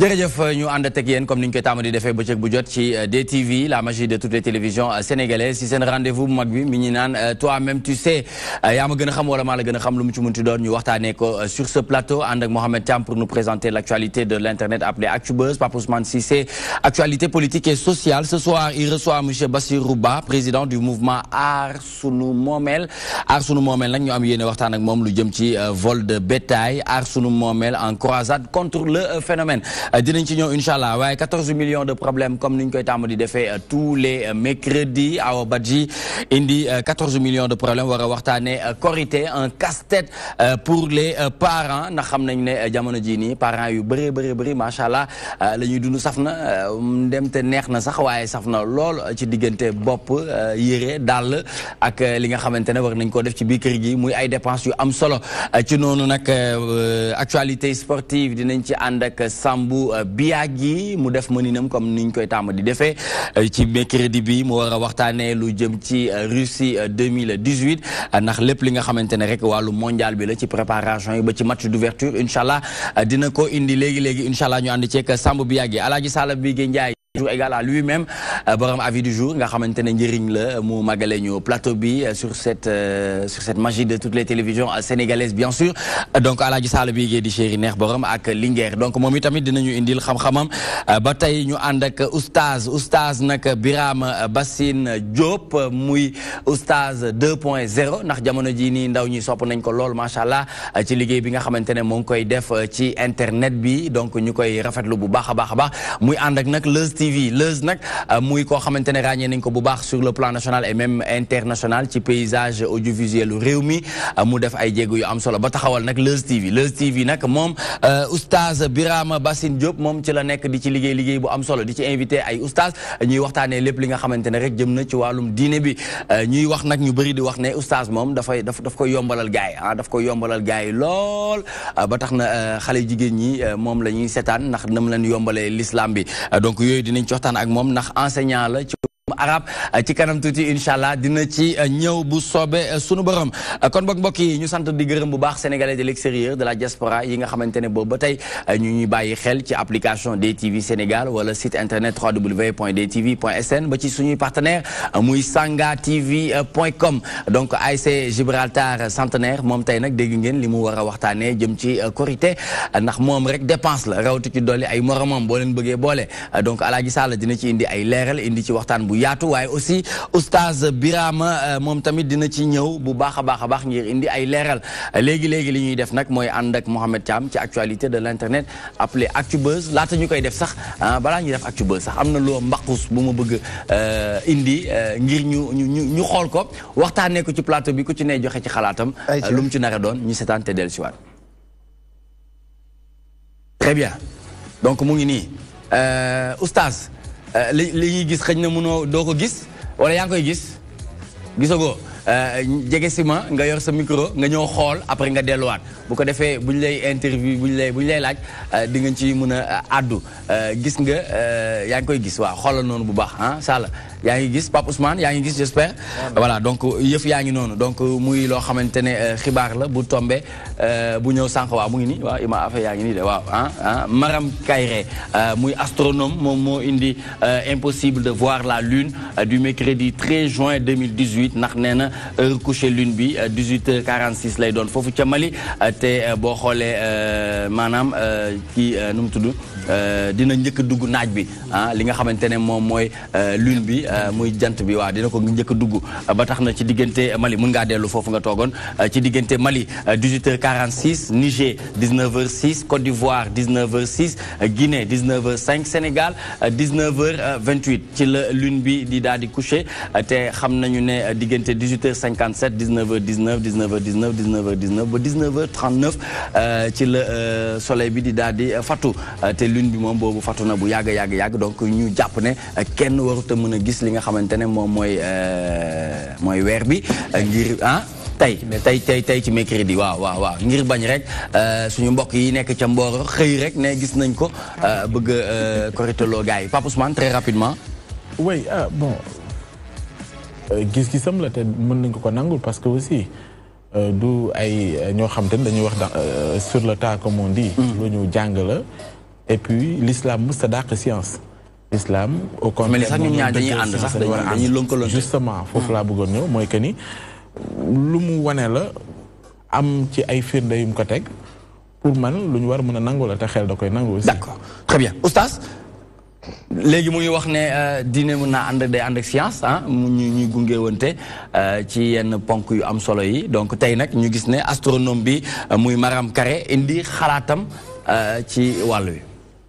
jërëjëf ñu ànd ak yéen comme ni ñu koy tàmm di defee bëccëg bu jot ci DTV la magie de toutes les télévisions sénégalaises si seen rendez-vous bu mag bi mi ñu naan toi-même tu sais yaa ma gën a xam wala maa la gën a xam lu mu ci munti doon ñu waxtaanee ko sur ce plateau ànd ak Mohamed Thiam pour nous présenter l'actualité de l'internet appelée Actubuzz. Pape Ousmane Cissé, actualité politique et sociale. Ce soir il reçoit monsieur Bassirou Ba, président du mouvement Aar Sunu Moomeel. Aar Sunu Moomeel nag ñu am yéene waxtaan ak moom lu jëm ci vol de bétail. Aar Sunu Moomeel en croisade contre le phénomène. dinañ ci ñëw inchallah waaye 14 millions de problèmes comme ni ñu koy tàmm di defee tous les mercredis. Awa Badji indi 14 millions de problèmes war a waxtaanee Korité, un casse-tête pour les parents ndax xam nañ ne jamono jii nii parents yu bëri macha allah la ñuy dund saf na dem te neex na sax waaye saf na lool ci diggante bopp yére dàll ak li nga xamante ne war nañ koo def ci biir kër gi muy ay dépenses yu am solo ci noonu nag actualité sportive dinañ ci ànd ak Sambou Biagui mu def mëninam comme niñ koy tàmm di defee ci mercredi bi mu war a waxtaanee lu jëm ci Russie 2018 ndax lépp li nga xamante ne rek wàllu mondial bi la ci préparation yi ba ci match d'ouverture inchallah dina ko indi léegi inchallah ñu ànd ceeg Sambou Biagui Alaaji Sala Bigué Ndiaye jour égal à lui-même borom avis du jour nga xamante ne njëriñ la mu magale ñu plateau bi sur cette magie de toutes les télévisions sénégalaises bien sûr donc Alaaji Sala Bigué di chéri neex borom ak Linguère donc moom itamit dinañu indil xam-xamam ba tey ñu ànd ak oustaz nag Birame Bassine Diop muy oustaz 2.0 ndax jamono ji nii ndaw ñi sopp nañ ko lool macha allah ci liggéey bi nga xamante ne moo ngi koy def ci internet bi donc ñu koy rafetlu bu baax a baax muy ànd ak nag Leuz TV Leuz nag muy koo xamante ne ràññee nañ ko bu baax sur le plan national et même international ci paysage audiovisuel réew mi mu def ay jéego yu am solo ba taxawal nag Leuz TV nag moom oustaz Birame Bassine Diop moom ci la nekk di ci liggéey bu am solo di ci invité ay oustaz ñuy waxtaanee lépp li nga xamante ne rek jëm na ci wàllum diine bi ñuy wax nag ñu bëri di wax ne oustaz moom daf koy yombalal gaay daf koy yombalal gaay lool ba tax na xale jigéen ñi moom la ñuy seetaan ndax nam leen yombalee l'islam bi donc yooyu dinañ ci waxtaan ak moom ndax enseignant la ci arab ci kanam tuuti inchallah dina ci ñëw bu soobee sunu borom kon boog mbokk yi ñu sant di gërëm bu baax sénégalais de l'extérieur de la diaspora yi nga xamante ne boobu ba tey ñu ñuy bàyyi xel ci application DTV Sénégal wala site internet www.dtv.sn ba ci suñuy partenaire muy sangatv.com donc ASC Gibraltar centenaire moom tey nag dégg ngeen li mu war a waxtaanee jëm ci Korité ndax moom rek dépense la rawatu ci dolli ay moromam boo leen bëggee boole donc Alaaji Sall dina ci indi ay leeral indi ci waxtaan bu yaatu waaye aussi oustaz Birame moom tamit dina ci ñëw bu baax a baax ngir indi ay leeral léegi li ñuy def nag mooy ànd ak Mohamed Thiam ci actualité de l'internet appelé Actubuzz laata ñu koy def sax balaa ñuy def Actubuzz sax am na loo mbaqus bu ma bëgg indi ngir ñu xool ko waxtaanee ko ci plateau bi ku ci ne joxe ci xalaatam lu mu ci nar a doon ñu seetaan te dellusiwaat très bien donc mu ngi nii oustaz li ñuy gis xëy na mënoo doo ko gis wala yaa ngi koy gis gisagoo jege si ma nga yor sa micro nga ñëw xool après nga delluwaat bu ko defee bu ñu lay interview bu ñu lay laaj di nga ci mën a àddu gis nga yaa ngi koy gis waaw xoolal noonu bu baax ah Sall yaa ngi gis Pape Ousmane yaa ngi gis j'espère voilà donc yëf yaa ngi noonu donc muy loo xamante ne xibaar la bu tombé bu ñëw sànq waaw mu ngi nii waaw ima affaire yaa ngi nii de waaw Maram Kayré muy astronome moom moo indi impossible de voir la lune du mercredi 13 juin 2018 ndax nee na heure coucher lune bi 18h46 lay doon foofu ca Mali te boo xoolee maanaam kii nu mu tudd dina njëkk dugg naaj bi li nga xamante ne moom mooy lune bi muy jant bi waaw dina ko njëkk dugg ba tax na ci diggante Mali mën ngaa dellu foofu nga toogoon ci diggante Mali 18h46 Niger 19h06 Côte d'Ivoire 19h06 Guinée 19h05 Sénégal 19h28 ci la lune bi di daal di coucher te xam nañu ne diggante 18h57 19h19 19h19 19h19 ba 19h39 ci la soleil bi di daal di fatu te lune bi moom boobu fatu na bu yàgg donc ñu jàpp ne kenn warut a mën a gis gis li nga xamante ne moom mooy weer bi ngir tey ci mercredi waaw ngir bañ rek suñu mbokk yi nekk ca Mboro xëy rek ne gis nañ ko bëgg a koriteloo gars yi Pape Ousmane très rapidement. oui bon gis-gisam la te mën nañ ko nangul parce que aussi du ay ñoo xam te ne dañuy wax sur le tas comme on dit. lu ñu jàng la et puis l'islam mës a dàq science. l'islam au contraire mais sax ñun ñaar dañuy ànd sax dañuy lëkkaloo justement foofu laa bëggoon ñëw mooy que ni lu mu wane la am ci ay firnde yu mu ko teg pour man lu ñu war mën a nangu la te xel da koy nangu aussi. d'accord très bien oustaz léegi mu ngi wax ne diine mën naa ànd day ànd ak science mu ñuy gunge wante ci yenn ponk yu am solo yi donc tey nag ñu gis ne astronome bi muy Maram Karé indi xalaatam ci wàll wi.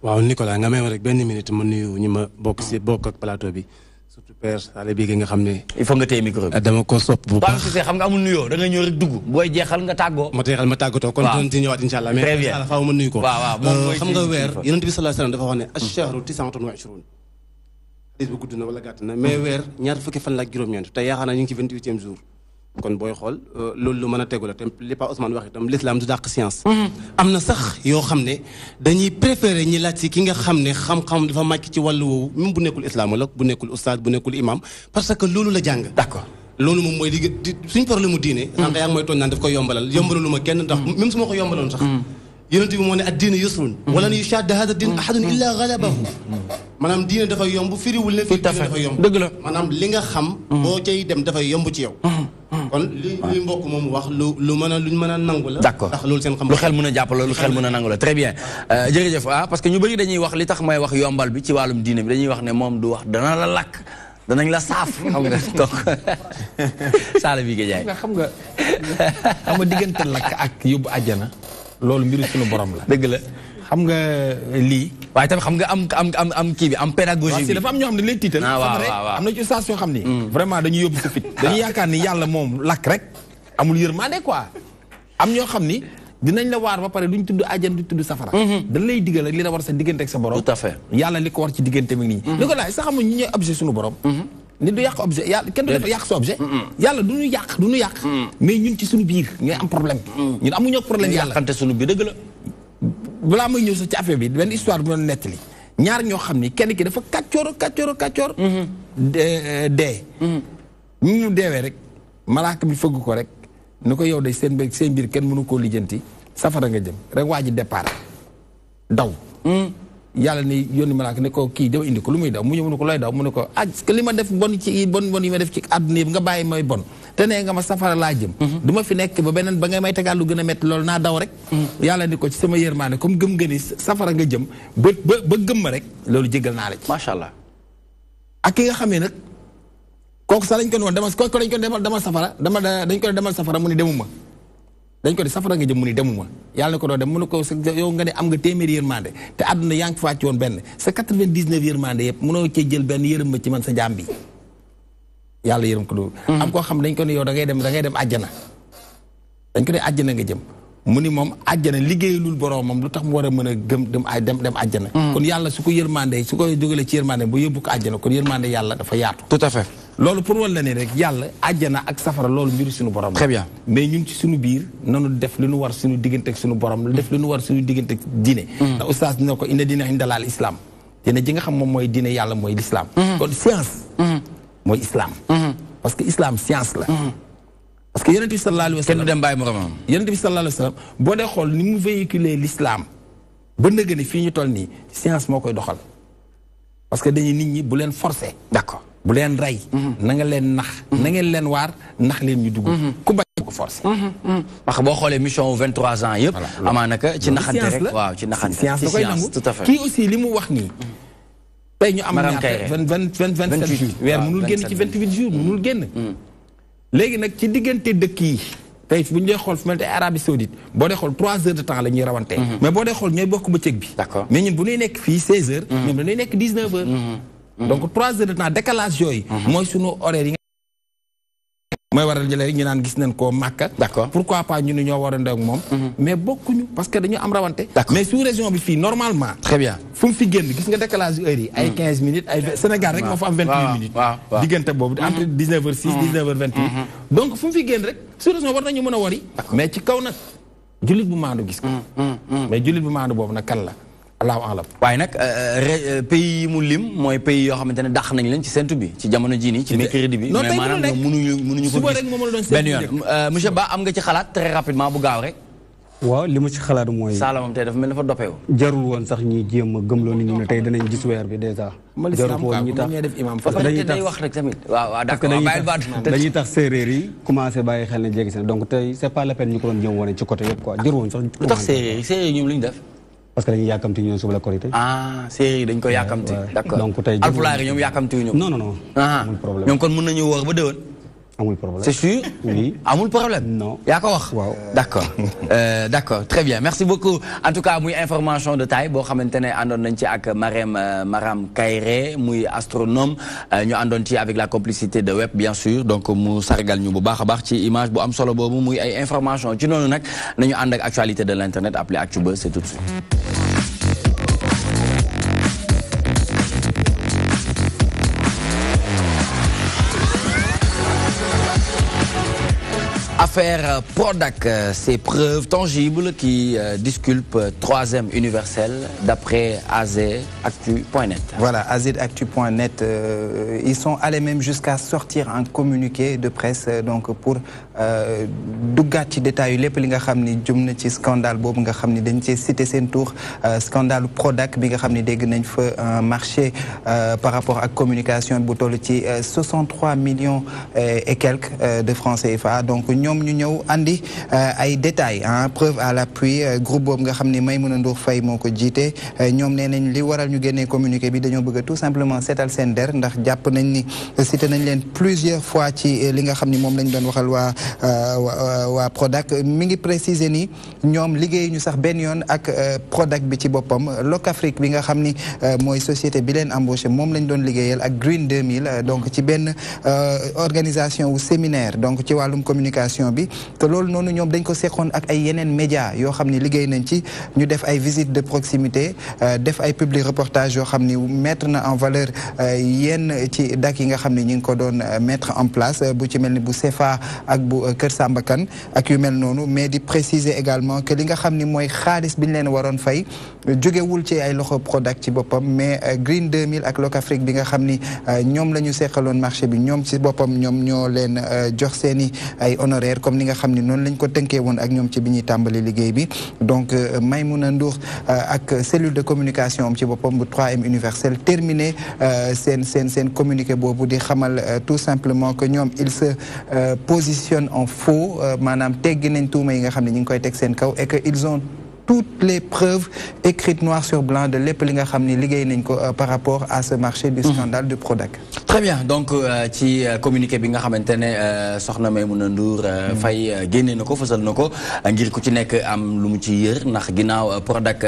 waaw Nicolas nga may ma rek benn minute ma nuyu ñi ma bokk ak plateau bi surtout père Salé bi nga xam ne. il faut nga téye micro bi. dama ko sopp bu baax xam nga amul nuyoo da nga ñëw rek dugg booy jeexal nga tàggoo. ma tàggatoo kon doon ci ñëwaat incha allah. très bien mais faaw ma nuyu ko. waaw xam nga weer yonent bi sallallahu alayhi wasallam dafa wax ne ash-shahru 29 hadith bu gudd na wala gàtt na mais weer ñaar fukki fan la ak juróom-ñeent te yaakaar naa ñu ngi ci 28e jour. kon booy xool loolu lu mën a tegu la te li Pa Ousmane wax itam l'islam du dàq science. am na sax yoo xam ne dañuy préféré ñi laaj si ki nga xam ne xam-xam dafa màcc ci wàllu woowu même bu nekkul islamologue bu nekkul ustaad bu nekkul imam parce que loolu la jàng. d'accord loolu moom mooy li suñ problème mu diine. sànq yaa ngi mooy tooñ naan daf koy yombalal yombalalu ma kenn ndax même su ma ko yombaloon sax. yonent bi moo ne ad-diinu yusrun wala yushadda hada ad-diin ahadun illa ghalabahu maanaam diine dafay yomb firiwul ne fii diine dafay yomb. dëgg la maanaam li nga xam. boo cay dem dafay yomb ci yow. kon li mbokk moom wax lu mën a nangu la. d'accord ndax loolu seen xam lu xel mën a jàpp la lu xel mën a nangu la très bien jërëjëf parce que ñu bëri dañuy wax li tax may wax yombal bi ci wàllum diine bi dañuy wax ne moom du wax dana la lakk danañ la saaf xam nga donc saala bi nga jaay. xam nga diggante lakk ak yóbbu àjjana loolu mbiru suñu borom la. dëgg la xam nga lii. waaye tamit xam nga am kii bi am pédagogie bi. dafa am ñoo xam ne lay tiital. waaw am na ci station yoo xam ni. vraiment dañuy yóbbu sa fit. dañuy yaakaar ni yàlla moom lakk rek amul yërmande quoi. am ñoo xam ni dinañ la waar ba pare duñ tudd àjjana duñ tudd safara. dañ lay digal ak li la war sa diggante ak sa borom. tout à fait yàlla li ko war ci diggante mi nii. li ko laaj sax xam nga ñi ñooy objet suñu borom. nit du yàq objet yàlla kenn du def yàq sa objet. yàlla du ñu yàq mais ñun ci suñu biir ñooy am problème. ñun amuñu problème yàlla yàqante suñu biir dëgg la. balaa may ñëw sax ci affaire bi benn histoire bu doon nettali ñaar ñoo xam ni kenn ki dafa kàccoor. dee. ñu deewee rek malaaka bi fëgg ko rek ni ko yow de seen mbir kenn mënu koo lijjanti safara nga jëm rek waa ji départ daw. yàlla ni yónni malaaka ne ko kii dama indi ko lu muy daw mu ñëw mu ne ko looy daw mu ne ko que li ma def bon yi ma def ci àdduna yëpp nga bàyyi may bon te nee nga ma safara laa jëm. du ma fi nekk ba ngay may tegaat lu gën a métti loolu naa daw rek. yàlla ni ko ci sama yërmaane comme gëm nga ni safara nga jëm ba gëm ma rek loolu jégal naa la ci. macha allah. ak ki nga xamee nag kooku sax dañ ko woon demal safara dañ ko demal safara mu ni demuma. dañ ko di safara nga jëm mu ni demuma yàlla na ko doo dem mu ne ko yow nga ne am nga téeméeri yërmande te àdduna yaa ngi fi wàcc woon benn sa 99 yërmande yëpp mënoo cee jël benn yërëm ma ci man sa jaam bi yàlla yërëm ko du am koo xam dañ ko ne yow da ngay dem àjjana dañ ko ne àjjana nga jëm mu ni moom àjjana liggéeyalul boroomam lu tax mu war a mën a dem àjjana kon yàlla su ko yërmande su ko jógalee ci yërmande ba yóbbu ko àjjana kon yërmande yàlla dafa yaatu. tout à fait. loolu pour wal la ne rek yàlla àjjana ak safara loolu mbiru suñu borom. très bien mais ñun ci suñu biir nanu def li nu war suñu diggante ak suñu borom def li nu war suñu diggante ak diine. ndax oustaz dina ko inna diina inda Allaahil islam diine ji nga xam moom mooy diine yàlla mooy l'islam. kon science. mooy islam. parce que islam science la. parce que yonent bi sallallahu alayhi wa sallam kenn du dem bàyyi moromam. yonent bi sallallahu alayhi wa sallam boo dee xool ni mu véhiculer l'islam ba nëgë ni fii ñu toll nii science moo koy doxal parce que dañuy nit ñi bu leen forcer. d'accord bu leen rey. na nga leen nax. na ngeen leen waar nax leen ñu dugg. ku bañ ko forcer. parce que boo xoolee mission 23 ans yëpp. amaana ka ci naxante rek waaw ci naxante. science da koy nangu tout à fait. kii aussi li mu wax nii. tey ñu am ñaata 27 jours. weer mënul génn ci 28 jours mënul génn. léegi nag ci diggante dëkk yi tey bu ñu dee xool fu mel ne Arabie Saoudite boo dee xool 3 heures de temps la ñuy rawante. mais boo dee xool ñooy bokk bëccëg bi. d'accord mais ñun bu ñuy nekk fii 16 heures. ñoom dañuy nekk 19 heures. donc 3 heures de temps décalage yooyu. mooy sunu horaire yi mooy waral jëlee rek ñu naan gis nañ koo Màkka. D'accord. Pourquoi pas ñu ne ñoo war a ndew ak moom. mais bokkuñu parce que dañu am rawante. mais sous région bi fii normalement. très bien fu mu fi génn gis nga décalage heure yi. ay 15 minutes ay Sénégal rek moo fa am 28 minutes. diggante boobu entre 19h06 19h28. donc fu mu fi génn rek sous région war nañu mën a wari. mais ci kaw nag jullit bu maandu gis ko. mais jullit bu maandu boobu nag kan la. allahu alam waaye nag pays yi mu lim mooy pays yoo xamante ne dàq nañ leen ci séntu bi ci jamono jii nii ci mercredi bi. mais maanaam mënuñu ko gis benn yoon monsieur Ba am nga ci xalaat très rapidement bu gaaw rek. waaw li ma ci xalaat mooy. Sala moom tey dafa mel dafa doppeewu. jarul woon sax ñuy jéem a gëmloo nit ñi ne tey danañ gis weer bi dèjà. jarul woon ñi tax parce que dañuy wax rek tamit. waaw d'accord dañuy tax séeréer yi commencé bàyyi xel ne jéggi seen donc tey c'est pas la peine ñu ko doon jéem wane ci côté yëpp quoi jarul woon sax. lu tax séeréer yi ñoom lu ñu def. parce que dañuy yàkkamti ñoom suba la korité. ah séeréer yi dañ ko yàkkamti. d'accord donc tey alpulaar yi ñoom yàkkamti wu ñu. non. amul problème ñoom kon mën nañu woor ba déwén. amul problème c'est sûr. oui amul problème. non yaa ko wax. waaw d'accord d'accord très bien merci beaucoup en tout cas muy information de taille boo xamante ne àndoon nañ ci ak Maram Kairé muy astronome ñu àndoon ci avec la complicité de Web bien sûr donc mu sargal ñu bu baax a baax ci image bu am solo boobu muy ay information ci noonu nag nañu ànd ak actualité de l'internet appelé Actubuzz c'est tout de suite. Affaire Prodac, ces preuves tangibles qui disculpent troisième universel d'après azactu.net. Voilà, azactu.net, ils sont allés même jusqu'à sortir un communiqué de presse donc pour duggaat ci détail lépp li nga xam ni jëm na ci scandale boobu nga xam ni dañ cee cité seen tour scandale Prodac bi nga xam ni dégg nañ fa marché par rapport ak communication bu toll ci 63 millions et quelques de francs CFA donc ñoom ñu ñëw andi ay détails preuve à l'appui groupe boobu nga xam ni Maïmouna Ndour Faye moo ko jiite ñoom nee nañ li waral ñu génnee communiqué bi dañoo bëgg tout simplement seetal seen der ndax jàpp nañ ni cité nañ leen plusieurs fois ci li nga xam ni moom lañ doon waxal waa Prodac mi ngi préciser ni ñoom liggéey ñu sax benn yoon ak Prodac bi ci boppam Locafrique bi nga xam ni mooy société bi leen embauché moom lañ doon liggéeyal ak Green 2000 donc ci benn organisation wu séminaire donc ci wàllum communication bi te loolu noonu ñoom dañ ko seqoon ak ay yeneen médias yoo xam ni liggéey nañ ci ñu def ay visites de proximité def ay public reportage yoo xam ni mettre na en valeur yenn ci dak yi nga xam ni ñu ngi ko doon mettre en place bu ci mel ni bu CFA ak bu Kër Samba Kane ak yu mel noonu mais di préciser également que li nga xam ni mooy xaalis bi ñu leen waroon fay jógewul ci ay loxo Prodac ci boppam mais Green 2000 ak Locafrique bi nga xam ni ñoom la ñu seqaloon marché bi ñoom ci boppam ñoom ñoo leen jox seeni ay honoraires comme ni nga xam ni noonu lañ ko tënkee woon ak ñoom ci bi ñuy tàmbali liggéey bi donc Maïmouna Ndour ak cellule de communication am ci boppam bu 3M universel terminé seen communiqué boobu di xamal tout simplement que ñoom il se positionne en faux maanaam teggi nañ tuuma yi nga xam ne ñu ngi koy teg seen kaw et que ils ont toutes les preuves écrites noir sur blanc de lépp li nga xam ni liggéey nañ ko par rapport à ce marché du scandale de Prodac. Très bien donc ci communiqué bi nga xamante ne soxna Maïmouna Ndour Faye génne na ko fësal na ko ngir ku ci nekk am lu mu ci yër ndax ginnaaw Prodac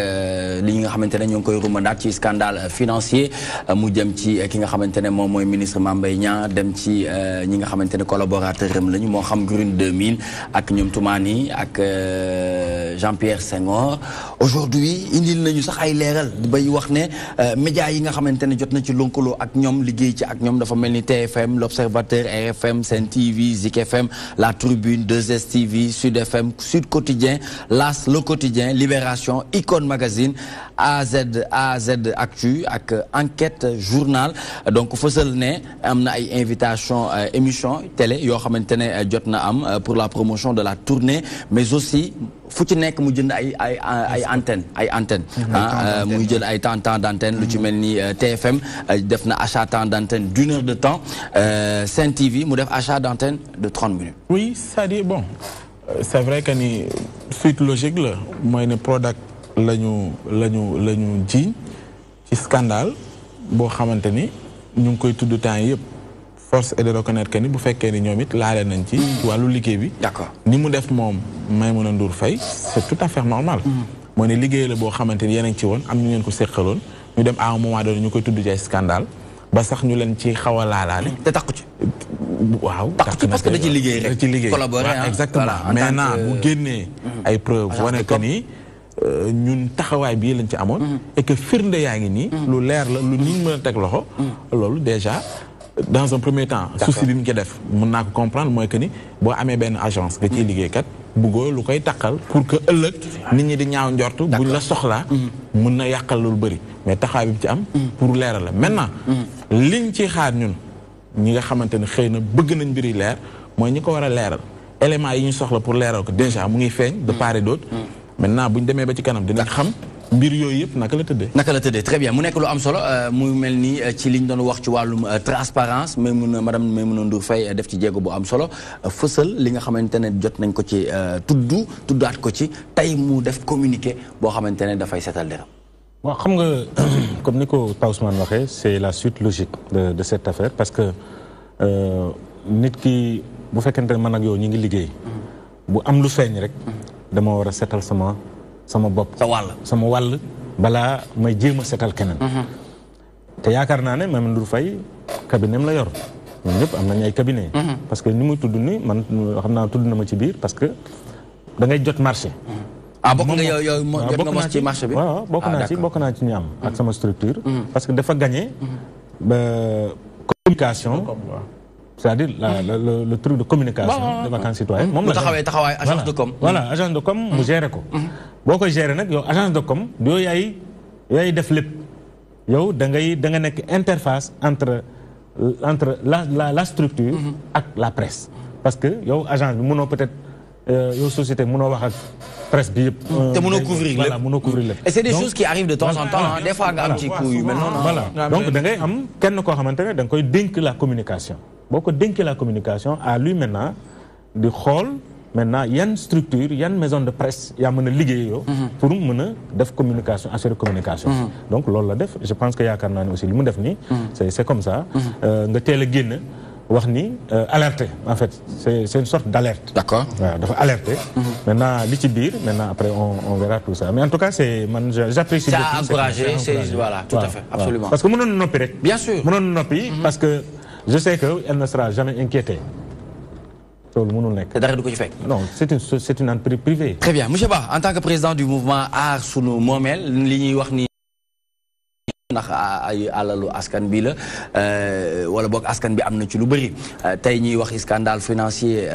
li nga xamante ne ñoo ngi koy rumandaat ci scandale financier mu jëm ci ki nga xamante ne moom mooy ministre Mame Mbaye Niang dem ci ñi nga xamante ne collaborateur am lañu moo xam Green 2000 ak ñoom Toumani ak Jean-Pierre Senghor. Aujourd'hui indil nañu sax ay leeral bay wax ne médias yi nga xamante ne jot na ci lëkkaloo ak ñoom liggéey ci ak ñoom dafa mel ni TFM L'Observateur RFM Sen TV Zik FM La Tribune 2STV Sud FM Sud Quotidien L'As Le Quotidien Libération Icône Magazine AZ Actu ak Enquête Journal donc fësal ne am na ay invitation émission télé yoo xamante ne jot na am pour la promotion de la tournée mais aussi fu ci nekk mu jënd ay antenne muy jël ay temps d'antenne lu ci mel ni TFM def na achat temps d'antenne d'1 heure de temps Sen TV mu def achat d'antenne de 30 minutes. Oui, c'est-à-dire bon c'est vrai que ni suite logique la mooy ne Prodac lañu jiiñ ci scandale boo xamante ni ñu ngi koy tudd temps yëpp. Force est de reconnaître que ni bu fekkee ni ñoom it laale nañ ci wàllu liggéey bi. D'accord ni mu def moom Maïmouna Ndour Faye c'est tout à fait normal. moo ne liggéey la boo xamante ni yéen a ngi ci woon am ñu ngeen ko seqaloon ñu dem à un moment donné ñu koy tudd ci ay scandale ba sax ñu leen ci xaw a laalaale. te takku ci. waaw parce que da ci liggéey rek ci liggéey collaborer exactement maintenant bu génnee ay preuves wane que ni ñun taxawaay bii lañ ci amoon et que firnde yaa ngi nii lu leer la lu niñ mën a teg loxo loolu déjà dans un premier temps souci bi mu ci def mën naa ko comprendre mooy que ni boo amee benn agence nga ciy liggéey kat buggoo lu koy taqal pour que ëllëg nit ñi di ñaaw njort buñ la soxlaa mën na yàqal lu bëri mais taxawaay bi mu ci am pour leeral la maintenant liñ ci xaar ñun ñi nga xamante ne xëy na bëgg nañ mbiri leer mooy ñi ko war a leeral éléments yi ñu soxla pour leeral ko déjà mu ngi feeñ de part et d'autre maintenant bu ñu demee ba ci kanam dinañ xam mbir yooyu yëpp naka la tëddee. naka la tëddee très bien mu nekk lu am solo muy mel ni ci liñ doon wax ci wàllum transparence madame Maïmouna Ndour Faye def ci jéego bu am solo fësal li nga xamante ne jot nañ ko ci tuddaat ko ci tey mu def communiqué boo xamante ne dafay setal deram. waaw xam nga comme ni ko Pa Ousmane waxee c'est la suite logique de cette affaire parce que nit ki bu fekkente ne man ak yow ñi ngi liggéey bu am lu feeñ rek dama war a setal sama bopp sama wàll balaa may jéem a setal keneen te yaakaar naa ne Maïmouna Ndour Faye cabinet la yor ñun ñëpp am nañu ay cabinet parce que ni muy tudd ni man xam naa tudd na ma ci biir parce que da ngay jot marché bokk nga yow jot nga mos ci marché bi waaw bokk naa ci ñu am ak sama structure parce que dafa gagné ba communication c'est-à-dire le truc de communication des vacances citoyennes moom la taxawaay agence de com voilà agence de com mu géré ko boo koy géré nag yow agence de com yow yaay def lépp yow da nga nekk interface entre la structure ak la presse parce que yow agence bi mënoo peut-être yow société mënoo wax ak presse bi yëpp te mënoo couvrir lépp mënoo couvrir lépp et c'est des choses qui arrivent de temps en temps des fois nga am ci coup yu mel noonu voilà donc da ngay am kenn koo xamante ne da nga koy dénk la communication boo ko dénkee la communication à lui maintenant di xool maintenant yan structure yan maison de presse yaa mën a liggéeyoo pour mën a def communication assurer communication donc loolu la def je pense que yaakaar naa ne aussi li mu def nii c'est comme ça nga teel a génn wax ni alerter en fait c'est une sorte d'alerte d'accord waaw dafa alerter maintenant li ci biir maintenant après on verra tout ça mais en tout cas c'est man j'apprécie ça a encouragé c'est voilà tout à fait absolument parce que mënoon na noppi rek bien sûr mënoon na noppi parce que je sais que elle ne sera jamais inquiétée loolu mënul nekk. te dara du ko ci fekk. non c'est une entreprise privée. très bien monsieur Ba en tant que président du mouvement Aar Sunu Moomeel li ñuy wax ni ndax ay alalu askan bi la wala boog askan bi am na ci lu bëri tey ñuy wax scandale financier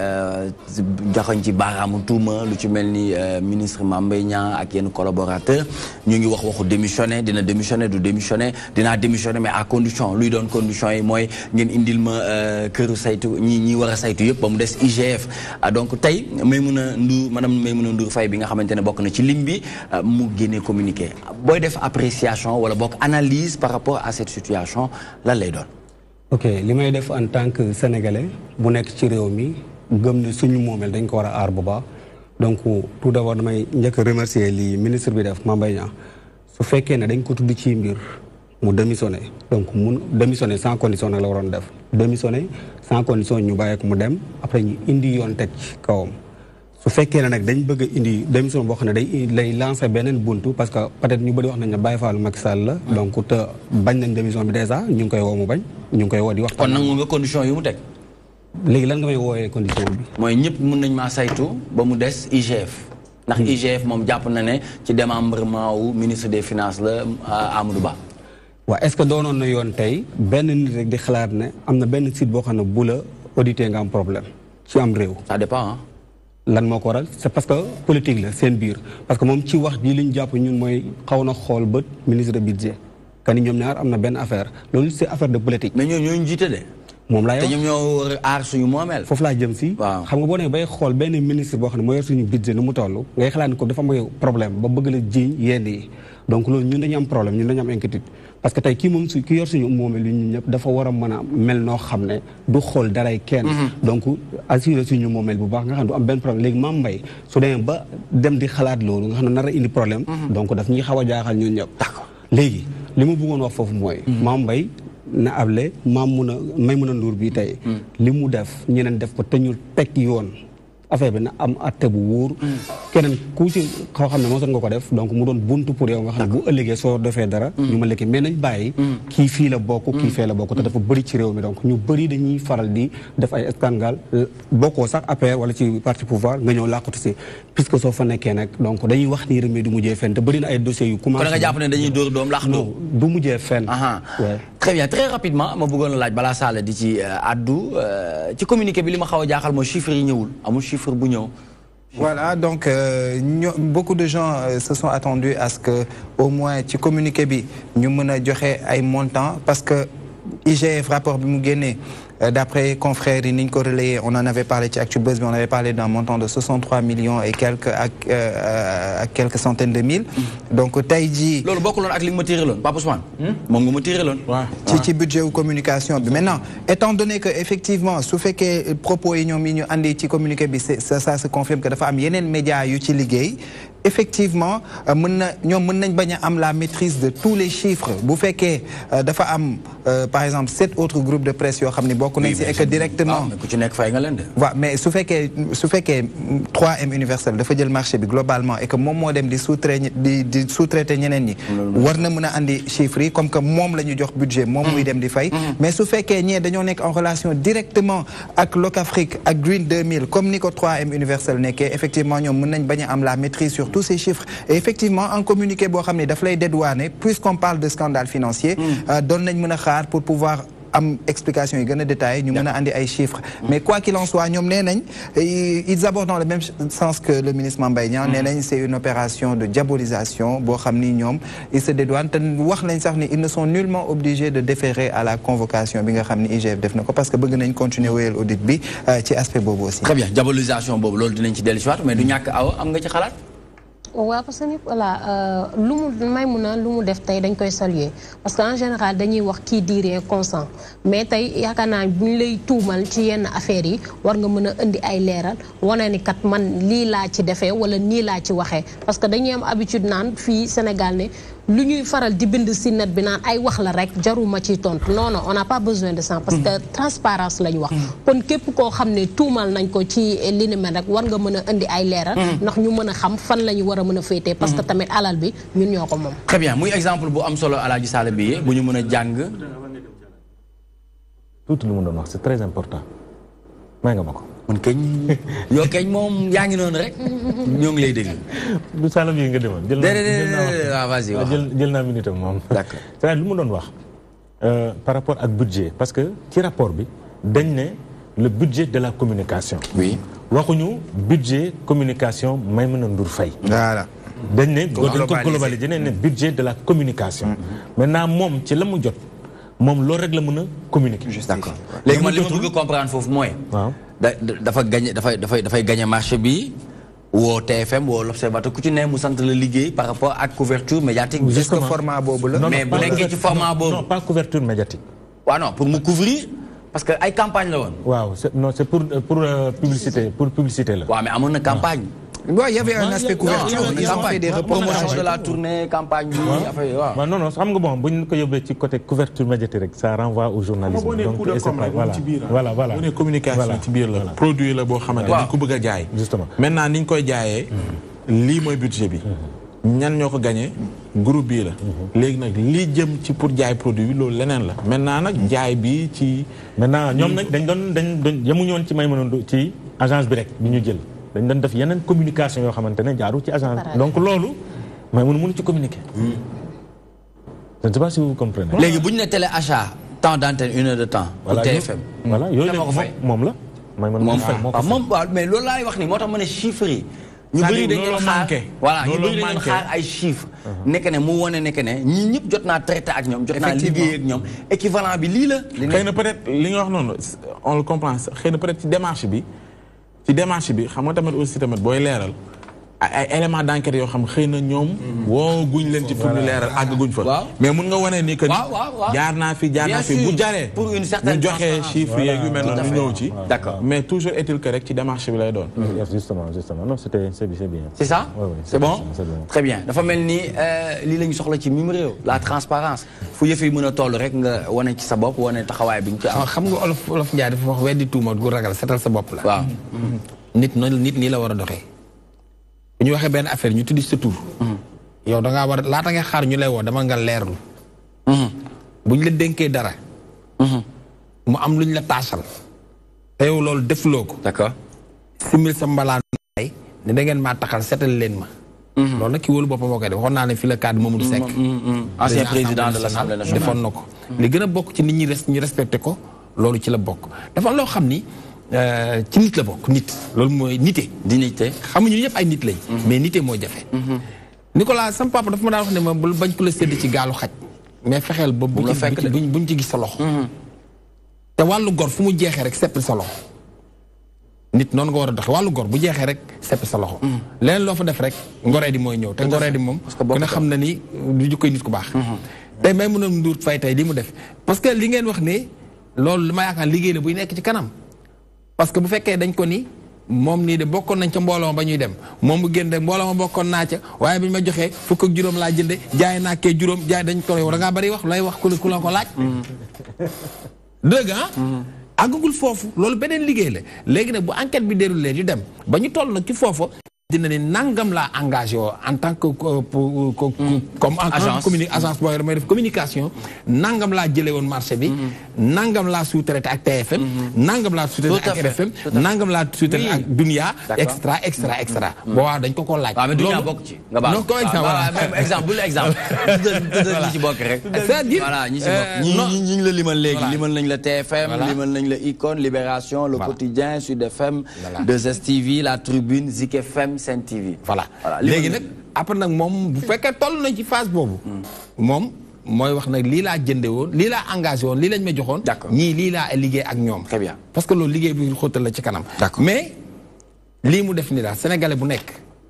joxoñ ci baaraamu tuuma lu ci mel ni ministre Mame Mbaye Niang ak yenn collaborateur ñu ngi waxu démissionner dina démissionner du démissionner dinaa démissionner mais à condition luy doon condition yi mooy ngeen indil ma këru saytu ñi war a saytu yëpp ba mu des IGF donc tey madame Maïmouna Ndour Faye bi nga xamante ne bokk na ci lim bi mu génnee communiqué booy def appréciation wala bokk analyse par rapport à cette situation lan lay doon. ok li may def en tant que sénégalais bu nekk ci réew mi gëm ne suñu moomeel dañ ko war a aar bu baax donc tout d'abord damay njëkk a remercier li ministre bi def Mame Mbaye Niang su fekkee ne dañ ko tudd ci mbir mu démissionné donc mun démissionné sans condition nag la waroon def démissionné sans condition ñu bàyyi ko mu dem après ñu indi yoon teg ci kawam. su fekkee ne nag dañ bëgg a indi démission boo xam ne lay lancer beneen buntu parce que peut-être ñu bëri wax nañ ne Baye Fallou Macky Sall la donc te bañ nañ démission bi déjà ñu ngi koy woo mu bañ ñu ngi koy woo di waxtaan. kon nangu nga condition yu mu teg. léegi lan nga may woowee condition bi. mooy ñëpp mën nañ maa saytu ba mu des IGF. ndax IGF moom jàpp na ne ci démembrement wu ministre des finances la Amadou Ba. waaw est-ce que doonoon na yoon tey benn nit rek di xalaat ne am na benn site boo xam ne bu la audité nga am problème ci am réew. ça dépend lan moo ko waral c'est parce que politique la seen biir parce que moom ci wax ji li ñu jàpp ñun mooy xaw na xool bët ministre de budget que ni ñoom ñaar am na benn affaire loolu c'est affaire de politique. mais ñooñu ñoo jiite de. moom laay wax te ñoom ñoo war a aar suñu moomeel. foofu laa jëm si. waaw xam nga boo nee bay xool benn ministre boo xam ne moo yor suñu budget nu mu toll ngay xalaat ni ko dafa am problème ba bëgg la jiiñ yenn yi donc loolu ñun dañu am problème ñun dañu am inquiétude parce que tey kii moom ki yor suñu moomeel yi ñun ñëpp dafa war a mën a mel noo xam ne du xool daray kenn. donc assurer suñu moomeel bu baax nga xam ne du am benn problème léegi Mame Mbaye su demee ba dem di xalaat loolu nga xam ne nar a indi problème. donc daf ñuy xaw a jaaxal ñun ñëpp. d'accord léegi li ma bëggoon wax foofu mooy. Mame Mbaye na able Maïmouna Ndour bi tey li mu def ñeneen def ko te ñu teg yoon affaire bi na am atte bu wóor keneen ku ci xaw xam ne mosoon nga ko def donc mu doon buntu pour yow nga xam ne bu ëllëgee soo defee dara ñu ma lekki mais nañ bàyyi kii fii la bokk kii fee la bokk te dafa bëri ci réew mi donc ñu bëri dañuy faral di def ay scandale bokkoo sax APR wala ci parti pouvoir nga ñëw làqatu si puisque soo fa nekkee nag donc dañuy wax nii rek mais du mujjee fenn te bëri na ay dossiers yu commencé kon nga jàpp ne dañuy dóor doom làqatu non du mujjee fenn très bien très rapidement ma bëggoon la laaj balaa Sall di ci addu ci communiqué bi li ma xaw a jaaxal mooy chiffres yi ñëwul amul chiffre bu ñëw. Voilà, donc beaucoup de gens se sont attendus à ce que au moins ci communiqué bi ñu mën a joxe ay montants parce que IGF rapport bi mu génnee d'après confrères yi ni ñu ko relayé on en avait parlé ci Actubuzz bi on avait parlé d'un montant de 63 millions et quelques ak quelques centaines de mille. donc tey jii. loolu bokkuloon ak li nga ma tiré loon Pape Ousmane. moom nga ma tiré loon. waaw ci budget ou communication bi maintenant étant donné que effectivement su fekkee propos yi ñoom yi ñu andi ci communiqué bi ça se confirme que dafa am yeneen médias yu ci liggéey. effectivement ñoom mën nañ bañ a am la maîtrise de tous les chiffres bu fekkee dafa am par exemple 7 autres groupes de presse yoo xam ne bokk nañ si et que directement ku ci nekk fay nga leen de. waaw mais su fekkee 3M universel dafa jël marché bi globalement et que moom moo dem di sous-traiter ñeneen ñi war na mën a andi chiffres yi comme que moom la ñu jox budget moom muy dem di fay mais su fekkee ñee dañoo nekk en relation directement ak Locafrique ak Green 2000 comme ni ko 3M universel nekkee effectivement ñoom mën nañ bañ a am la maîtrise sur tous ces chiffres et effectivement un communiqué boo xam ne daf lay dédouaner puisqu'on parle de scandale financier doon nañ mën a xaar pour pouvoir am explication yi gën a détaillé ñu mën a andi ay chiffres mais quoi qu'il en soit ñoom nee nañ ils abordent dans le même sens que le ministre Mame Mbaye Niang nee nañ c'est une opération de diabolisation boo xam ni ñoom ils se dédouanent te wax nañ sax ni ils ne sont nullement obligés de déférer à la convocation bi nga xam ni IGF def na ko parce que bëgg nañ continuer wéyal audit bi ci aspect boobu aussi. Très bien diabolisation boobu loolu dinañ ci dellu si waat mais du ñàkk aw am nga ci xalaat. waaw parce que ni voilà lu mu Maïmouna lu mu def tey dañ koy saluer parce que en général dañuy wax qui dit rien consent mais tey yaakaar naa bu ñu lay tuumal ci yenn affaires yi war nga mën a indi ay leeral wane ni kat man lii laa ci defee wala nii laa ci waxee parce que dañuy am habitude naan fii Sénégal ne lu ñuy faral di bind si net bi naan ay wax la rek jaruma ci tontu non non on n'a pas besoin de ça parce que transparence la ñu wax kon képp koo xam ne tuumal nañ ko ci li ni mel rek war nga mën a indi ay leeral ndax ñu mën a xam fan la ñu war a mën a féetee parce que tamit alal bi ñun ñoo ko moom. Très bien muy exemple bu am solo Alaaji Sall bi bu ñu mën a jàng. tuuti lu mu doon wax c'est très important may nga ma ko. man keñ yow keñ moom yaa ngi noonu rek ñoo ngi lay dégg. du Sall bi nga demoon. waaw vas-y jël naa minute moom. d'accord c'est lu mu doon wax par rapport ak budget parce que ci rapport bi dañ ne le budget de la communication. oui waxuñu budget communication Maïmouna Ndour Faye. voilà. dañ ne dañ ko globaliser dañ ne budget de la communication. maintenant moom ci la mu jot moom loolu rek la mën a communiquer. d'accord léegi man li ma bëgg comprendre foofu mooy. waaw dafa gagné dafay gagné marché bi woo TFM woo l'Observateur ku ci ne mu sant la liggéey par rapport ak couverture médiatique. juste format boobu la. mais bu nekkee ci format boobu. non pas couverture médiatique. waaw non pour mu couvrir parce que ay campagne la woon. waaw c'est pour publicité la. waaw mais amoon na campagne. waaw il y avait un aspect couverture. Ils ont fait des promotion de la tournée campagne bi. waaw non non xam nga bon bu ñu ko yóbbee ci côté couverture médiatique rek ça renvoie au journalisme. donc voilà bu ne communication ci biir la. produit la boo xamante ni ko bëgg a jaay. justement maintenant ni ñu koy jaayee. lii mooy budget bi. ñan ñoo ko gagné groupe bii la. léegi nag lii jëm ci pour jaay produit bi loolu leneen la. maintenant nag jaay bi ci. maintenant ñoom nag dañ doon yemuñu woon ci Maïmouna Ndour ci agence bi rek bi ñu jël. dañ doon def yeneen communication yoo xamante ne jaarul ci agence donc loolu Maïmouna mënu ci communiquer. je ne sais pas si vous comprenez. léegi bu ñu ne télé achat temps d'antenne 1 heure de temps. voilà TFM. voilà yooyu moom la. moom waaw mais loolu laay wax ni moo tax ma ne chiffres yi. ñu bëri dañu doon xaar voilà ñu bëri dañu doon xaar ay chiffres. nekk ne mu wane nekk ne ñii ñëpp jot naa traité ak ñoom. jot naa liggéey ak ñoom équivalent bi lii la. xëy na peut-être li nga wax noonu on le comprend xëy na peut-être ci démarche bi. xam nga tamit aussi tamit booy leeral ay éléments d'enquête yoo xam xëy na ñoom woo guñ leen ci pour ñu leeral àgg guñ fa mais mun nga wane ni que jaar naa fi bu jaree pour une certaine ñu joxe chiffres yeeg yu mel noonu ñu ñëw ci d'accord mais toujours est-il que rek ci démarche bi lay doon justement non c'est bien c'est ça c'est bon très bien dafa mel ni lii la ñu soxla ci mim réew la transparence fu yëf yi mën a toll rek nga wane ci sa bopp wane taxawaay bi ñu ci am xam nga olof Njaay dafa wax weddi tuuma gu ragal setal sa bopp la waaw nit noonu nit nii la war a doxee bu ñu waxee benn affaire ñu tuddi sa tur yow da ngaa war a laata nga xaar ñu lay woo dama nga leerlu bu ñu la dénkee dara mu am lu ñu la taasal te yow loolu defuloo ko d'accord simil sa mbalaan ay ne da ngeen maa taxal seetal leen ma loolu nag ki wóolu boppam moo koy def waxoon naa ne fi la cadre Mamadou Seck ancien président de l'Assemblée nationale defoon na ko li gën a bokk ci nit ñi ñu respecté ko loolu ci la bokk dafa am loo xam ni ci nit la bokk nit loolu mooy nite dignité xamuñu ñëpp ay nit lañ mais nite moo jafe Nicolas sama papa dafa ma daan wax ne ma bul bañ ko la sédd ci gaalu xaj mais fexeel ba buñ ci gis sa loxo te wàllu gor fu mu jeexee rek seppi sa loxo nit noonu nga war a doxe wàllu gor bu jeexee rek seppi sa loxo leneen loo fa def rek ngoree di mooy ñëw te ngoree di moom ku ne xam na ni du jikkoy nit ku baax tey may mën a Ndour Faye tey li mu def parce que li ngeen wax ne loolu li ma yaakaar liggéey la buy nekk ci kanam parce que bu fekkee dañ ko ni moom nii de bokkoon nañ ca mbooloo ba ñuy dem moom bu génn de mbooloo ma bokkoon naa ca waaye bi ñu ma joxee fukk ak juróom laa jënde jaay naa kee juróom jaay dañ ko yow da ngaa bari wax lay wax ku la ko laaj dëgg àggagul foofu loolu beneen liggéey la léegi nag bu enquête bi déroulé yu dem ba ñu toll nag ci foofu dina ne nangam laa engagé woo en tant que comme agence booy damay def communication nangam laa jëlee woon marché bi nangam laa sous-traité ak TFM nangam laa sous-traité ak RFM nangam laa sous-traité ak Dunia extra boobaa dañ ko laaj mais Dunia bokk ci nga baal ko exemple bu la exemple ñi ci bokk rek c'est-à-dire voilà ñi ci bokk ñi ngi la limal léegi limal nañ la TFM limal nañ la Icône Libération Le Quotidien Sud FM 2STV La Tribune Zik FM Sen TV voilà léegi nag après nag moom bu fekkee toll nañ ci phase boobu moom mooy wax nag lii laa jënde woon lii laa engagé woon lii lañ ma joxoon ñii lii laa liggéey ak ñoom très bien parce que loolu liggéey bi xóotal la ci kanam mais lii mu def ni daal sénégalais bu nekk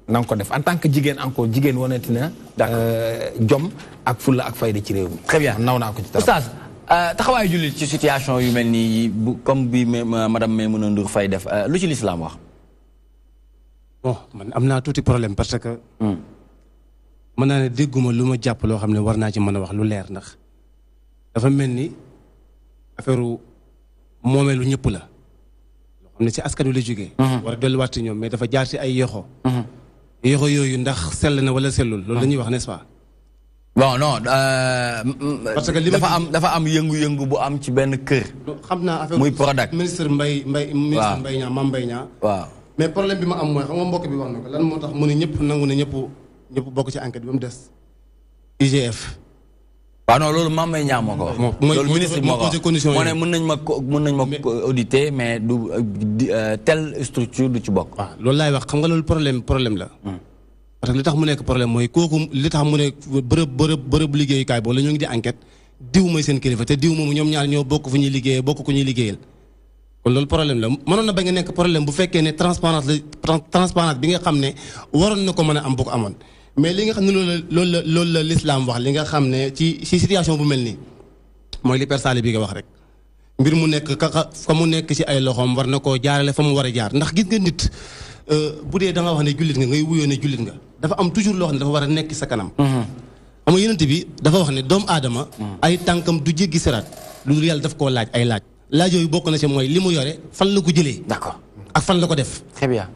na nga ko def en tant que jigéen encore jigéen waneti na jom ak fulla ak fayda ci réew mi très bien naw naa ko ci oustaz taxawaayu jullit ci situation yu mel nii comme bi madame Maïmouna Ndour Faye def lu ci l'islam wax bon man am naa tuuti problème parce que mën naa ne dégguma lu ma jàpp loo xam ne war naa ci mën a wax lu leer ndax dafa mel ni affaire moomeelu ñëpp la loo xam ne si askan wi la jógee war a delluwaat ci ñoom mais dafa jaar ci ay yoxo yoxo yooyu ndax sell na wala sellul loolu la ñuy wax n'est-ce pas bon non parce que li dafa am yëngu-yëngu bu am ci benn kër xam naa affaire muy Prodac ministre Mbaye Niang Mame Mbaye Niang waaw mais problème bi ma am mooy xam nga mbokk bi wax na ko lan moo tax mu ne ñëpp nangu na ñëpp bokk ci enquête bi ba mu des IGF. waaw non loolu Mame Mbaye Niang moo ko wax. loolu ministre bi moo ko wax moo ne mën nañ ma auditer mais du telle structure du ci bokk. waaw loolu laay wax xam nga loolu problème la. parce que li tax mu nekk problème mooy kooku li tax mu ne bërëb liggéeyukaay boobu la ñoo ngi di enquête diw mooy seen kilifa te diw moomu ñoom ñaar ñoo bokk fu ñuy liggéeyee bokk ku ñuy liggéeyal. kon loolu problème la mënoon na ba nga nekk problème bu fekkee ne transparence bi nga xam ne waroon na ko mën a am bu ko amoon mais li nga xam ne loolu la l'islam wax li nga xam ne ci situation bu mel nii mooy li Père Sali bi nga wax rek mbir mu nekk fa mu nekk ci ay loxoom war na koo jaarale fa mu war a jaar ndax gis nga nit bu dee da nga wax ne jullit nga ngay wuyoo ne jullit nga dafa am toujours loo xam ne dafa war a nekk sa kanam xam nga Yonent bi dafa wax ne doomu aadama ay tànkam du jéggi siraat lu dul yàlla daf koo laaj ay laaj yooyu bokk na ci mooy li mu yore fan la ko jëlee. d'accord ak fan la ko def. très bien.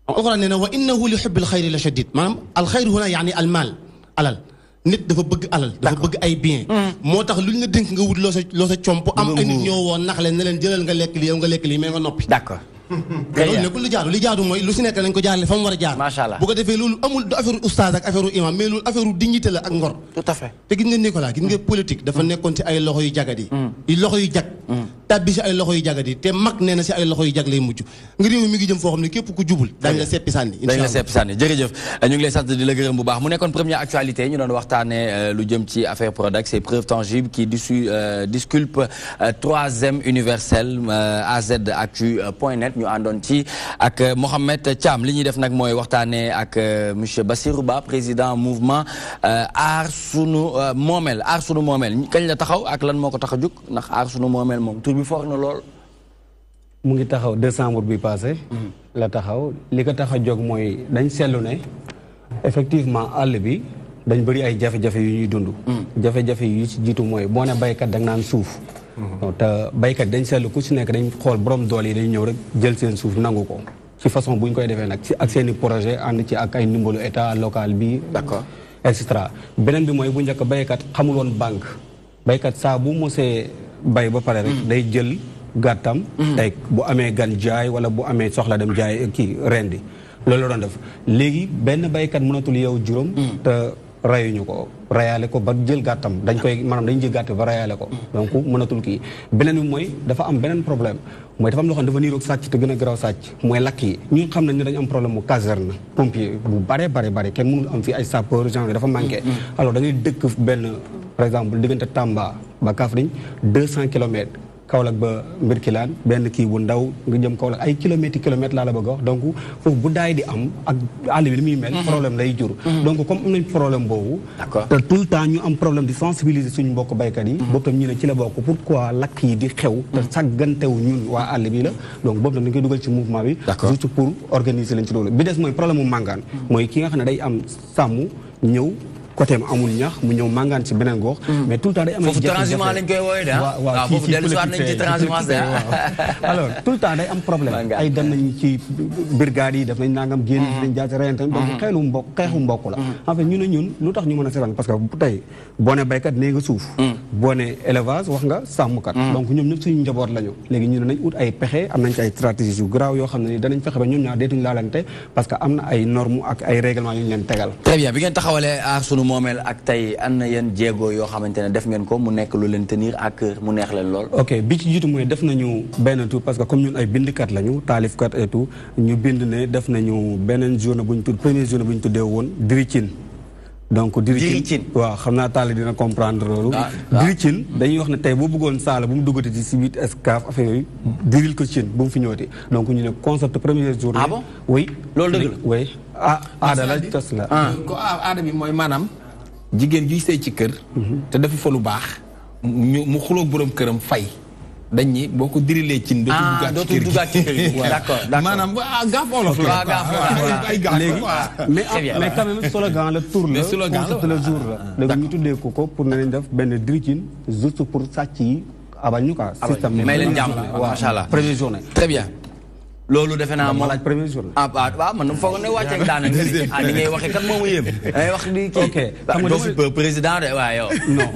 alxuraan nee na wa innahu li hubbil xayri la shadid maanaam alxayru huna yaani almaal alal nit dafa bëgg alal. dafa bëgg ay bien. moo tax luñ la dénk nga wut loo sa comp am ay nit ñoo woon nax leen ne leen jëlal nga lekk lii yow nga lekk lii mais nga noppi. d'accord. loolu nekkul li jaadu mooy lu si nekk nañ ko jaarale fa mu war a jaar. macha allah bu ko defee loolu amul du affaire oustaz ak affaire imam mais loolu affaire dignité la ak ngor. tout à fait. te gis nga Nicolas gis nga politique dafa nekkoon ci ay loxo yu jagadi. loxo yu jag. tàbbi si ay loxo yu jagadi te mag nee na si ay loxo yu jag lay mujj nga réew mi ngi jëm foo xam ne képp ku jubul. dañ la seppi sànni dañ la seppi sànni jërëjëf ñu ngi lay sant di la gërëm bu baax mu nekkoon première actualité ñu doon waxtaanee lu jëm ci affaire Prodac c'est preuve tangible qui disculpe troisième universel azactu.net ñu àndoon ci ak Mohamed Thiam li ñuy def nag mooy waxtaanee ak monsieur Bassirou Ba président mouvement aar sunu moomeel kañ la taxaw ak lan moo ko tax a jóg ndax aar sunu moomeel moom tur bi foor na lool. mu ngi taxaw décembre bi passé. la taxaw li ko tax a jóg mooy dañ seetlu ne effectivement àll bi dañ bëri ay jafe-jafe yu ñuy dund. jafe-jafe yu ci jiitu mooy boo ne baykat da nga naan suuf. te baykat dañ seetlu ku si nekk dañ xool borom doole yi dañ ñëw rek jël seen suuf nangu ko ci façon bu ñu koy defee nag ci ak seen i projet ànd ci ak ay ndimbalu état local bi. d'accord et cetera beneen bi mooy bu njëkk baykat xamul woon banque baykat saa bu mosee bay ba pare rek day jël gàttam. tey bu amee gan jaay wala bu amee soxla dem jaay kii rendi loolu la doon def léegi benn baykat mënatul yow juróom. te rayuñu ko rayaale ko ba jël gàttam dañ koy maanaam dañ jël gàtt ba rayaale ko donc mënatul kii beneen bi mooy dafa am beneen problème mooy dafa am loo xam ne dafa niroog sàcc te gën a garaaw sàcc mooy lakk yi ñun xam nañ ne dañu am problème mu caserne pompier bu bare kenn mënul am fii ay sapeur genre dafa manqué alors da ngay dëkk benn par exemple diggante Tamba ba Kaffrine 200 kilomètres Kaolack ba Mbirkilaan benn kii bu ndaw nga jëm Kaolack ay kilomètres laa la bëgg a wax donc foofu bu daay di am ak àll bi li muy mel problème lay jur donc comme am nañ problème boobu te tout le temps ñu am problème di sensibiliser suñu mbokk baykat yi boobu tam ñu ne ci la bokk pourquoi lakk yi di xew te sàggantew ñun waa àll bi la donc boobu tam dañ koy dugal ci mouvement bi juste pour organiser leen ci loolu bi des mooy problème mu màngaan mooy ki nga xam ne day am sàmm ñëw côté am amul ñax mu ñëw màngaan ci beneen gox. mais tout le temps day am ay foofu transhumance lañ koy woowee de waaw foofu dellusiwaat nañ ci transhumance de alors tout le temps day am problème ay dem nañ ci brigade yi def nañ nangam génn dañ jaar ci reyante donc xeexu mbokk la en fait ñu ne ñun lu tax ñu mën a seetaan parce que tey boo ne baykat nee nga suuf boo ne élevage wax nga sàmmkat donc ñoom ñëpp suñu njaboot lañu léegi ñu ne nañ ut ay pexe am nañ ci ay stratégies yu garaaw yoo xam ne ni danañ fexe ba ñoom ñaar deetuñu laalante parce que am na ay normes ak ay règlements yu ñu leen tegal. Très bien bi ngeen taxawalee aar sunu moomeel ak tey am na yenn jéego yoo xamante ne def ngeen ko mu nekk lu leen tenir à cœur mu neex leen lool. ok bi ci jiitu mooy def nañu benn tout parce que comme ñun ay bindkat lañu taalifkat et tout ñu bind ne def nañu beneen journée bu ñu tudd première journée bu ñu tuddee woon Diricine. donc Diricine waaw xam naa taal dina comprendre loolu. Diricine dañuy wax ne tey boo bëggoon saala bu mu duggati ci si biir Excaf affaire yooyu diril ko Cine bu mu fi ñëwati donc ñu ne concept première journée. ah bon oui. loolu dëgg la oui aada la tos la. aada bi mooy maanaam jigéen juy sëy ci kër. te dafa fa lu baax. mu xuloog borom këram fay. dañ ni boo ko dirilee cin dootul duggaat ci kër gi d'accord maanaam gaaf olof la ay gaaf léegi mais quand même slogan la tour la concept le jour la léegi ñu tuddee ko pour ne nañ def benn Diricine juste pour sàcc yi abal ñu quoi système may leen jàmm macha allah première journée très bien loolu defe naa moom laaj première journée waaw man foog ne wàcceeg daana ni ngay waxee kat moomu yéem dangay wax di kii ok xam nga doo fi président de waaw yow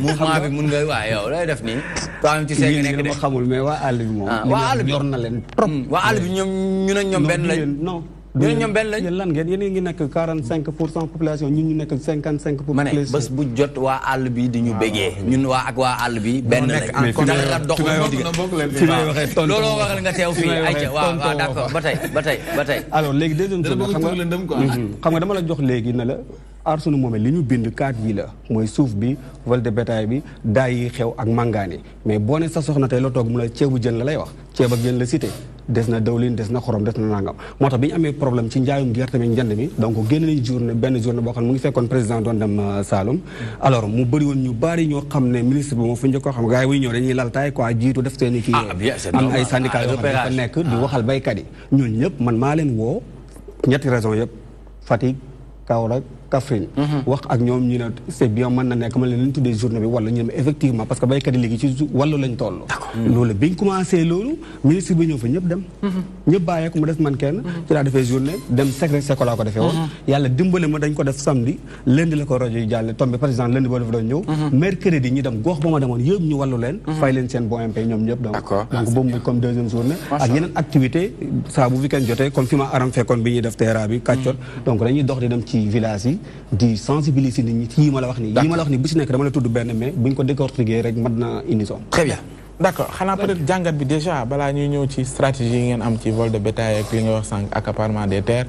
mouvement bi mun nga waaw yow lay def nii toi ci seen nekk de xamul mais waa àll bi moom waa àll bi yor na leen trop waa àll bi ñoom ñu ne ñoom benn lañ non ñu ne ñoom benn lañ yéen lan ngeen yéen ngi nekk 45% population ñun ñu nekk 55%. ma ne bés bu jot waa àll bi di ñu bégee ñun waa ak waa àll bi benn lañ dara dox looloo waral nga teew fii ay ca waaw waaw d'accord ba tey alors léegi deuxième chose xam nga dama la jox léegi ne la aar sunu moomeel li ñu bind 4 yi la mooy suuf bi vol de bétail bi daay yi xew ak màngaan yi mais boo ne sa soxna tey la toog mu la ceebu jën la lay wax ceeb ak jën la cité des na dawlin des na xorom des na nangam moo tax bi ñu amee problème ci njaayum gerte mi njënd mi donc génn nañ journée benn journée boo xam ne mu ngi fekkoon président doon dem Saloum alors mu bëri woon ñu bari ñoo xam ne ministre bi moo fu njëkk koo xam gars yi wuy ñëw dañuy laltaay quoi jiitu def seen i kii am ay syndicat yoo xam ne dafa nekk di waxal baykat yi ñun ñëpp man maa leen woo ñetti raison yëpp Fatick Kaolack Kaffrine wax ak ñoom ñu ne c'est bien mën na nekk man leen lañ tuddee journée bi wala ñu ne effectivement parce que baykat yi léegi ci wàllu lañ toll loolu biñ commencé loolu ministre bi ñëw fa ñëpp dem ñëpp bàyyee ko mu des man kenn ci laa defee journée dem secret seko laa ko defee woon yàlla dimbale ma dañ ko def samedi lundi la ko rajo yi jàlle tombé par exemple lundi boo dafa doon ñëw mercredi ñi dem gox ba ma demoon yëpp ñu wàllu leen fay leen seen bon MP ñoom ñëpp donc boobu muy comme deuxième journée ak yeneen activité saa bu week-end jotee comme fi ma aram fekkoon bi ñuy def terrain bi kàccot donc dañuy dox di dem ci village yi di sensibiliser nit ñi ci yi ma la wax nii yi ma la wax nii bu si nekk dama la tudd benn mais buñ ko décortiquer rek mat na indi son très bien d'accord xanaa peut-être jàngat bi déjà balaa ñuy ñëw ci stratégie yi ngeen am ci vol de bétail ak li nga wax sànq accaparement des terres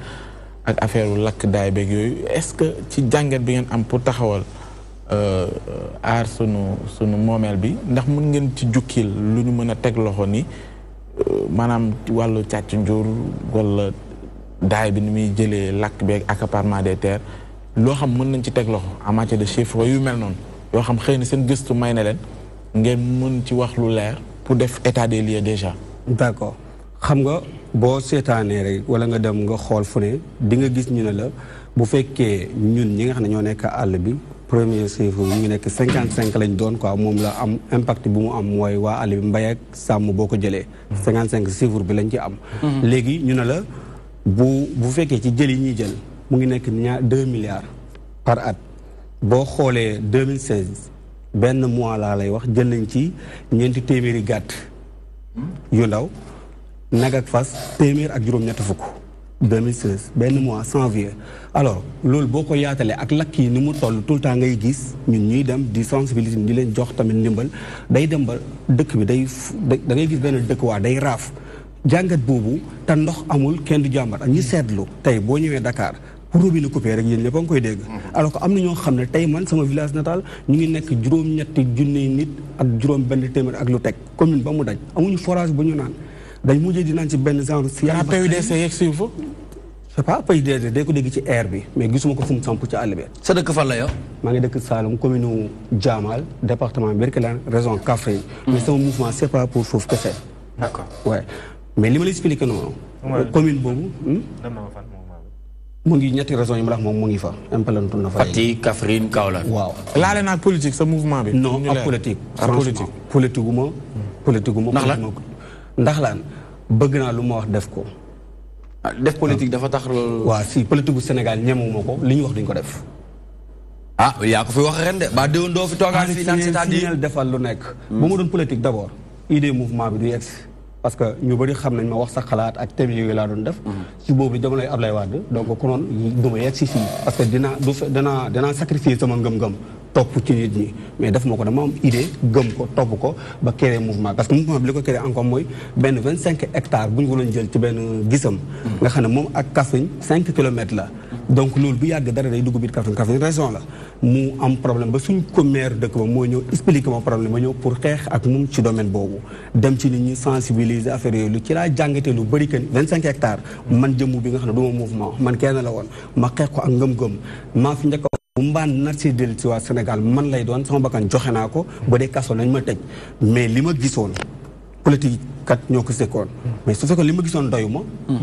ak affaire u lakk daay beeg yooyu est-ce que ci jàngat bi ngeen am pour taxawal aar sunu moomeel bi ndax mën ngeen ci jukkil lu ñu mën a teg loxo ni maanaam wàllu càcc njur wala daay bi ni muy jëlee lakk beeg accaparement des terres loo xam mën nañ ci teg loxo en matière de chiffres yu mel noonu yoo xam xëy na seen gëstu may na leen ngeen mën ci wax lu leer pour def état des lieux déjà. d'accord xam nga boo seetaanee rek wala nga dem nga xool fu ne di nga gis ñu ne la bu fekkee ñun ñi nga xam ne ñoo nekk àll bi premier chiffre ñu ngi nekk 55 lañ doon quoi moom la am impact bu mu am mooy waa àll bi mbay ak sàmm boo ko jëlee. 55 chiffre bi lañ ci am. léegi ñu ne la bu fekkee ci jël yi ñuy jël mu ngi nekk 2 milliards par at boo xoolee 2016 benn mois laa lay wax jël nañ ci 4 téeméeri gàtt yu ndaw nag ak fas téeméer ak juróom-ñett fukk 2016 benn mois janvier alors loolu boo ko yaatalee ak lakk yi ni mu toll tout le temps ngay gis ñun ñuy dem di sensibiliser di leen jox tamit ndimbal day dem ba dëkk bi da ngay gis benn dëkk waa day raaf jàngat boobu te ndox amul kenn du jàmbat ak ñu seetlu tey boo ñëwee Dakar pour robinet coupé rek yéen ñëpp a ngi koy dégg alors que am na ñoo xam ne tey man sama village natal ñu ngi nekk juróom-ñetti junni nit ak juróom benn téeméer ak lu teg commune ba mu daj amuñu forage bu ñu naan dañ mujjee di naan ci benn genre si PUDC yegg si fa c'est pas PUDC day ko dégg ci air bi mais gisuma ko fu mu samp ci àll bi sa dëkk fan la yow maa ngi dëkk Saloum commune Diamal département Birkelane région Kaffrine mais sama mouvement c'est pas pour foofu kese d'accord ouais mais li ma la expliqué noonu commune boobu mu ngi ñetti régions yi ma wax moom mu ngi fa implanté na fa Fatick Kaffrine Kaolack waaw laale naag politique sa mouvement bi non ak politique politique gu ma ndax lan bëgg naa lu ma wax def ko def politique dafa tax waaw si politique bu Sénégal ñemewuma ko li ñu wax duñ ko def yaa ko fi wax ren de ba déwén doo fi toogaat fii naan c'est-à-dire defal lu nekk ba ma doon politique d'abord idée mouvement bi du yegg parce que ñu bëri xam nañ ma wax sa xalaat ak thème yooyu laa doon def ci boobu jamonoy Ablaye Wade donc ku noonu du ma yegg si fii parce que dinaa sacrifier sama ngëm-ngëm topp ci nit ñi mais def ma ko dama am idée gëm ko topp ko ba créer mouvement parce que mouvement bi li ko créer encore mooy benn 25 hectares bu ñu ko doon jël ci benn gisam nga xam ne moom ak Kaffrine 5 kilomètres la donc loolu bu yàgg dara day dugg biir Kaffrine raison la mu am problème ba suñ ko maire dëkk ba moo ñëw expliquer ma problème ma ñëw pour xeex ak moom ci domaine boobu dem ci nit ñi sensibiliser affaire yooyu lu ci laa jàngatee lu bëri que 25 hectares man jëmmu bi nga xam ne du ma mouvement man kenn la woon ma xeex ko ak ngëm-ngëm maa fi njëkk bu mbaan nar si del ci waa Sénégal man lay doon sama bakkan joxe naa ko ba dee kaso nañ ma tëj mais li ma gisoon politique kat ñoo ko sekkoon mais su fekkoon li ma gisoon doyu ma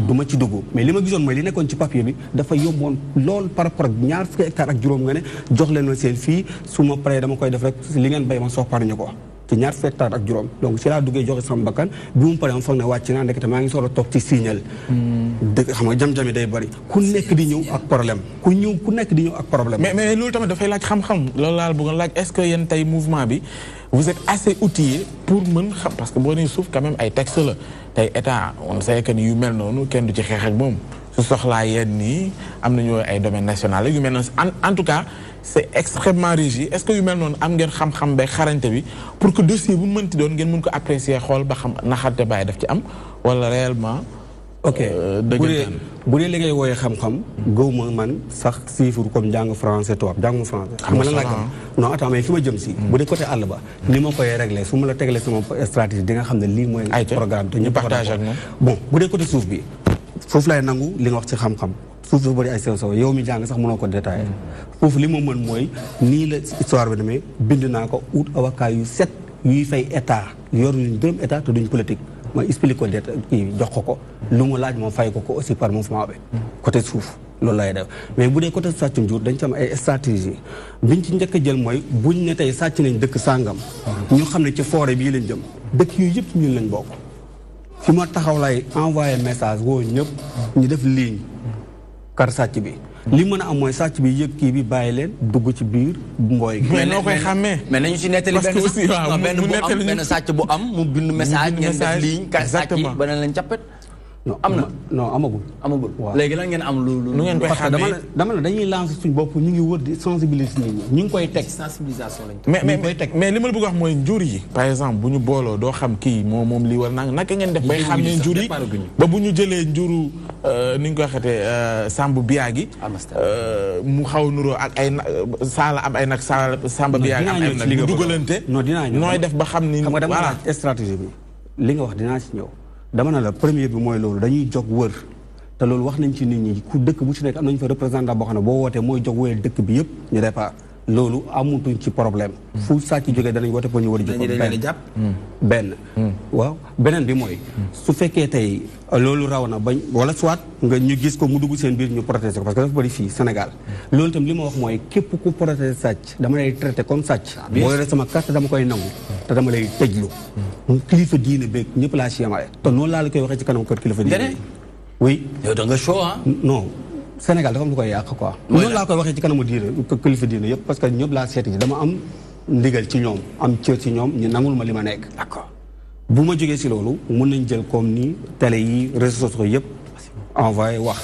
du ma ci dugg mais li ma gisoon mooy li nekkoon ci papier bi dafa yomboon lool par rapport ak ñaar fukki hectares ak juróom nga ne jox leen ma seen fii su ma paree dama koy def rek li ngeen bay ma sopparñu ko ci ñaar fukki hectares ak juróom donc ci laa duggee joxe sama bakkan bi mu paree ma foog ne wàcc naa ndekete maa ngi soog a toog ci signal dëgg xam nga jam-jami day bëri ku nekk di ñëw ak problème ku nekk di ñëw ak problème mais loolu tamit dafay laaj xam-xam loolu laa bëggoon laaj est-ce que yéen tey mouvement bi vous êtes assez outillé pour mën xam parce que boo nee suuf quand même ay texte la tey état on sait que ni yu mel noonu kenn du ci xeex ak moom su soxlaa yéen nii am nañu ay domaine national yu mel noonu en tout cas c'est extrêmement rigide est-ce que yu mel noonu am ngeen xam-xam bay xarañte bi pour que dossier bu mënti doon ngeen mën ko apprécier xool ba xam naxarte bàyyi daf ci am wala réellement ok bu dee li ngay wooyee xam-xam gëw ma man sax chiffre comme jàng français tubaab jànguma français xam nga lan laa gëm non attends mais fi ma jëm si bu dee côté àll ba ni ma koy réglé su ma la tegalee sama stratégie di nga xam ne lii mooy programme te ñu partage ak moom bon bu dee côté suuf bi foofu lay nangu li nga wax ci xam-xam suuf dafa bëri ay sew sew yow mi jàng sax mënoo ko détaillé foofu li ma mën mooy nii la histoire bi demee bind naa ko ut avocat yu set yuy fay état yor luñ dërëm état te duñ politique ma explique ko det kii jox ko lu mu laaj moom fay ko aussi par mouvement bi côté suuf loolu lay def mais bu dee côté sàccum jur dañ ci am ay stratégie biñ ci njëkk a jël mooy buñ ne tey sàcc nañ dëkk sàngam ñu xam ne ci forêt bii lañ jëm dëkk yooyu yëpp ñun lañ bokk fi ma taxaw lay envoyé message woo ñëpp ñu def ligne kar sàcc bi li mën a am mooy sàcc bi yëg kii bi bàyyi leen dugg ci biir mbooy gi mais noo koy xàmmee mais nañu ci nettali benn sàcc bu am mu bind message ngeen def ligne kar sàcc yi ba ne leen cappet am na non amagul léegi lan ngeen am lu ngeen koy xàmmee dama ne dañuy lancer suñ bopp ñu ngi wër di sensibiliser nit ñi ñu ngi koy teg sensibilisation lañ mais li ma la bëgg wax mooy njur yi par exemple bu ñu booloo doo xam kii moom lii war naa naka ngeen def bay xam ne njur yi ba bu ñu jëlee njuru ni ñu ko waxatee Samba Biagi mu xaw nuroo ak ay saala am ay nag Samba Biagi am ay nag bu dugalante nooy def ba xam ni xam nga dama la stratégie bi li nga wax dinaa si ñëw dama ne la premier bi mooy loolu dañuy jóg wër te loolu wax nañ ci nit ñi ku dëkk bu ci nekk am nañu fa représentant boo xam ne boo wootee mooy jóg wër dëkk bi yëpp ñu départ loolu amutuñ ci problème fu sàcc jógee danañ woote pour ñu war a jóg benn waaw beneen bi mooy su fekkee tey loolu raw na bañ wala soit nga ñu gis ko mu dugg seen biir ñu protéger ko parce que dafa bëri fii Sénégal loolu itam li ma wax mooy képp ku protéger sàcc dama lay traité comme sàcc boo yore sama carte dama koy nangu te dama lay tëjlu kilifa diine beeg ñëpp laa si yamale te noonu laa la koy waxee ci kanam kër kilifa diine oui. yow da nga chaud ah. non Sénégal dafa am lu koy yàq quoi. noonu laa koy waxee ci kanamu diine kilifa diine yëpp parce que ñëpp laa seeti dama am ndigal ci ñoom am cër ci ñoom ñu nangul ma li ma nekk. d'accord bu ma jógee si loolu mun nañ jël comme ni télé yi réseaux sociaux yëpp envoyé wax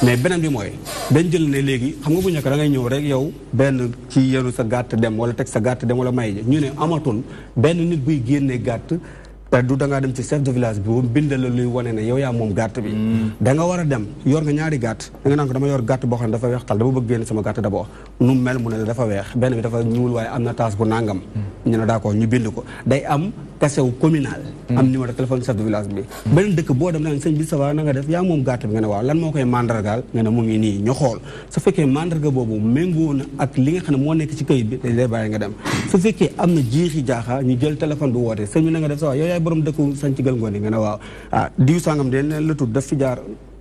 mais beneen bi mooy dañ jël ne léegi xam nga bu njëkk da ngay ñëw rek yow benn ci yenu sa gàtt dem wala teg sa gàtt dem wala may ñu ne amatul benn nit buy génnee gàtt te du da ngaa dem ci chef de village bi moom bindal la luy wane ne yow yaa moom gàtt bi da nga war a dem yor nga ñaari gàtt da nga naan ko dama yor gàtt boo xam ne dafa weex tal dama bëgg génne sama gàtt d'abord nu mel mu ne la dafa weex benn bi dafa ñuul waaye am na taas bu nangam ñu ne d'accord ñu bind ko day am kasew communal am numéro téléphone chef de village bi beneen dëkk boo dem naan sëñ bi ça va na nga def yaa moom gàtt bi nga ne waaw lan moo koy mandargaal nga ne mu ngi nii ñu xool su fekkee mandarga boobu méngoo na ak li nga xam ne moo nekk ci këyit bi dañ lay bàyyi nga dem su fekkee am na jiixi jaaxa ñu jël téléphone bi woote sëñ bi na nga def ça va yow yaay borom dëkku sañ ci gël ngoon nga ne waaw ah diw sangam de ne la tudd daf fi jaar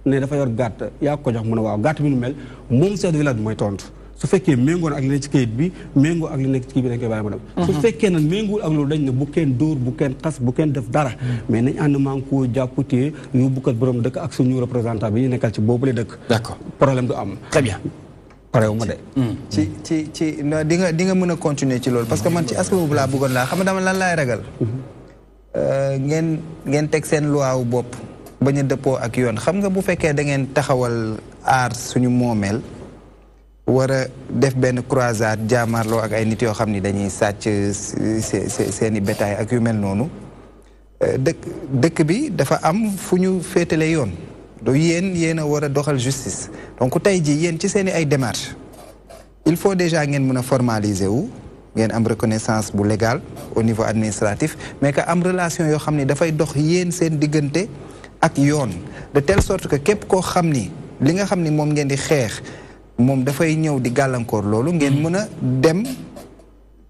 ne dafa yor gàtt yaa ko jox mu ne waaw gàtt bi nu mel moom chef de village bi mooy tontu su fekkee méngoo ak li nekk ci kayit bi méngoo ak li nekk ci kii bi dañ koy bàyyi mu dem su fekkee nag méngoo ak loolu dañ ne bu kenn dóor bu kenn xas bu kenn def dara mais nañ ànd maa ngi koo jàpputee yóbbu kat borom dëkk ak suñu représentant bi ñu nekkal ci boobule dëkk d'accord problème du am très bien parew ma de di nga mën a continuer ci loolu parce que man ci aspect boobu laa bëggoon laa xam nga dama lan laay ragal ngeen teg seen loi wu bopp bañ a dëppoo ak yoon xam nga bu fekkee da ngeen taxawal aar suñu moomeel war a def benn croisade jaamarloo ak ay nit yoo xam ni dañuy sàcc seeni bétail ak yu mel noonu dëkk bi dafa am fu ñu féetale yoon do yéen a war a doxal justice donc tey jii yéen ci seeni ay démarches il faut déjà ngeen mën a formaliser wu ngeen am reconnaissance bu légal au niveau administratif mais que am relation yoo xam ni dafay dox yéen seen diggante ak yoon de telle sorte que képp koo xam ni li nga xam ni moom ngeen di xeex moom dafay ñëw di gàllankoor loolu ngeen mën a dem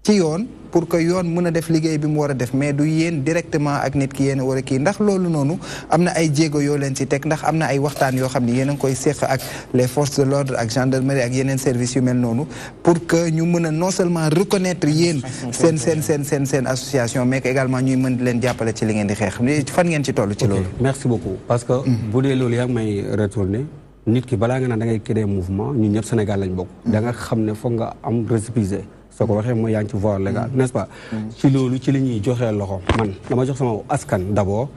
ci yoon pour que yoon mën a def liggéey bi mu war a def mais du yéen directement ak nit ki yéen a war a kii ndax loolu noonu am na ay jéego yoo leen ci teg ndax am na ay waxtaan yoo xam ni yéen a ngi koy séq ak les forces de l'ordre ak gendarmerie ak yeneen services yu mel noonu pour que ñu mën a non seulement reconnaître yéen seen association mais que également ñuy mën di leen jàppale ci li ngeen di xeex fan ngeen ci toll ci loolu. merci beaucoup parce que bu dee loolu yaa ngi may retourner nit ki balaa nga naan da ngay créer mouvement ñun ñëpp Sénégal lañ bokk da nga xam ne foog nga am récépissé soo ko waxee mooy yaa ngi ci voie légale n'est-ce pas ci loolu ci li ñuy joxee loxo man dama jox sama askan d'abord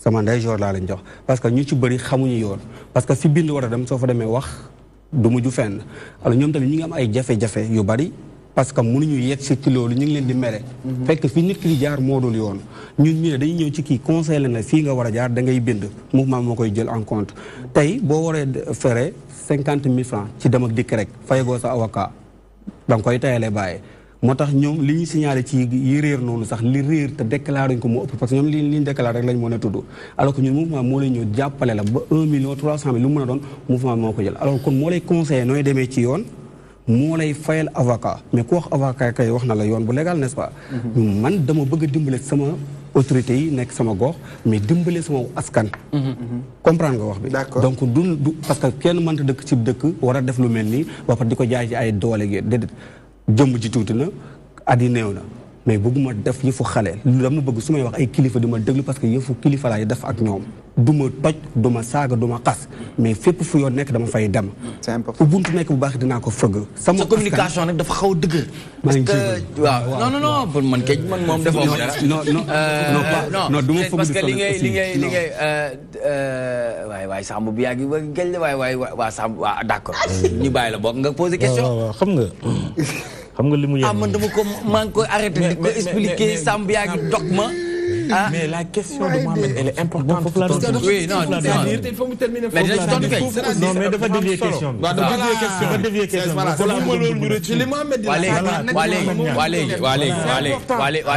sama ndeyjoor laa lañ jox parce que ñu ci bëri xamuñu yoon parce que fi bind war a dem soo fa demee wax du mujj fenn alors ñoom tamit ñu ngi am ay jafe-jafe yu bari parce que mënuñu yegg si ci loolu ñu ngi leen di mere fekk fi nit ki di jaar moo dul yoon ñun ñu ne dañuy ñëw ci kii conseil la ne fii nga war a jaar da ngay bind mouvement moo koy jël en compte tey boo waree fere 50 000 francs ci dem ak dikk rek fayagoo sa avocat da nga koy tayalee bàyyee moo tax ñoom li ñu signalé ci yi réer noonu sax li réer te déclaré ko moo ëpp parce que ñoom li ñu déclaré rek lañ mën a tudd alors que ñun mouvement moo lay ñëw jàppale la ba 1 million 300 000 lu mu mën a doon mouvement moo ko jël alors kon moo lay conseillé nooy demee ci yoon moo lay fayal avocat mais ku wax avocat kay wax na la yoon bu légal n'est-ce pas man dama bëgg a dimbale sama autorités yi nekk sama gox mais dimbale sama askan comprendre nga wax bi donc du parce que kenn mënta dëkk ci dëkk war a def lu mel nii ba pare di ko jaay ci ay doole gi déedéet jëmb ji tuuti na at yi néew na mais bëgguma def yëfu xale lu dama bëgg su may wax ay kilifa di ma déglu parce que yëfu kilifa laay def ak ñoom du ma toj du ma saaga du ma xas mais fépp fu yoon nekk dama fay dem fu buntu nekk bu baax dinaa ko fëgg sama sa communication nag dafa xaw a dëgër parce que waaw non pour man kay man moom defoo ma dara non du ma fëgg parce que li ngay waay Samb bi yaa ngi ba gel waay waa Samb waa d'accord ñu bàyyi la bokk nga poser question xam nga li mu man dama ko maa ngi koy arrêté di ko expliquer Samb yaa ngi dog ma mais la question de Mohamed elle est importante. Oui, non, il faut me terminer. Mais non, mais dafa dévier question bi. Dafa dévier question bi.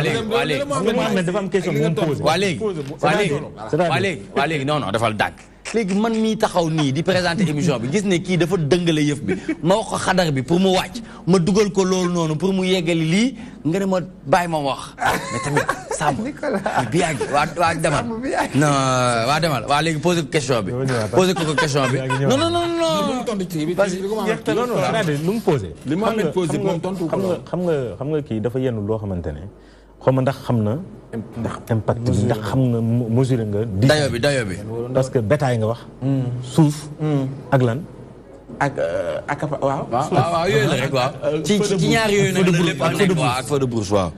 Mohamed dafa am question bu mu posé. waa léegi non dafal dàgg. léegi man mii taxaw nii di présenter émission bi gis ne kii dafa dëngale yëf bi ma wax ko xadar bi pour mu wàcc ma dugal ko loolu noonu pour mu yeggali lii nga ne ma bàyyi ma wax mais tamit Samb bi yàgg waa demal non waa demal waa léegi posé ko question bi posé ko question bi non lu mu posé li Mohamed posé moom tontu ko xam nga kii dafa yenn loo xamante ne xaw ma ndax xam na impact bi ndax xam nga mesuré nga. dayo bi. parce que bétail nga wax. suuf. ak lan. ak waaw. waaw yooyu la rek waaw. ci ñaar yooyu nag la lépp ak feu de brousse waaw.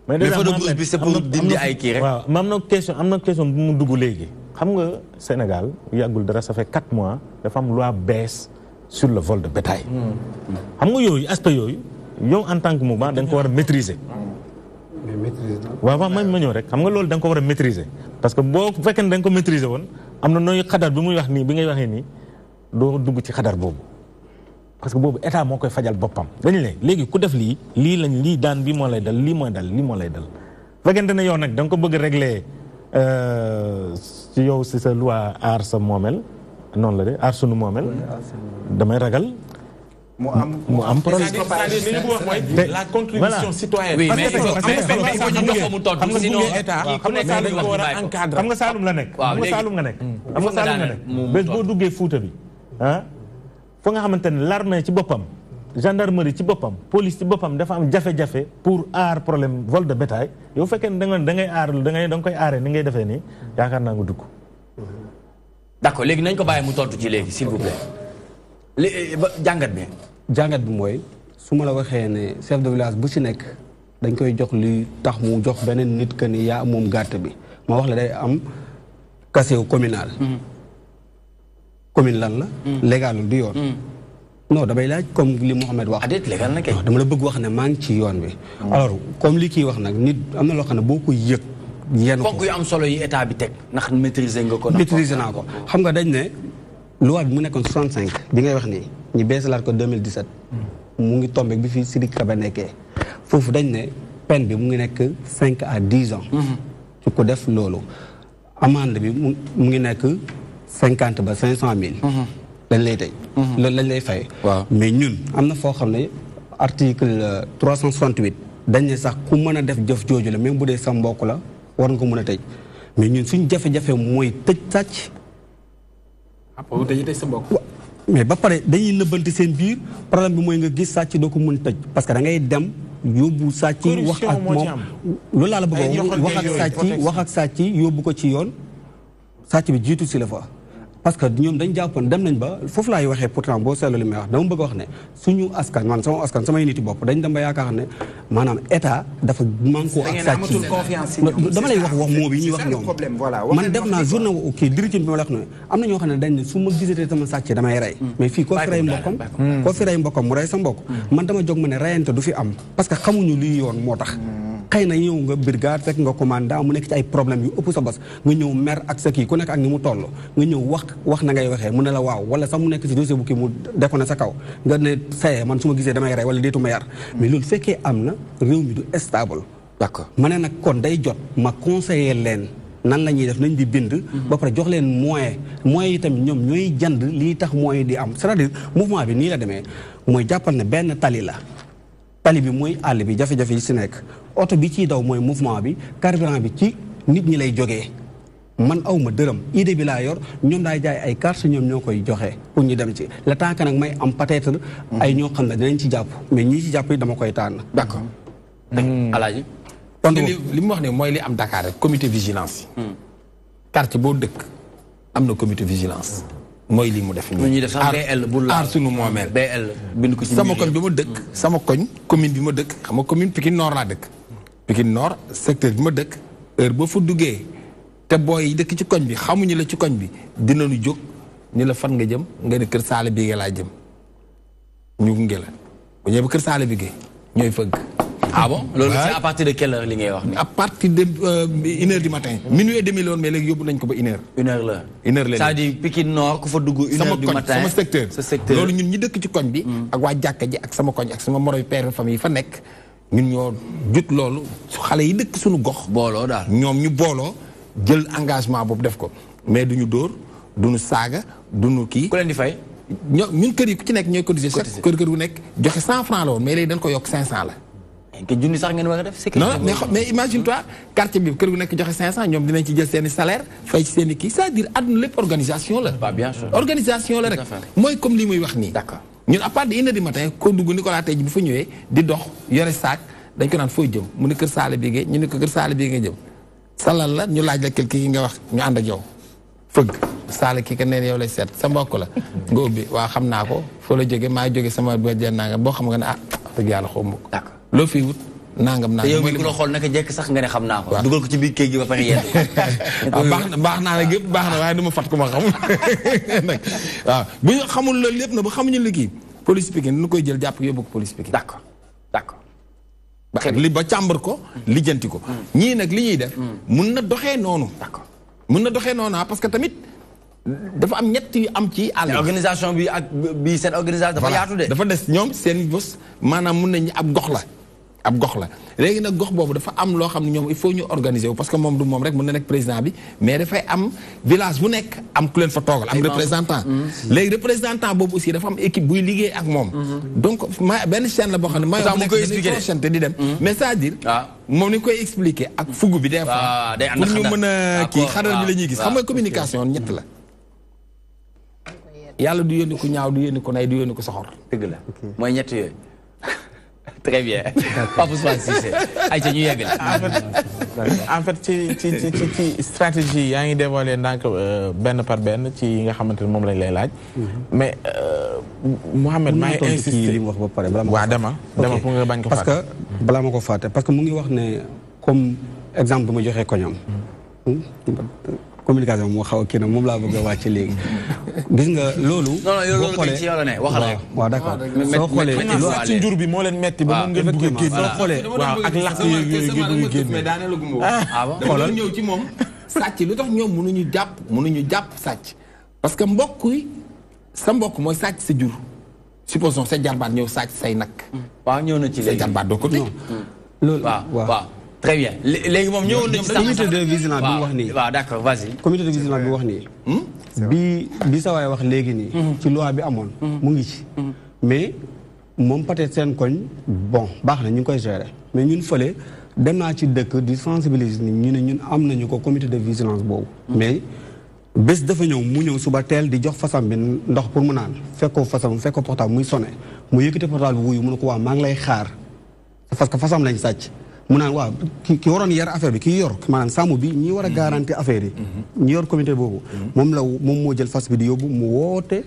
mais feu de brousse bi c'est pour dindi ay kii rek. waaw am na question bu mu dugg léegi. xam nga Sénégal yàggul dara ça fait 4 mois dafa am loi bees sur le vol de bétail. xam nga yooyu aspect yooyu yow en tant que mouvement da nga ko war a maîtriser. mais maîtriser na. waaw ma ñëw rek xam nga loolu da nga ko war a maîtriser parce que boo fekkee ne da nga ko maîtriser woon am na nooy xadar bi muy wax nii bi ngay waxee nii doo dugg ci xadar boobu parce que boobu état moo koy fajal boppam. dañu ne léegi ku def lii daan bii moo lay dal lii moo lay dal fekkente ne yow nag da nga ko bëgg a régler ci yow si sa loi aar sa moomel noonu la de aar sunu moomel damay ragal. mu am problème la contribution citoyenne. oui mais il faut ñu jox ko mu tontu sinon xam nga Saalum la nekk. waaw léegi xam nga Saalum nga nekk. bés boo duggee Fuuta bi foo nga xamante ne l'armée ci boppam gendarmerie ci boppam police ci boppam dafa am jafe-jafe pour aar problème vol de bétail yow fekkee ne da ngay aar da nga koy aaree ni ngay defee nii yaakaar naa nga dugg. d'accord léegi nañ ko bàyyi mu tontu ci léegi s'il vous plaît. jàngat bi mooy su ma la waxee ne chef de village bu ci nekk dañ koy jox li tax mu jox beneen nit que ni yaa moom gàtt bi ma wax la day am caseau communal. commune lan la. légalul du yoon. non damay laaj comme li Mouhamed wax. légal na kay. dama la bëgg wax ne maa ngi ci yoon bi. alors comme li kii wax nag nit am na loo xam ne boo ko yëg. yenn ko ponk yu am solo yi état bi teg ndax maîtriser nga ko. maîtriser naa ko xam nga dañ ne. loi bi mu nekkoon 65 bi ngay wax nii ñu beesalaat ko 2017. mu ngi tombé bi fi Sidiki Kaba nekkee foofu dañ ne peine bi mu ngi nekk 5 à 10 ans. su ko def loolu amende bi mu ngi nekk 50 ba 500 000. lañ lay tey. loolu lañ lay fay. waaw mais ñun am na foo xam ne article 368 dañ ne sax ku mën a def jëf jooju la même bu dee sa mbokk la war nga ko mën a tëj mais ñun suñ jafe-jafe mooy tëj sàcc. boobu dañuy tëj sa mbokk. mais ba pare dañuy nëbbante seen biir problème bi mooy nga gis sàcc doo ko mën tëj parce que da ngay dem yóbbu sàcc wax ak moom loolu laa la bëgg wax ak sàcc yóbbu ko ci yoon sàcc bi jiitu si la fa parce que ñoom dañ jàppoon dem nañ ba foofu laay waxee pourtant boo seetlu li may wax dama bëgg a wax ne suñu askan man sama askan samay niti bopp dañ dem ba yaakaar ne maanaam état dafa manko ak sàcc dama lay wax moo bi ñuy wax ñoom man def naa journée kii dirigé bi ma la wax ne am na ñoo xam ne dañ ne su ma gisatee sama sàcc damay rey mais fii koo fi rey mbokkam mu rey sa mbokk man dama jóg ma ne reyante du fi am parce que xamuñu lii yoon moo tax xëy na ñëw nga brigade fekk nga commandant mu nekk ci ay problème yu ëpp sa bas nga ñëw mer ak sa kii ku nekk ak ni mu toll nga ñëw wax na ngay waxee mu ne la waaw wala sax mu nekk ci dossier bu kii mu def na sa kaw nga ne saye man su ma gisee damay rey wala déetu ma yar mais loolu fekkee am na réew mi du stable. d'accord ma ne nag kon day jot ma conseiller leen nan la ñuy def nañ di bind ba pare jox leen moyen yi tamit ñoom ñooy jënd lii tax moyen di am c'est-à-dire mouvement bi nii la demee mooy jàppal ne benn tali la tali bi mooy àll bi jafe-jafe yi si nekk oto bi ciy daw mooy mouvement bi carburant bi ci nit ñi lay jógee man aw ma dërëm idée bi laa yor ñoom daay jaay ay carte ñoom ñoo koy joxe pour ñu dem ci le temps que nag may am peut-être ay ñoo xam ne dinañ ci jàpp mais ñii ci jàpp yi dama koy tànn. d'accord. Alaaji. kon li mu wax ne mooy li am Dakar rek comité vigilance yi. quartier boo dëkk am na comité vigilance. mooy li mu def nii. ñuy def sax BL bu aar sunu moomeel. BL bind ko ci sama koñ bi ma dëkk. sama koñ commune bi ma dëkk xam nga commune Pikine Nord laa dëkk. Pikine Nord secteur bi ma dëkk heure boo fa duggee te booy yi dëkk ci koñ bi xamuñu la ci koñ bi dinañu jóg ni la fan nga jëm nga ne kër Saala Bigué laa jëm ñu gunge la bu ñëwee ba kër Saala Bigué ñooy fëgg. ah bon loolu c'est à partir de quelle heure li ngay wax. à partir de 1h du matin. minuit et demi la woon mais léegi yóbbu nañ ko ba 1h. 1h la. 1h la c'est-à-dire Pikine Nord ku fa dugg 1h du matin sama secteur. sa secteur loolu ñun ñi dëkk ci koñ bi. ak waa jàkka ji ak sama koñ ak sama moroy père famille yi fa nekk. ñun ñoo jut loolu xale yi dëkk suñu gox. booloo daal ñoom ñu booloo jël engagement boobu def ko mais duñu dóor duñu saaga duñu kii. ku leen di fay. ñun kër yi ku ci nekk ñooy cotiser. kër gu nekk joxe 100 francs la woon mais léegi dañ ko yokk 500 la. que junni sax ngeen war a def. non mais imagine toi quartier bi kër gu nekk joxe 500 ñoom dinañ ci jël seen i salaire fay ci seen i kii c'est-à-dire àdduna lépp organisation la. waaw bien sûr organisation la rek. mooy comme li muy wax nii. d'accord ñun à part de 1h du matin ko dugg Nicolas tey ji bu fa ñëwee di dox yore saak dañ ko naan fooy jëm mu ne kër Saala Bigué ñu ne ko kër Saala Bigué nga jëm salal la ñu laaj la quelque yi nga wax ñu ànd ak yow fëgg saala kii ka neen yow lay seet sa mbokk la nga ubbi waa xam naa ko foo la jóge maa jóge sama bajeen nangam boo xam nga ne dëgg yàlla xaw ma ko loo fii wut nangam te yow mi ku la xool naka jekk sax nga ne xam naa ko dugal ko ci biir kayit gi ba pare yéen baax naa la gépp baax na waaye du ma fat ku ma xam nag waaw bu ñu xamul loolu lépp na bu xamuñu li kii police Pikine nu koy jël jàpp ko yóbbu ko police Pikine d'accord li ba càmbar ko lijjanti ko ñii nag li ñuy def mun na doxee noonu d'accord mun na doxee noonu parce que tamit dafa am ñett yu am ci àll organisation bi ak bi seen organisation dafa yaatu de dafa des ñoom seen bos maanaam mun nañu ab gox la léegi nag gox boobu dafa am loo xam ne ñoom il faut ñu organiser wu parce que moom du moom rek mën na nekk président bi mais dafay am village bu nekk am ku leen fa toogal am représentant léegi représentant boobu aussi dafa am équipe buy liggéey ak moom donc benn chaîne la boo xam ne ma nekk dañuy prochaine di dem mais c'est-à-dire moom ni koy expliquer ak fugu bi des fois pour ñu mën a kii xaral bi la ñuy gis xam nga communication ñett la yàlla du yónni ku ñaaw du yónni ku nay du yónni ku soxor dëgg la mooy ñett yooyu très bien Pape Ousmane Cissé ayca ñu yeggale. en fait ci stratégie yaa ngi dévoilé ndànk benn par benn ci yi nga xamante ne moom lañ lay laaj. mais Mouhamed maa ngi insisté li mu wax ba pare. waaw dama pour nga bañ ko fàtte. parce que balaa ma ko fàtte parce que mu ngi wax ne comme exemple bi ma joxee koñam. communication moo xaw a kii nag moom laa bëgg a wàcc léegi gis nga loolu. non yow loolu kay ci yow la ne waxal rek. waaw d'accord soo xoolee lu ak ci njur bi moo leen metti ba mu ngeen bëgg a génn. soo xoolee waaw ak lakk yooyu génn mais daanaka gu ma xoolal ñëw ci moom sàcc lu tax ñoom mënuñu jàpp sàcc parce que mbokk yi sa mbokk mooy sàcc sa jur supposons sa jarbaat ñëw sàcc say nag. waaw ñëw na ci léegi sa jarbaat doo ko tëj. loolu waaw. Très bien léegi moom ñëwoon na ci comité de vigilance bi wax nii. waaw d'accord vas-y. comité de vigilance bi wax nii. bi sa waay wax léegi nii. ci loi bi amoon. mu ngi ci. mais moom peut-être seen koñ bon baax na ñu ngi koy gérer mais ñun fële dem naa ci dëkk di sensibiliser ni ñu ne ñun am nañu ko comité de vigilance boobu. mais bés dafa ñëw mu ñëw suba teel di jox fasam bi ndox pour mu naan fekkoo fasam fekkoo portable muy sonné mu yëkkati portable bi wuyu mu ne ko waaw maa ngi lay xaar parce que fasam lañ sàcc. mu naan waaw ki waroon yar affaire bi ki yor maanaam sàmm bi ñi war a garanti affaire yi ñi yor comité boobu moom moo jël fas bi di yóbbu mu woote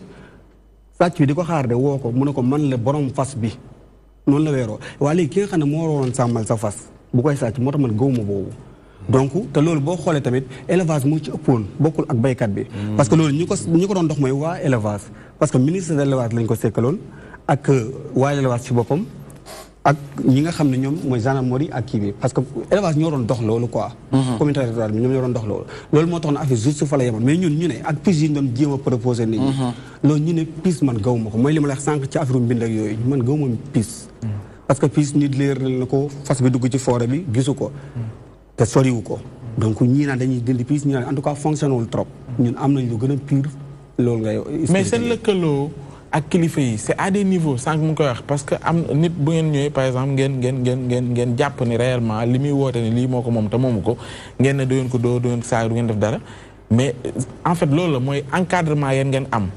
sàcc bi di ko xaar de woo ko mu ne ko man la borom fas bi noonu la weeroo waaye léegi ki nga xam ne moo waroon sàmmal sa fas bu koy sàcc moo tax man gëwuma boobu donc te loolu boo xoolee tamit élevage moo ci ëppoon bokkul ak baykat bi parce que loolu ñi ko doon dox mooy waa élevage parce que ministre de l'élevage lañ ko sekkaloon ak waa élevage ci boppam ak ñi nga xam ne ñoom mooy gendarmerie ak kii bi parce que élevage ñoo doon dox loolu quoi. communauté rurale bi ñoom ñoo doon dox loolu. loolu moo tax na affaire juste fa la yemoon mais ñun ñu ne ak piste yi ñu doon jéem a proposé nit ñi. loolu ñu ne piste man gaw ma ko mooy li ma la wax sànq ci affaire mbind ak yooyu man gaw ma piste. parce que piste nit leer na ko fas bi dugg ci forêt bi gisu ko. te soriwu ko. donc ñii naan dañuy dindi piste ñii naan en tout cas fonctionné wul trop. ñun am nañ lu gën a pire loolu ngay. mais seen lëkkaloo ak kilifa yi c'est à des niveaux sànq mu ngi koy wax parce que am nit bu ngeen ñëwee par exemple ngeen jàpp ni réellement li muy woote ni lii moo ko moom te moomu ko ngeen ne du ngeen ko doo du ngeen ko saa du ngeen def dara mais en fait loolu la mooy encadrement yeen ngeen am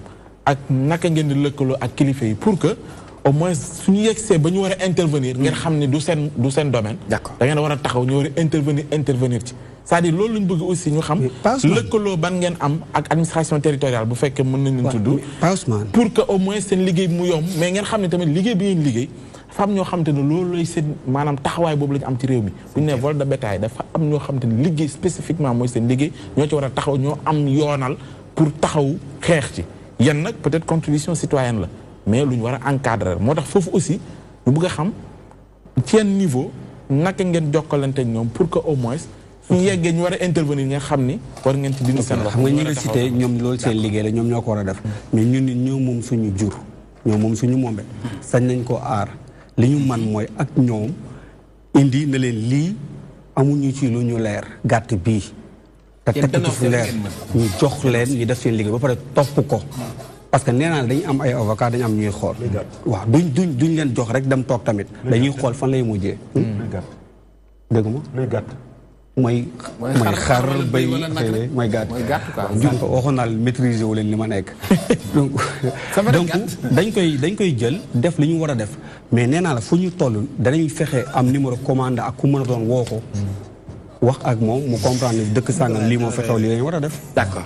ak naka ngeen di lëkkaloo ak kilifa yi pour que au moins suñu yegsee ba ñu war a intervenir ngeen xam ni du seen domaine. d'accord da ngeen war a taxaw ñu war a intervenir ci. c'est-à-dire loolu lañ bëgg aussi ñu xam. lëkkaloo ban ngeen am ak administration territoriale bu fekkee mën nañ leen tudd. pour que au moins seen liggéey mu yomb mais ngeen xam ne tamit liggéey bi ngeen liggéey dafa am ñoo xam te ne loolu lay seen maanaam taxawaay boobu la ñu am ci réew mi. bu ñu nee vol de bétail dafa am ñoo xam te ne liggéey spécifiquement mooy seen liggéey ñoo ci war a taxaw ñoo am yoonal pour taxaw xeex ci yan nag peut-être contribution citoyenne la mais lu ñu war a encadrer moo tax foofu aussi ñu bëgg a xam ci yan niveau naka ngeen jokkalante ñoom pour que au moins ñu yeggee ñu war a intervenir nga xam ni war ngeen ci dindi seen loxo. xam nga ñi nga cité ñoom loolu seen liggéey la ñoom ñoo ko war a def mais ñun nit ñoo moom suñu jur ñoo moom suñu moombe sañ nañ ko aar li ñu man mooy ak ñoom indi na leen lii amuñu ci lu ñu leer gàtt bii te teg ko fu leer ñu jox leen ñu def seen liggéey ba pare topp ko parce que nee naa dañu am ay avocat dañu am ñuy xool waaw duñ leen jox rek dem toog tamit dañuy xool fan lay mujjee dégg ma luy gàtt mooy xar bay mooy gàtt donc waxoon naa maîtriser wu leen li ma nekk donc dañ koy jël def li ñu war a def mais nee naa la fu ñu toll danañ fexe am numéro commande ak ku mën a doon woo ko wax ak moom mu comprendre ni dëkk sàngam lii moo fa xew lii lañ war a def. d'accord.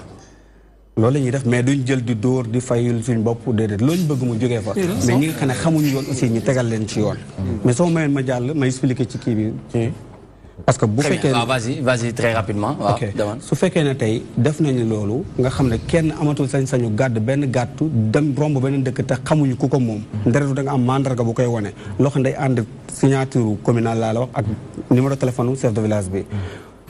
loolu la ñuy def mais duñ jël di dóor di fayul suñ bopp déedéet loolu ñu bëgg mu jógee fa. mais ñi nga xam ne xamuñu yoon aussi ñu tegal leen ci yoon. mais soo mayeen ma jàll ma expliquer ci kii bi. parce que bu fekkee waaw vas-y très rapidement. waaw ok su fekkee ne tey def nañu loolu nga xam ne kenn amatul sañ-sañu gàdd benn gàttu dem romb beneen dëkk te xamuñu ku ko moom. nderetu da nga am mandarga bu koy wane. loo xam ne day ànd signature communal laa la wax ak numéro téléphone chef de village bi.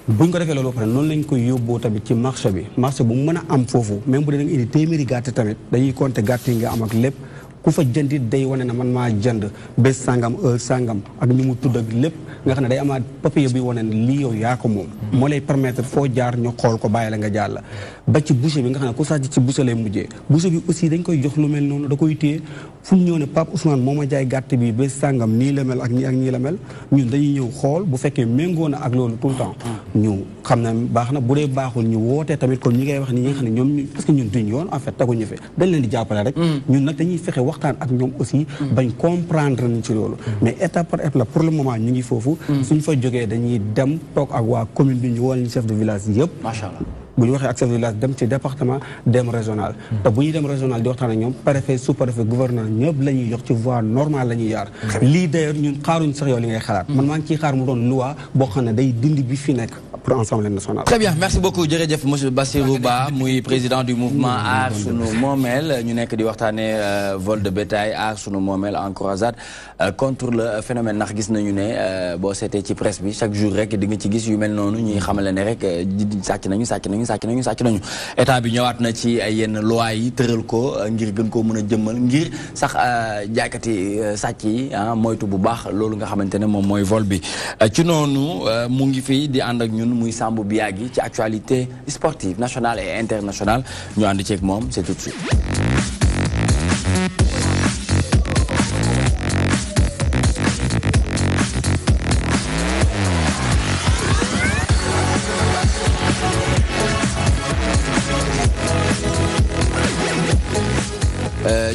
buñ ko defee loolu ba pare noonu lañ koy yóbboo tamit ci marché bi marché bu mu mën a am foofu même bu dee da nga indi téeméeri gàtt tamit dañuy compter gàtt yi nga am ak lépp ku fa jëndit day wane ne man maa jënd bés sangam heure sangam ak ni mu tudd ak lépp nga xam ne day amaat papier bi wane ne lii yow yaa ko moom. moo lay permettre foo jaar ñu xool ko bàyyi la nga jàll. ba ci boucher bi nga xam ne ku sàcc ci boucher lay mujjee boucher bi aussi dañ koy jox lu mel noonu da koy téye fu ñu ñëw ne Pape Ousmane moo ma jaay gàtt bi bés sangam nii la mel ak nii la mel ñun dañuy ñëw xool bu fekkee méngoo na ak loolu tout le temps. ñu xam ne baax na bu dee baaxul ñu wootee tamit comme ñi ngay wax ni ñi nga xam ne ñoom parce que ñun duñ yoon en fait teguñu fi dañ leen di jàppale rek. ñun nag dañuy fexe waxtaan ak ñoom aussi. bañ comprendre ni ci loolu. mais étape par étape la pour le moment ñu ngi foofu. suñ fa jógee dañuy dem toog ak waa commune bi ñu woo ñu chef de village yëpp. macha allah. bu ñu waxee ak chef de village dem ci département dem régional te bu ñuy dem régional di waxtaan ak ñoom préfet sous-préfet gouverneur ñëpp la ñuy jox ci voie normale la ñuy jaar lii d'ailleurs ñun xaaruñ sax yow li ngay xalaat man maa ngi ciy xaar mu doon loi boo xam ne day dindi bi fi nekk pour Assemblée nationale. Très bien, merci beaucoup jërëjëf monsieur Bassirou Ba muy président du mouvement Aar Sunu Moomeel ñu nekk di waxtaanee vol de bétail Aar Sunu Moomeel en croisade contre le phénomène ndax gis nañu ne boo seetee ci presse bi chaque jour rek di nga ci gis yu mel noonu ñuy xamale ne rek sàcc nañu état bi ñëwaat na ci yenn loi yi tëral ko ngir gën koo mën a jëmmal ngir sax jaaykati sàcc yi moytu bu baax loolu nga xamante ne moom mooy vol bi ci noonu mu ngi fii di ànd ak ñun muy Sambou Biagui ci actualité sportive nationale et internationale ñu ànd ceeg moom c'est tout de suite.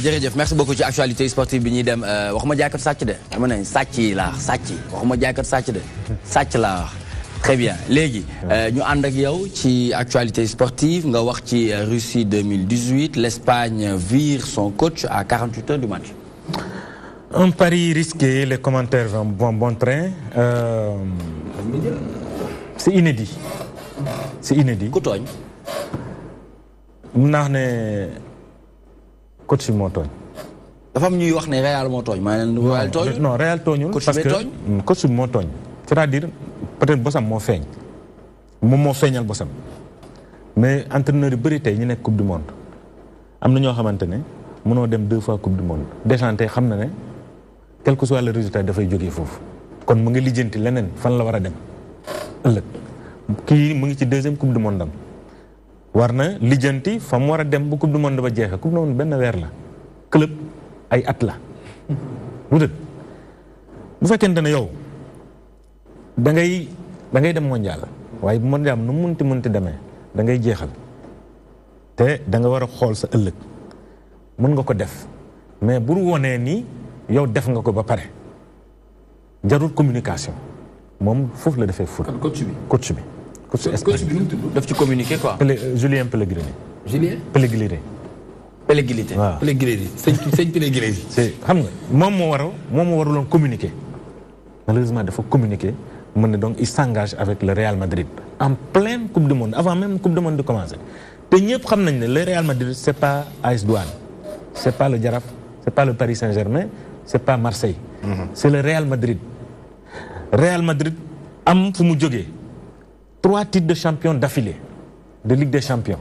jërëjëf merci beaucoup ci actualité sportive bi ñuy dem waxuma jaaykat sàcc de dama ne sàcc yi laa sàcc waxuma jaaykat sàcc de sàcc laa wax. Très bien léegi ñu ànd ak yow ci actualité sportive nga wax ci Russie 2018 l'Espagne vire son coach à 48 heures du match. Un pari risqué, les commentaires vont bon train. C'est inédit. C'est inédit. ku tooñ. mun naa wax ne coach bi moo tooñ. dafa am ñuy wax ne Real moo tooñ maanaam Real tooñ. non Real tooñul parce que coach bi moo tooñ. c'est-à-dire peut-être bosam moo feeñ moom moo feeñal bosam mais entraîneur yu bëri tey ñu nekk coupe du monde am na ñoo xamante ne mënoo dem 2 fois coupe du monde Deschamps tey xam na ne quel que soit le résultat dafay jógee foofu kon mu ngi lijjanti leneen fan la war a dem ëllëg kii mu ngi ci 2e coupe du monde am war na lijjanti fa mu war a dem bu coupe du monde ba jeexee coupe du monde benn weer la club ay at la lu dëgg bu fekkente ne yow da ngay dem mondial waaye bu mondial nu munti demee da ngay jeexal te da nga war a xool sa ëllëg mën nga ko def mais bu wonee ni yow def nga ko ba pare jarul communication moom foofu la defee foot. coach bi coach bi nu mu tudd. daf ci communiquer quoi. Julien Pellegrini. Julien Pellegrini. Pellegrini. waaw Pellegrini sëñ Pellegrini. xam nga moom moo waruloon communiquer malheureusement dafa communiquer. Donc il s'engage avec le Real Madrid en pleine Coupe du Monde avant même Coupe du Monde de commencer te ñëpp xam nañ ne le Real Madrid c'est pas AS Douanes c'est pas le Jaraaf c'est pas le Paris Saint-Germain c'est pas Marseille c'est le Real Madrid am fu mu jógee 3 titres de champion d'affilée de Ligue des Champions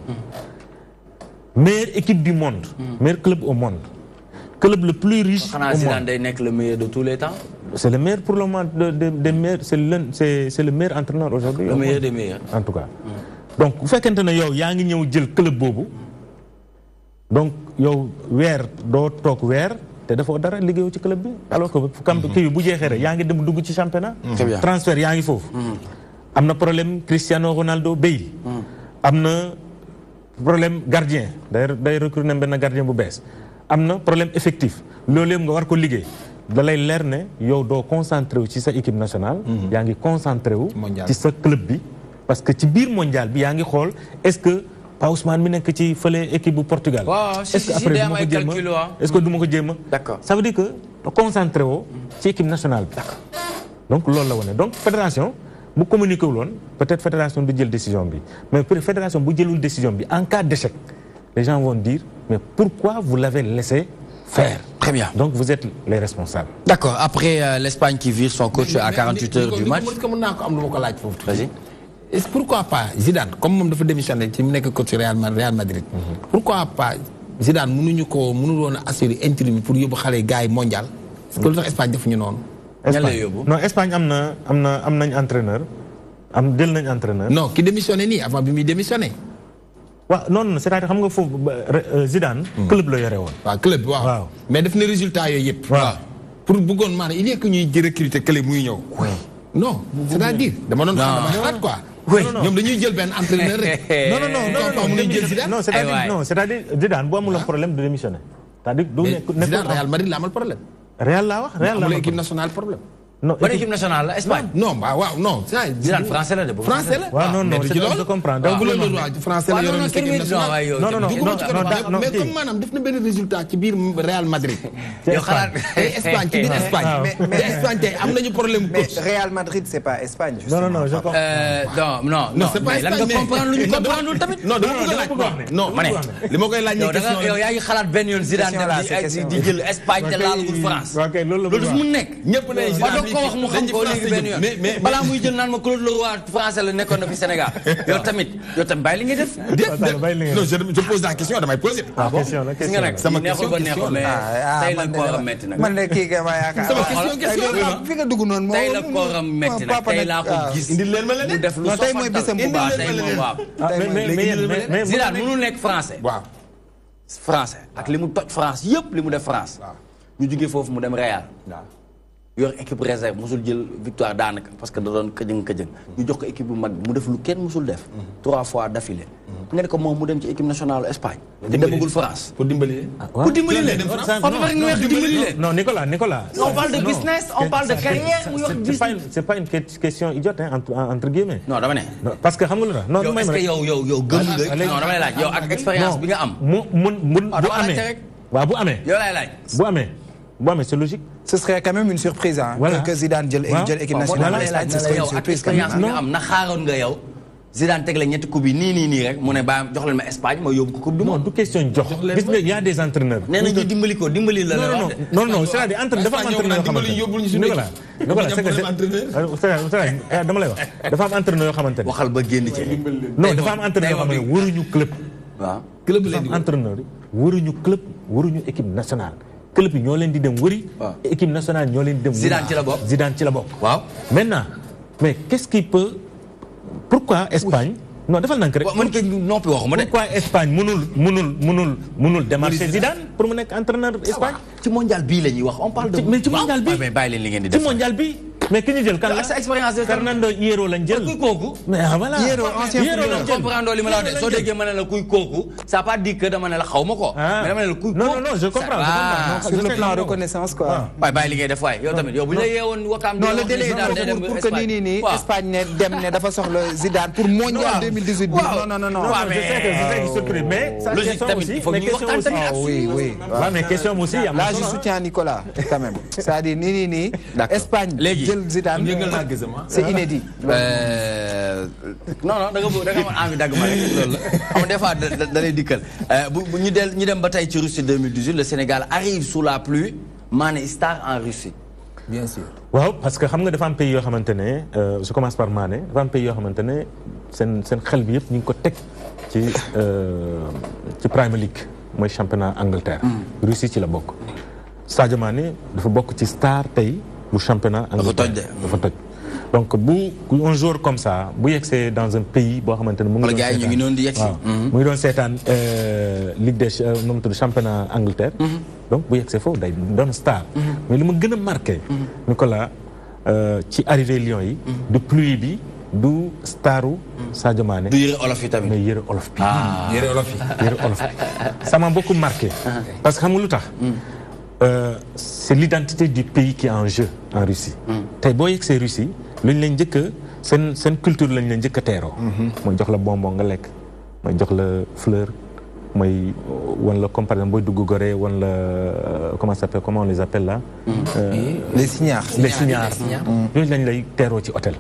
meilleure équipe du monde meilleur club au monde club le plus riche au monde. Zidane day nekk le meilleur de tous les temps. C'est le meilleur pour le moment des meilleurs, c'est le meilleur entraîneur aujourd'hui. Le meilleur des meilleurs. En tout cas. Donc, vous faites que yow yaa ngi ñëw jël club boobu donc yow weer doo toog weer te dafa dara liggéeyu ci club bi alors que kii bu jeexee rek yaa ngi dem dugg ci championnat. transfert yaa ngi foofu. am na problème Cristiano Ronaldo Bale. am na problème gardien day recruter benn gardien bu bees. am na problème effectif loolu yëpp nga war ko liggéey da lay leer ne yow doo concentré wu ci sa équipe nationale. yaa ngi concentré wu. ci sa club bi. parce que ci biir mondial bi yaa ngi xool est-ce que Pa Ousmane mi nekk ci fële équipe bu Portugal. est-ce que après du ma ko jéem est-ce que du ma ko jéem a. d'accord ça veut dire que concentré woo ci équipe nationale bi. donc loolu la wane donc fédération bu communiqué wul woon peut-être fédération du jël décision bi mais fédération bu jëlul décision bi en cas d'échec les gens vont dire mais pourquoi vous l'avez laissé faire. Très bien. Donc vous êtes les responsables. D'accord. Après l'Espagne qui vire son coach à 48 heures du match. Vas-y. Est-ce pourquoi pas Zidane comme moom dafa démissionné ci mu nekk coach Real Madrid. Pourquoi pas Zidane mënuñu woon a assurer intérim pour yóbbu xale gars yi mondial. Est-ce que lu tax Espagne defuñu noonu. non Espagne am nañ entraîneur jël nañ entraîneur. non ki démissionné nii avant bi muy démissionné. waaw non c'est-à-dire xam nga foofu Zidane. club la yore woon. waaw club waaw. mais def na résultat yooyu yëpp. waaw pour bëggoon maanaam il est que ñuy recruter club muy ñëw. non c'est-à-dire dama doon xalaat quoi. oui ñoom dañuy jël benn entraîneur rek. non c'est-à-dire Zidane bu amul problème de démissionner. c'est-à-dire du nekk Zidane Real Madrid la amal problème. Real laa wax Real la amul équipe nationale problème. non équipe nationale la Espagne. non waaw non. Zidane français la de. français la waaw non je comprends. donc loolu français la yoroon ci équipe nationale. non mais comme maanaam def na benn résultat ci biir Real Madrid. yow xalaat Espagne ci biir Espagne. mais Espagne tey am nañu problème coach. mais Real Madrid c'est pas Espagne. non je comprends. non c'est pas Espagne mais lan nga comprendre lu ñu comprendre tamit. non dama bëgg a laaj non ma ne li ma koy laaj ne question yow yaa ngi xalaat benn yoon Zidane di jël Espagne te laalagul France. loolu dafa mun nekk. ñëpp ne Zidane ko wax mu xam ko léegi benn yoon mais balaa muy jël naan ma Claude Leroy français la nekkoon na fi Sénégal yow tamit bàyyi li ngay def. non je pose la question damay poser. gis nga nag sama neexul ba neexul mais tey la kooram métti nag. man de kii nga ma yaakaar. sama question fi nga dugg noonu. tey la kooram métti nag tey laa ko gis. indil leen ma leen mu def lu tey mooy bisam bu baax tey moom waaw. mais Zidane mënul nekk français. waaw. français ak li mu toj France yëpp li mu def France. ñu jugee foofu mu dem Real. yor équipe réserve musul jël victoire daanaka parce que da doon këjëng ñu jox ko équipe bu mag mu def lu kenn musul def 3 fois d'affilée nga ne ko moom mu dem ci équipe nationale Espagne te demagul France pour dimbali leen pour dimbali leen dimbali leen non Nicolas on parle de business on parle de carrière mu yor business c'est pas une question idiote entre guillemets non dama ne parce que xam nga lu tax non est-ce que yow gëm nga non dama lay laaj yow ak expérience bi nga am bu amee waaw bu amee yow lay laaj bu amee c'est logique. Ce serait quand même une surprise voilà. que Zidane jël équipe nationale. Ce serait une surprise expérience bi nga am na xaaroon nga yow Zidane teg la ñetti coupe yi nii rek mu ne ba jox leen ma Espagne ma yóbbu ko coupe du monde. non du question jox gis nga y a des entraîneurs. nee na ñu dimbali la non c'est-à-dire entraîneur dafa am entraîneur yoo xamante ne dama lay wax dafa am entraîneur yoo xamante ne. waxal ba génn ci. non dafa am entraîneur yoo xamante ne waruñu club. waaw club la di entraîneur yi waruñu club waruñu équipe nationale. club yi ñoo leen di dem wëri. équipe nationale ñoo leen di dem. Zidane ci la bokk. waaw maintenant mais qu'est-ce qui peut pourquoi Espagne. non defal nank rek. man kay noppi waxuma de. pourquoi Espagne mënul démarcher Zidane pour mu nekk entraîneur Espagne. ci mondial bii la ñuy wax on parle de. mais ci mondial bi mais bàyyi leen li ngeen di def. ci mondial bi mais ki ñu jël kan la ak sa expérience de Fernando Hierro lañ jël. kuy kooku. mais voilà Hierro ancien lañ jël comprendre li ma la wax de soo déggee ma ne la kuy kooku ça pas dire que dama ne la xaw ma ko. mais dama ne la kuy kooku. non je comprends. sur le plan reconnaissance quoi. waaye bàyyi li ngay def waaye yow tamit yow bu ñu la yeewoon wakaam. non le délai pour que nii Espagne ne dem ne dafa soxla Zidane pour mondial 2018 bi. non. waaw mais je sais surpris mais. logique tamit il faut ñu waxtaan tamit ak oui. waaw mais question aussi am là je soutiens Nicolas quand même. c'est-à-dire nii. Espagne jël Zidane. c'est inédit. non da nga mën envie dagg ma rek loolu la xam nga des fois da lay dikkal bu ñu dem ba tey ci Russie 2018 le Sénégal arrive sous la pluie Mané star en Russie. bien sûr. waaw parce que xam nga dafa am pays yoo xamante ne je commence par Mané dafa am pays yoo xamante ne seen xel bi yëpp ñu ngi ko teg ci Premier League mooy championnat Angleterre. Russie ci la bokk. Sadio Mané dafa bokk ci star tey bu championnat Angleterre dafa toj. donc bu un jour comme ça bu yegsee dans un pays boo xamante ne mu ngi doon ñu ngi doon di yegsi mu ngi doon seetaan Ligue des nu mu tudd championnat Angleterre. donc bu yegsee foofu day doon star. mais li ma gën a marqué. Nicolas ci arrivé Lyon yi. du pluie bi du staru Sadio Mané. du yëre olof yi tamit mais yëre olof bi. yëre olof yi. ça m'a beaucoup marqué. parce que xam nga lu tax. c'est l'identité du pays qui est en jeu en Russie. tey boo yegg see Russie lu ñu leen njëkk a seen culture lañ leen njëkk a teeroo. mooy jox la bonbon nga lekk mooy jox la fleur mooy wan la comme par exemple booy dugg Gorée wan la comment on les appelle là. les signares. les signares yooyu lañ lay teeroo ci hôtel.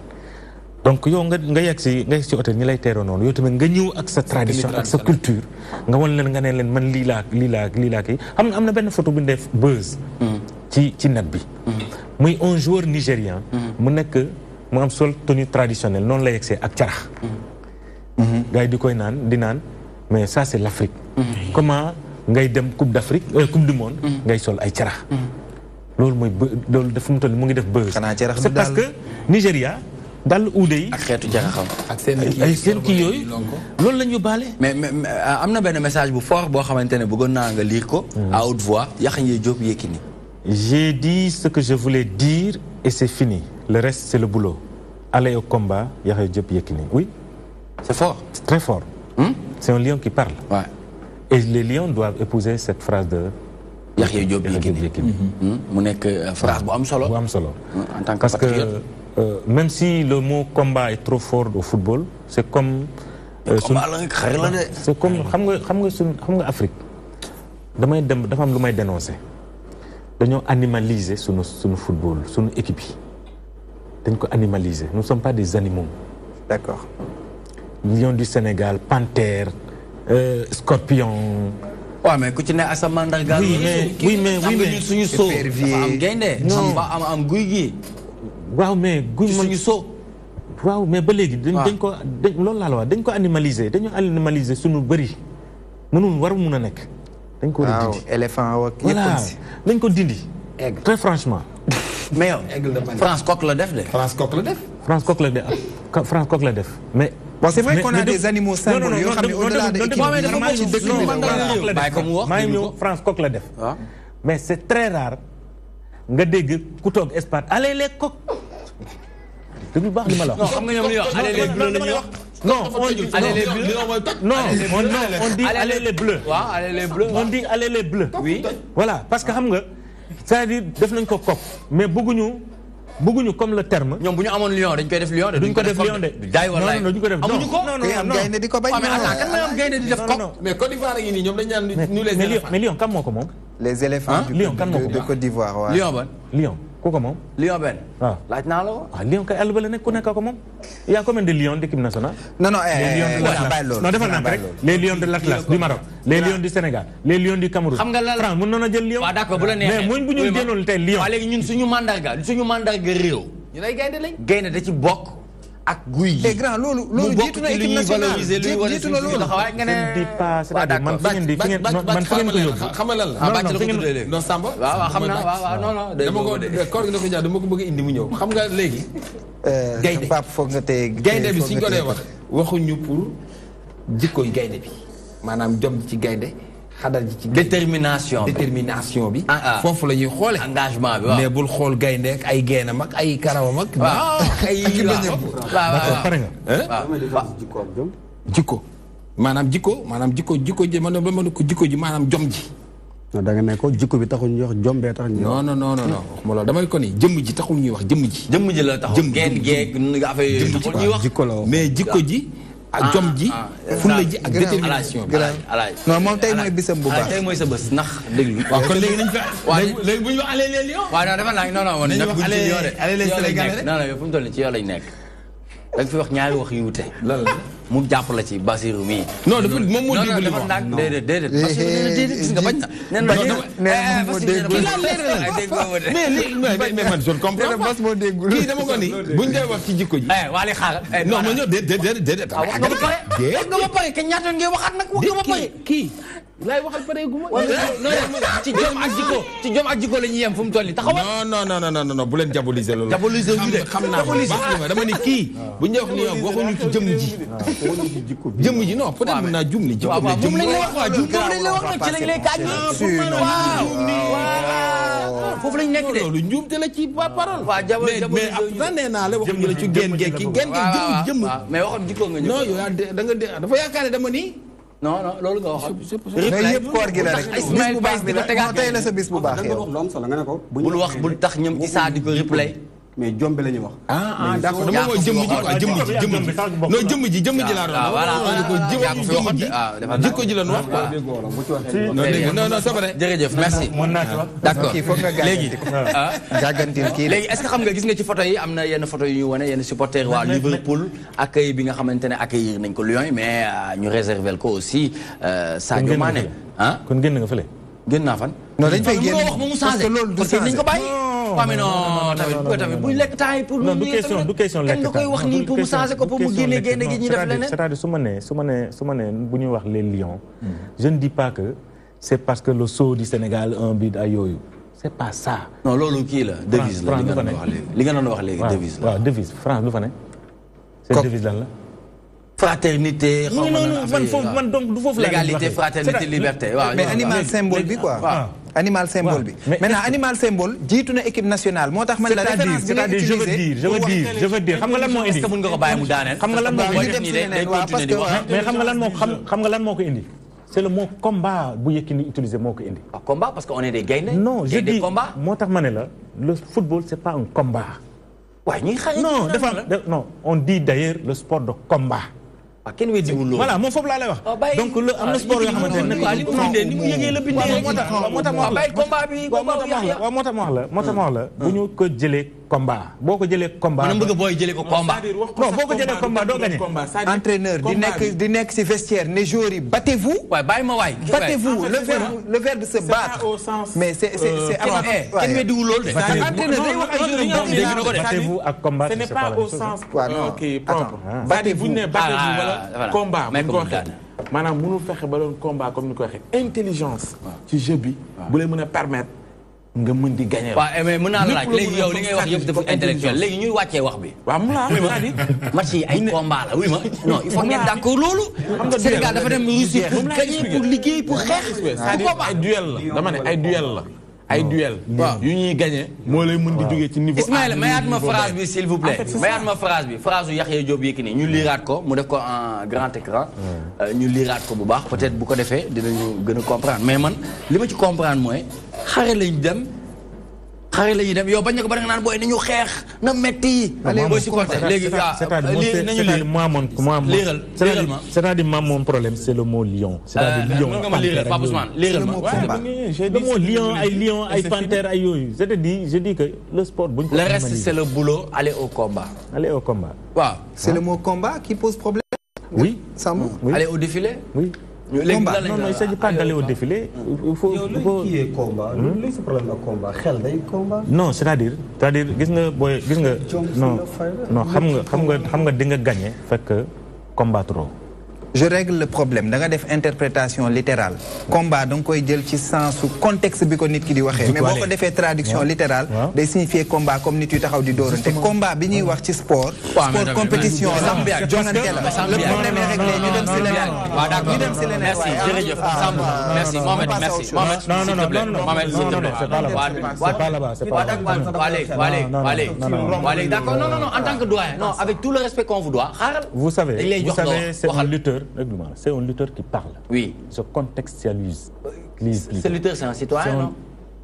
donc yow nga yegg ci hôtel ñi lay teeroo noonu yow tamit nga ñëw ak sa tradition ak sa culture nga wan leen nga ne leen man lii laa kii xam nga am na benn photo bu ñu def buzz ci net bi muy un joueur nigérian mu am sol tenue traditionnelle noonu la yegsee ak carax gars yi di koy naan mais ça c'est l'Afrique comment ngay dem coupe du monde ngay sol ay carax loolu dafa mu toll mu ngi def buzz c'est parce que Nigeria dal uude yi ak xeetu jaxaxam ak seen kii yooyu loolu la ñu baale mais am na benn message bu fort boo xamante ne bëggoon naa nga lire ko à haute voix Yaxya Diop Yékini. J'ai dit ce que je voulais dire et c'est fini le reste c'est le boulot aller au combat Yaxya Diop Yékini. Oui, c'est fort, c'est très fort. C'est un lion qui parle. Ouais. Et les lions doivent épouser cette phrase de Yaxya Diop Yékini. mu nekk phrase bu am solo. bu am solo. En tant que parce patriote. que même si le mot combat est trop fort au football, c'est comme. C'est comme xam nga Afrique damay dem dafa am lu may dénoncer dañoo animaliser sunu football sunu équipe yi dañ ko animaliser nous ne sommes pas des animaux. D'accord. Lion du Sénégal, panthère, scorpion. Ouais, mais ku ci ne asa mandarga. Oui mais suñu soo am gaynde am guy gi. waaw mais guy suñu soo. waaw mais ba léegi dañ ko loolu laa la wax dañ ko animaliser dañu animaliser suñu bëri waru mun a nekk dañ ko war a dindi. éléphant ak voilà dañ ko dindi. très franchement. mais yow France coq la def de. France coq la def mais. bon c'est vrai qu'on a des animaux symboles yoo xam ne au-delà de France coq la def. mais c'est très rare nga dégg ku toog espace allez les coqs. déglu baax li ma la wax. non xam nga ñoom li wax allez les bleus la ñuy wax. non on dit allez les bleus. non on dit allez les bleus. waaw allez les bleus. on dit allez les bleus. oui voilà parce que xam nga c'est-à-dire def nañ ko coq mais bëgguñu comme le terme. ñoom bu ñu amoon lion dañ koy def lion de. duñ ko def lion de. jaay walaay non duñ ko def amuñu ko. non am gaynde di ko bañ. mais attends kan nga am gaynde di def coq. mais Côte d'Ivoire yi nii ñoom dañ naan ñu les éléphants. mais lion kan moo ko moom. les éléphants de Côte d'Ivoire waaw. lion ban. lion ku ko moom. lion benn. waaw laaj naa la ko. lion kay àll ba la nekk ku nekk ko moom. il y a combien de lions d'équipe nationale. non defal naa rek les lions de l'Atlas du Maroc. les lions du Sénégal. les lions du Cameroun. xam nga lan France mën na jël lion. waaw d'accord bu la neexee mais muñ bu ñu jëloon tey lion. waaw léegi ñun suñu mandarga réew. ñu lay gaynde lañ. gaynde da ci bokk ak guy yi. te grand loolu jiitu na équipe nationale jiitu na loolu. nga ne man fi ngeen ko yóbbu. xam nga lan la. non Samba. waaw xam naa waaw non. dama ko koor gi na ko ñaar dama ko bëgg a indi mu ñëw xam nga léegi. gaynde Pape foog nga tey gaynde bi suñ ko dee wax waxuñu pour jikkooy gaynde bi maanaam jom ci gaynde xadar ji ci détermination bi foofu la ñuy xoole engagement bi waaw mais bul xool gaynde ak ay geenam ak ay karawam ak ay waaw pare nga jikko maanaam jikko ji man dama ne ko jikko ji maanaam jom ji da nga ne ko jikko bi taxul ñuy wax jom bee tax ñuy wax non waxuma loolu dama ne ko ni jëmm ji taxul ñuy wax jëmm ji la taxul geen geeg affaire yooyu taxul ñuy wax jikko la mais jikko ji ak jom ji fulla ji ak détermination bi non moom tey mooy bisam bu baax tey mooy sa bés ndax déglu waaw kon léegi nañ fa léegi bu ñu wax allez les lions waaw non dafa laaj non nañu wax allez les Sénégalais non yow fu mu toll nii ci yow lañ nekk da nga fi wax ñaari wax yu wute lan la mu jàpp la ci Basirou mii non dafa moom moo déglu li dafa ndànk déedéet Basirou nee na déedéet gis nga bañ na mais man je ne comprends pas kii dama ko ni buñ dee wax ci jikko ji waali xaar non ma ñëw déedéet wax nga ba pare kañ ñaata ngay waxaat nag wax nga ba pare kii laay waxal pare gu ma ci jom ak jikko la ñuy yem fu mu toll nii taxawal non bu leen diaboliser loolu diaboliser wu de xam naa baax dama ni kii buñ dee wax ni yow waxuñu ci jëmm ji non peut-être mën naa jum ni jikko mais jëmm lañ la wax waaw jum lañ la wax nag ci lañ lay kaaj foofu lañ nekk de loolu njuumte la ci parole waaw mais après nee naa la waxuñu la ci geen geeg ki geen geeg jëmm mais waxoon jikko nga ñëw non yow da nga dafa yaakaar ne dama ni non non loolu nga waxoon. mais yëpp koor gi la rek. bis bu baax bi la tey la sa bis bu baax yow. lu am solo nga ne ko. bul wax bul tax ñoom Issa di ko replay. mais jombe la ñuy wax. d'accord dama mooy jëmm ji quoi jëmm ji laa doon. voilà jikko ji la ñu wax quoi. non c'est vrai. jërëjëf merci. d'accord léegi. gàggantil kii léegi est-ce que xam nga gis nga ci photo yi am na yenn photo yu ñu wane yenn supporters waa Liverpool accueil bi nga xamante ne accueillir nañ ko Lions mais ñu réserver ko aussi Sadio Mané. ah kon génn nga fële. génn naa fan. non dañ fay génn wax ba mu changé parce que nañ ko bàyyi. waaw mais non tamit buñ lekk temps yi pour. non du question lekk temps nga koy wax nii pour mu changé ko pour mu génne génne gi ñuy def leneen. c'est-à-dire su ma nee bu ñuy wax les Lions. je ne dis pas que c'est parce que le sceau du Sénégal un but ay yooyu. c'est pas ça. non loolu kii la devise la li nga doon wax léegi devise la. waaw devise France du fa ne. c'est devise lan la. fraternité. non man foofu man donc du foofu la. légalité fraternité liberté waaw. mais animal symbole bi quoi. animal symbole bi. maintenant animal symbole jiitu na équipe nationale moo tax man la référence bi nga utilisé. je veux dire xam nga lan moo indi. est-ce que mën nga ko bàyyi mu daaneel. xam nga lan moo ko indi mais xam nga lan moo ko indi. c'est le mot combat bu Yékini utilisé moo ko indi. combat parce que on est des gaynde. non je dis moo tax ma ne la le football c'est pas un combat. waaye ñuy xaar non on dit d'ailleurs le sport de combat. kenn weddiwul loolu. voilà moom foofu laa lay wax. donc lu am na sport yoo xamante ne ni mu yëgee la bindee moo tax ma wax la bu ñu ko jëlee combat boo ko jëlee combat. man bëgg booy jëlee ko combat. non boo ko jëlee combat doo gagné. entraîneur di nekk ci vestiaire ne joueurs yi battez-vous. waay bàyyi ma waay. battez-vous le verbe se battre. mais c'est kenn weddiwul loolu de. entraîneur day wax ay joueurs yi battez-vous ak combat. ce n'est pas au sens kii propre. battez-vous wala combat bu ñu ko waxee maanaam mënul fexe ba doon combat comme ni ko waxee intelligence ci jeu bi bu lay mën a permettre nga mën di gagner. waaw mais mën naa laaj léegi yow li ngay wax yëpp dafa intellectuel léegi ñuy wàccee wax bi. waaw mu laa c'est-à-dire match yi ay combat la oui ma non il faut ngeen d'accord loolu. Sénégal dafa dem Russie pour gagner pour liggéey pour xeex. c'est-à-dire ay duel la dama ne ay duel la. ay duel yu ñuy gagné moo lay mën di jógee ci niveau. Ismaïla mayaat ma phrase bi s'il vous plaît. mayaat ma phrase bi phrase yu Yaxya Diop Yékini ñu liiraat ko mu def ko en grand écran. ñu liiraat ko bu baax peut-être bu ko defee dinañu gën a comprendre mais man li ma ci comprendre mooy xare lañ dem. xare la ñuy dem yow bañ na ko ba nga naan booy nañu xeex na metti booy supporter léegi c'est-à-dire mon problème c'est le mot lion. c'est-à-dire lion Pape Ousmane léeral ma le mot lion ay lion ay panthère ay yooyu je dis que le sport buñ ko le reste c'est le boulot aller au combat. aller au combat. waaw c'est le mot combat qui pose problème. oui aller au défilé. oui. non, il ne s'agit pas d'aller au défilé. Il faut. Qui est combat? Le problème de combat, xel day combat. Non, c'est-à-dire, gis nga non, xam nga di nga gagner fekk combattre. Je règle le problème da nga def interprétation littérale combat da nga koy jël ci sens contexte bi ko nit ki di waxee mais boo ko defee traduction littérale day signifier combat comme nit yu taxaw di dóorante combat bi ñuy wax ci sport compétition la jongante la le problème est réglé ñu dem si leneen ñu dem si leneen merci jërëjëf Samb merci Mohamed merci Mohamed s'il te plaît c'est pas là-bas c'est pas là-bas d'accord non en tant que doyen non avec tout le respect qu'on vous doit vous savez c'est un lutteur. C'est un lutteur qui parle. Oui. Il se contextualise. Ce lutteur, c'est un citoyen, non?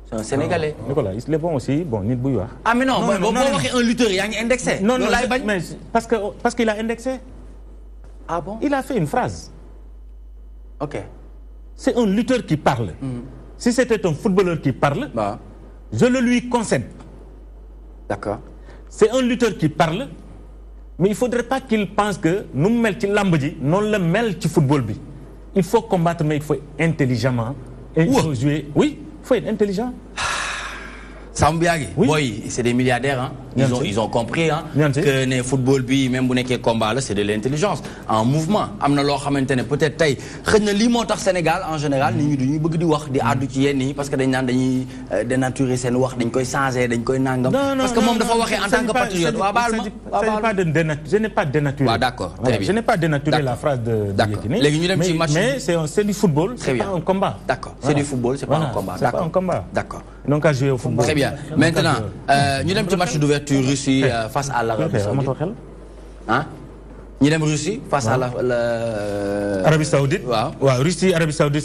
C'est un Sénégalais. Nicolas, il est bon aussi. Bon, Nid Bouyoua. Ah, mais non, un lutteur, il y a un indexé. Non, mais parce qu'il a indexé. Ah bon? Il a fait une phrase. Ok. C'est un lutteur qui parle. Si c'était un footballeur qui parle, je le lui concède. D'accord. C'est un lutteur qui parle. Mais il ne faudrait pas qu'il pense que nous mettons ci lamb ji non le mel ci football bi. Il faut combattre mais il faut intelligemment et il faut jouer. Oui, il faut être intelligent. Sambiagi, oui, c'est des milliardaires hein. Ils ont compris hein que le football bi même bu nekké combat là c'est de l'intelligence en mouvement. Amna lo xamantene peut-être tay xeyna li motax Sénégal en général nit ñi duñuy bëgg di wax di addu ci yenn yi parce que dañ nan dañuy dénaturer sen wax dañ koy changer dañ koy nangam parce que mom dafa waxé en tant que patriote wa baal ma je n'ai pas dénaturé. D'accord, très bien. Je n'ai pas dénaturé la phrase de Yékini. Mais c'est du football, c'est pas un combat. D'accord, c'est du football, c'est pas un combat. C'est pas un combat. D'accord. Donc à jouer au football. Très bien. Maintenant, nous avons un petit match d'ouverture Russie face à l'Arabie Saoudite. Hein? ñu dem Russie face à la Arabie Saoudite. waaw Russie Arabie Saoudite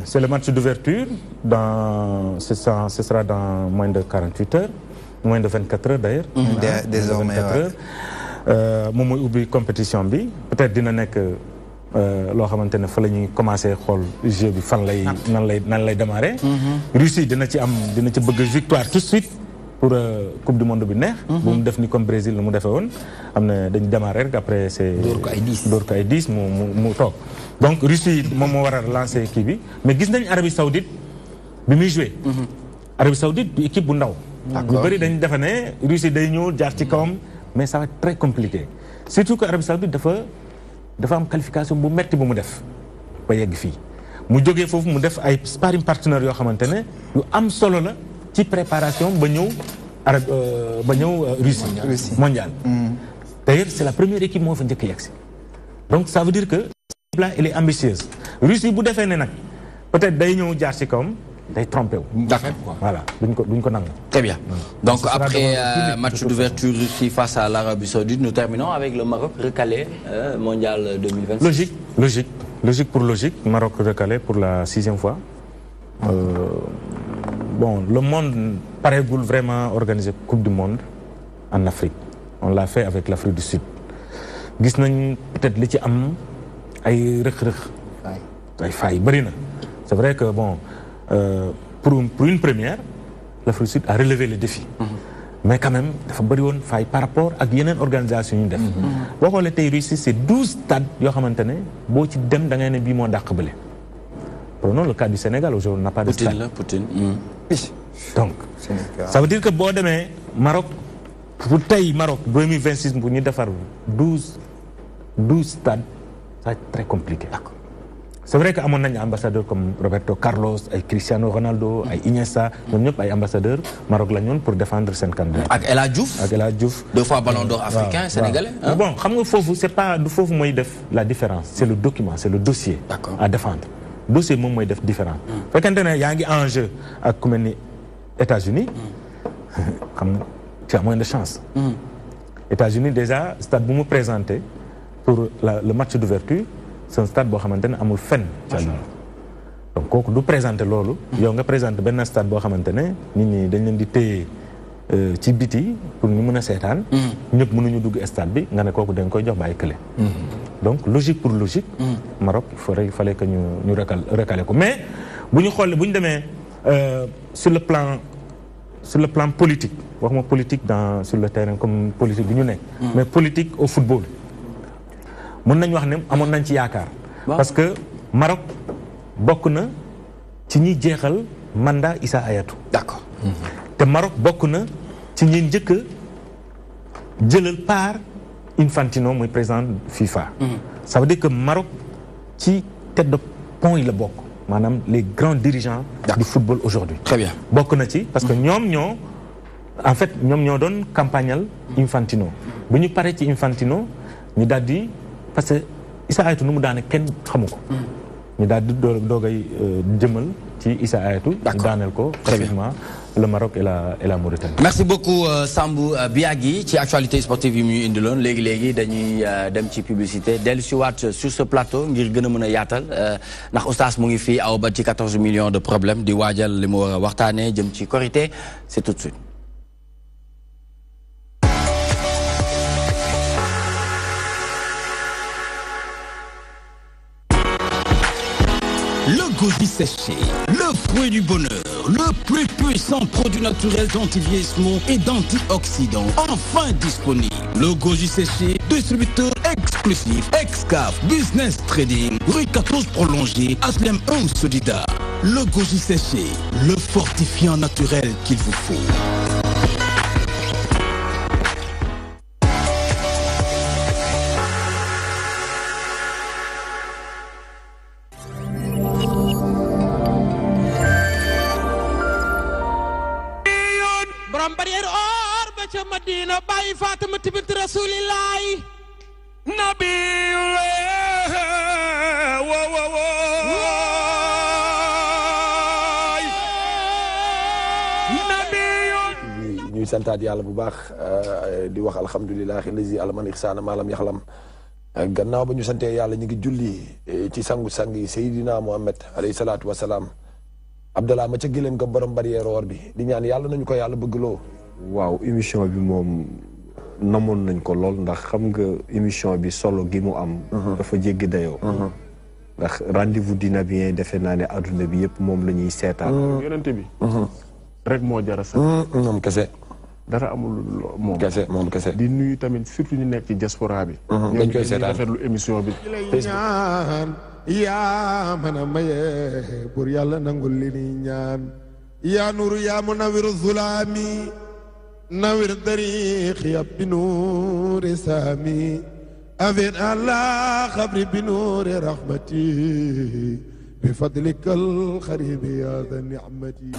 c'est le match d'ouverture ce sera dans moins de 48 heures moins de 24 heures d'ailleurs. Désormais 24 heures. moom mooy ubbi compétition bi peut-être dina nekk loo xamante ne fa la ñuy commencer xool jeu bi fan lay nan lay démarrer. Russie dina ci bëgg victoire tout de suite pour coupe du monde bi neex. bu mu def ni comme Brésil la mu defee woon am na dañu démarrer rek après c'est door ko ay 10 mu toog donc Russie moom moo war a lancer kii bi mais gis nañ Arabie Saoudite bi muy joué. Arabie Saoudite bi équipe bu ndaw. ñu bëri dañ defe ne Russie day ñëw jaar ci kawam mais ça va être très compliqué surtout que Arabie Saoudite dafa am qualification bu metti bu mu def ba yegg fii mu jógee foofu mu def ay sparring partenaires yoo xamante ne yu am solo la ci préparation ba ñëw Russie mondial. D'ailleurs c'est la première équipe moo fa njëkk a yegsi donc ça veut dire que l'équipe là elle est ambitieuse Russie bu defee ne nag peut-être day ñëw jaar ci kawam day trompé wu. D'accord. Voilà duñ ko nangu. Très bien. Donc après match d'ouverture Russie face à l'Arabie Saoudite, nous terminons avec le Maroc recalé mondial 2026. Logique pour logique. Maroc recalé pour la 6e fois. Bon, le monde pareegul vraiment organiser Coupe du Monde en Afrique. On l'a fait avec l'Afrique du Sud. Gis nañ peut-être li ci am ay rëq-rëq. ay failles bëri na. C'est vrai que bon. Pour une première, l'Afrique du Sud a relevé le défi. Mais quand même, il faut avoir faille par rapport à une organisation. Si vous regardez Russie, c'est 12 stades qui sont en train de prenons le cas du Sénégal, aujourd'hui on n'a pas de stade. Poutine. Donc, ça veut dire que bon demain, Maroc, pour Maroc 2026, pour nous faire 12 stades, ça va être très compliqué. C'est vrai qu'il y a des ambassadeurs comme Roberto Carlos, Cristiano Ronaldo, Iniesta, nous avons des ambassadeurs marocains pour défendre cette candidature. Avec El Hadj Diouf. 2 fois ballon d'or africain, sénégalais. Hein? Bon, c'est pas du faux la différence, c'est le document, c'est le dossier à défendre. Le dossier est différent. Fait qu'il y a un enjeu avec les États-Unis, tu as moins de chance. États-Unis déjà, c'est stade vous présenté pour le match d'ouverture. C'est un stade qui est amul fenn. Donc kooku du présenter loolu. yow nga présenter benn stade boo xamante ne nit ñi dañ leen di téye ci biti pour ñu mën a seetaan. ñëpp mënuñu dugg stade bi nga ne kooku dañ koy jox bàyyi kële. donc logique pour logique. Maroc il fallait que ñu recaler ko mais bu ñu xoolee bu ñu demee sur le plan politique waxuma politique sur le terrain comme politique bi ñu nekk. mais politique au football. mën nañu wax ne amoon nañ ci yaakaar. parce que Maroc bokk na ci ñi jeexal mandat Issa Hayatou. D'accord. te Maroc bokk na ci ñi njëkk a jëlal part Infantino muy président FIFA. ça veut dire que Maroc ci tête de pont yi la bokk maanaam les grands dirigeants du football aujourd'hui. Très bien. bokk na ci parce que ñoom ñoo doon campagnal Infantino bu ñu paree ci Infantino ñu daal di parce que Issa Hayatou nu mu daane kenn xamu ko. ñu daal di doogay jëmal ci Issa Hayatou. ñu daaneel ko facilement le Maroc et la Mauritanie. Merci beaucoup Sambou Biagui ci actualité sportive yi mu ñu indiloon léegi dañuy dem ci publicité dellu si waat sur ce plateau ngir gën a mën a yaatal ndax oustaz mu ngi fii aw ba ci 14 millions de problèmes di waajal li mu war a waxtaanee jëm ci Korité c'est tout de suite. Le goji séché, le fruit du bonheur, le plus puissant produit naturel d'anti-vieillissement et d'antioxydants, enfin disponible. Le goji séché, distributeur exclusif, Excaf, Business Trading, rue 14 prolongée, Aslem 1 Solida. Le goji séché, le fortifiant naturel qu'il vous faut. Madina Baye Fatima bint Rasulillahi Nabi ñuy santaat yàlla bu baax di wax alhamdulilah lazi alaman ixsaana maalam yaxlam gannaaw ba ñu santee yàlla ñu ngi julli ci sangu-sang yi Seydina Muhammad alayhi salaatu wasalaam Abdallah ma ca gëléem nga borom barrière or bi di ñaan yàlla nañu ko yàlla bëgg loo. waaw émission bi moom namoon nañ ko lool ndax xam nga émission bi solo gi mu am. dafa jéggi dayoo. ndax rendez-vous dina bien defe naa ne adduna bi yëpp moom la ñuy seetaan. yonente bi. rek moo jara sax. moom kese. dara amul moom kese moom kese. di nuyu tamit surtout ñu nekk ci diaspora bi. dañ koy seetaan rafetlu émission bi. ñaan yaa mën a maye pour yàlla nangul li ni ñaan. yaa nuru yaa munawiru zulaami nawir dariqi bi nuuri saami afin ala xabri bi nuuri rahmati bi fadlikal xaribi ya da ni'mati.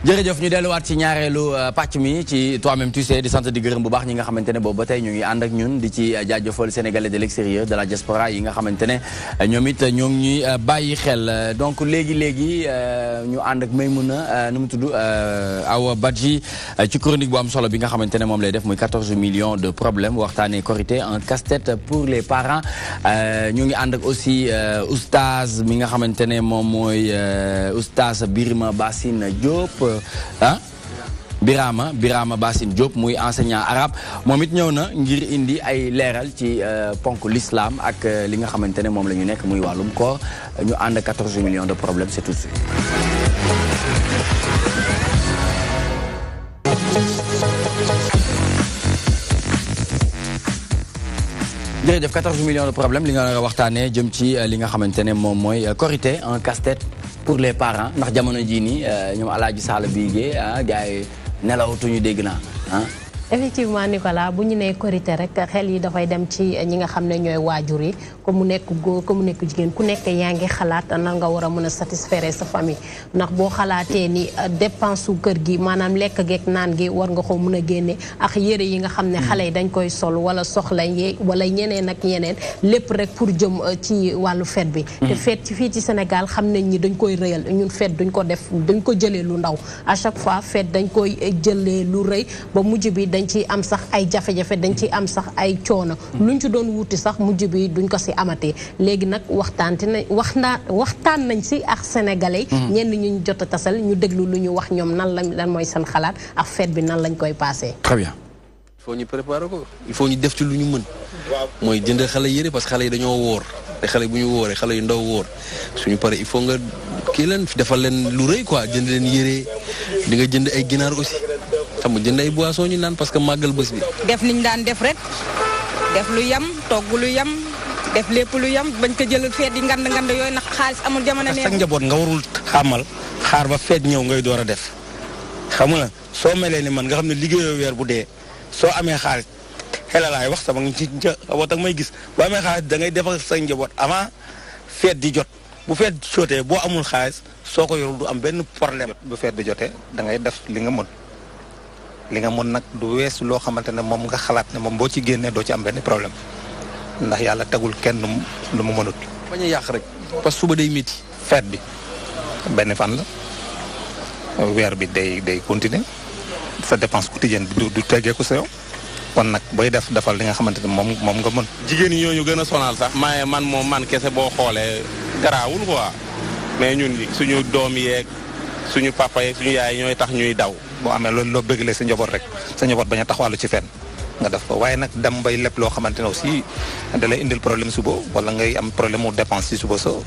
jërëjëf ñu delluwaat ci ñaareelu pàcc mi ci toi-même tu sais di sant di gërëm bu baax ñi nga xamante ne boobu ba tey ñu ngi ànd ak ñun di ci jaajëfal sénégalais de l'extérieur de la diaspora yi nga xamante ne ñoom it ñoo ngi ñuy bàyyi xel donc léegi ñu ànd ak Maymouna nu mu tudd Awa Badji ci chronique bu am solo bi nga xamante ne moom lay def muy 14 millions de problèmes waxtaanee Korité un casse-tête pour les parents ñu ngi ànd ak aussi oustaz mi nga xamante ne moom mooy oustaz Birima Bassine Diop Birama Bassine Diop muy enseignant arabe moom it ñëw na ngir indi ay leeral ci ponk l'islam ak li nga xamante ne moom la ñu nekk muy wàllum koor ñu ànd 14 millions de problèmes c'est tout de suite. jërëjëf 14 millions de problèmes li nga waxtaanee jëm ci li nga xamante ne moom mooy Korité un casse-tête pour les parents ndax jamono jii nii ñoom Alaaji Sall Bigué gars yi nelawatuñu dégg naa effectivement Nicolas bu ñu nee Korité rek xel yi dafay dem ci ñi nga xam ne ñooy waajur yi ko mu nekk góor ko mu nekk jigéen ku nekk yaa ngi xalaat nan nga war a mën a satisfaire sa famille ndax boo xalaatee ni dépense su kër gi maanaam lekk geeg naan gi war nga ko mën a génne ak yére yi nga xam ne xale yi dañ koy sol wala soxla yi wala ñeneen ak ñeneen lépp rek pour jëm ci wàllu fête bi te fête ci fii ci Sénégal xam nañ ñi dañ koy rëyal ñun fête duñ ko def dañ ko jëlee lu ndaw à chaque fois fête dañ koy jëlee lu rëy ba mujj bi dañ ci am sax ay jafe-jafe dañ ci am sax ay coono luñ ci doon wuti sax mujj bi duñ ko si amatee léegi nag waxtaan nañ si ak sénégalais ñenn ñu jot a tasal ñu déglu lu ñu wax ñoom lan mooy seen xalaat ak fête bi nan lañ koy passé. Très bien. il faut ñu préparer ko il faut ñu def ci lu ñu mën mooy jënd xale yëre parce que xale yi dañoo wóor te xale bu ñu wóoree xale yu ndaw wóor suñu pare il faut nga kii leen defal leen lu rëy quoi jënd leen yëre di nga jënd ay ginaar aussi xam nga jënd ay boissons ñu naan parce que màggal bés bi. def niñ daan def rek def lu yam togg lu yam def lépp lu yam bañ ko jël feet yi ngand yooyu nag xaalis amul jamono nee. sa njaboot nga warul xamal xaar ba feet ñëw ngay door a def xam nga soo melee ni man nga xam ne liggéeyoo weer bu dee soo amee xaalis xelalaay wax sama ngi ci njaboot ak may gis boo amee xaalis da ngay def ak sa njaboot avant feet di jot bu feet jotee boo amul xaalis soo ko yorul du am benn problème. bu feet di jotee da ngay def li nga mën. li nga mën nag du weesu loo xamante ne moom nga xalaat ne moom boo ci génnee doo ci am benn problème ndax yàlla tegul kenn lu mu mënut. bañ a yàq rek parce que suba day métti. feet bi benn fan la weer bi day continuer sa dépense quotidienne bi du teggeeku sa yow kon nag booy defal li nga xamante ne moom nga mën. jigéen ñi ñooñu gën a sonal sax maaye man kese boo xoolee garaawul quoi mais ñun suñu doom yeeg suñu papa yeeg suñu yaay ñooy tax ñuy daw. boo amee loolu loo bëggalee sa njaboot rek sa njaboot bañ a taxawàllu ci fenn nga def ko waaye nag dem bay lépp loo xamante ne aussi da lay indil problème suba wala ngay am problème mu dépense ci suba so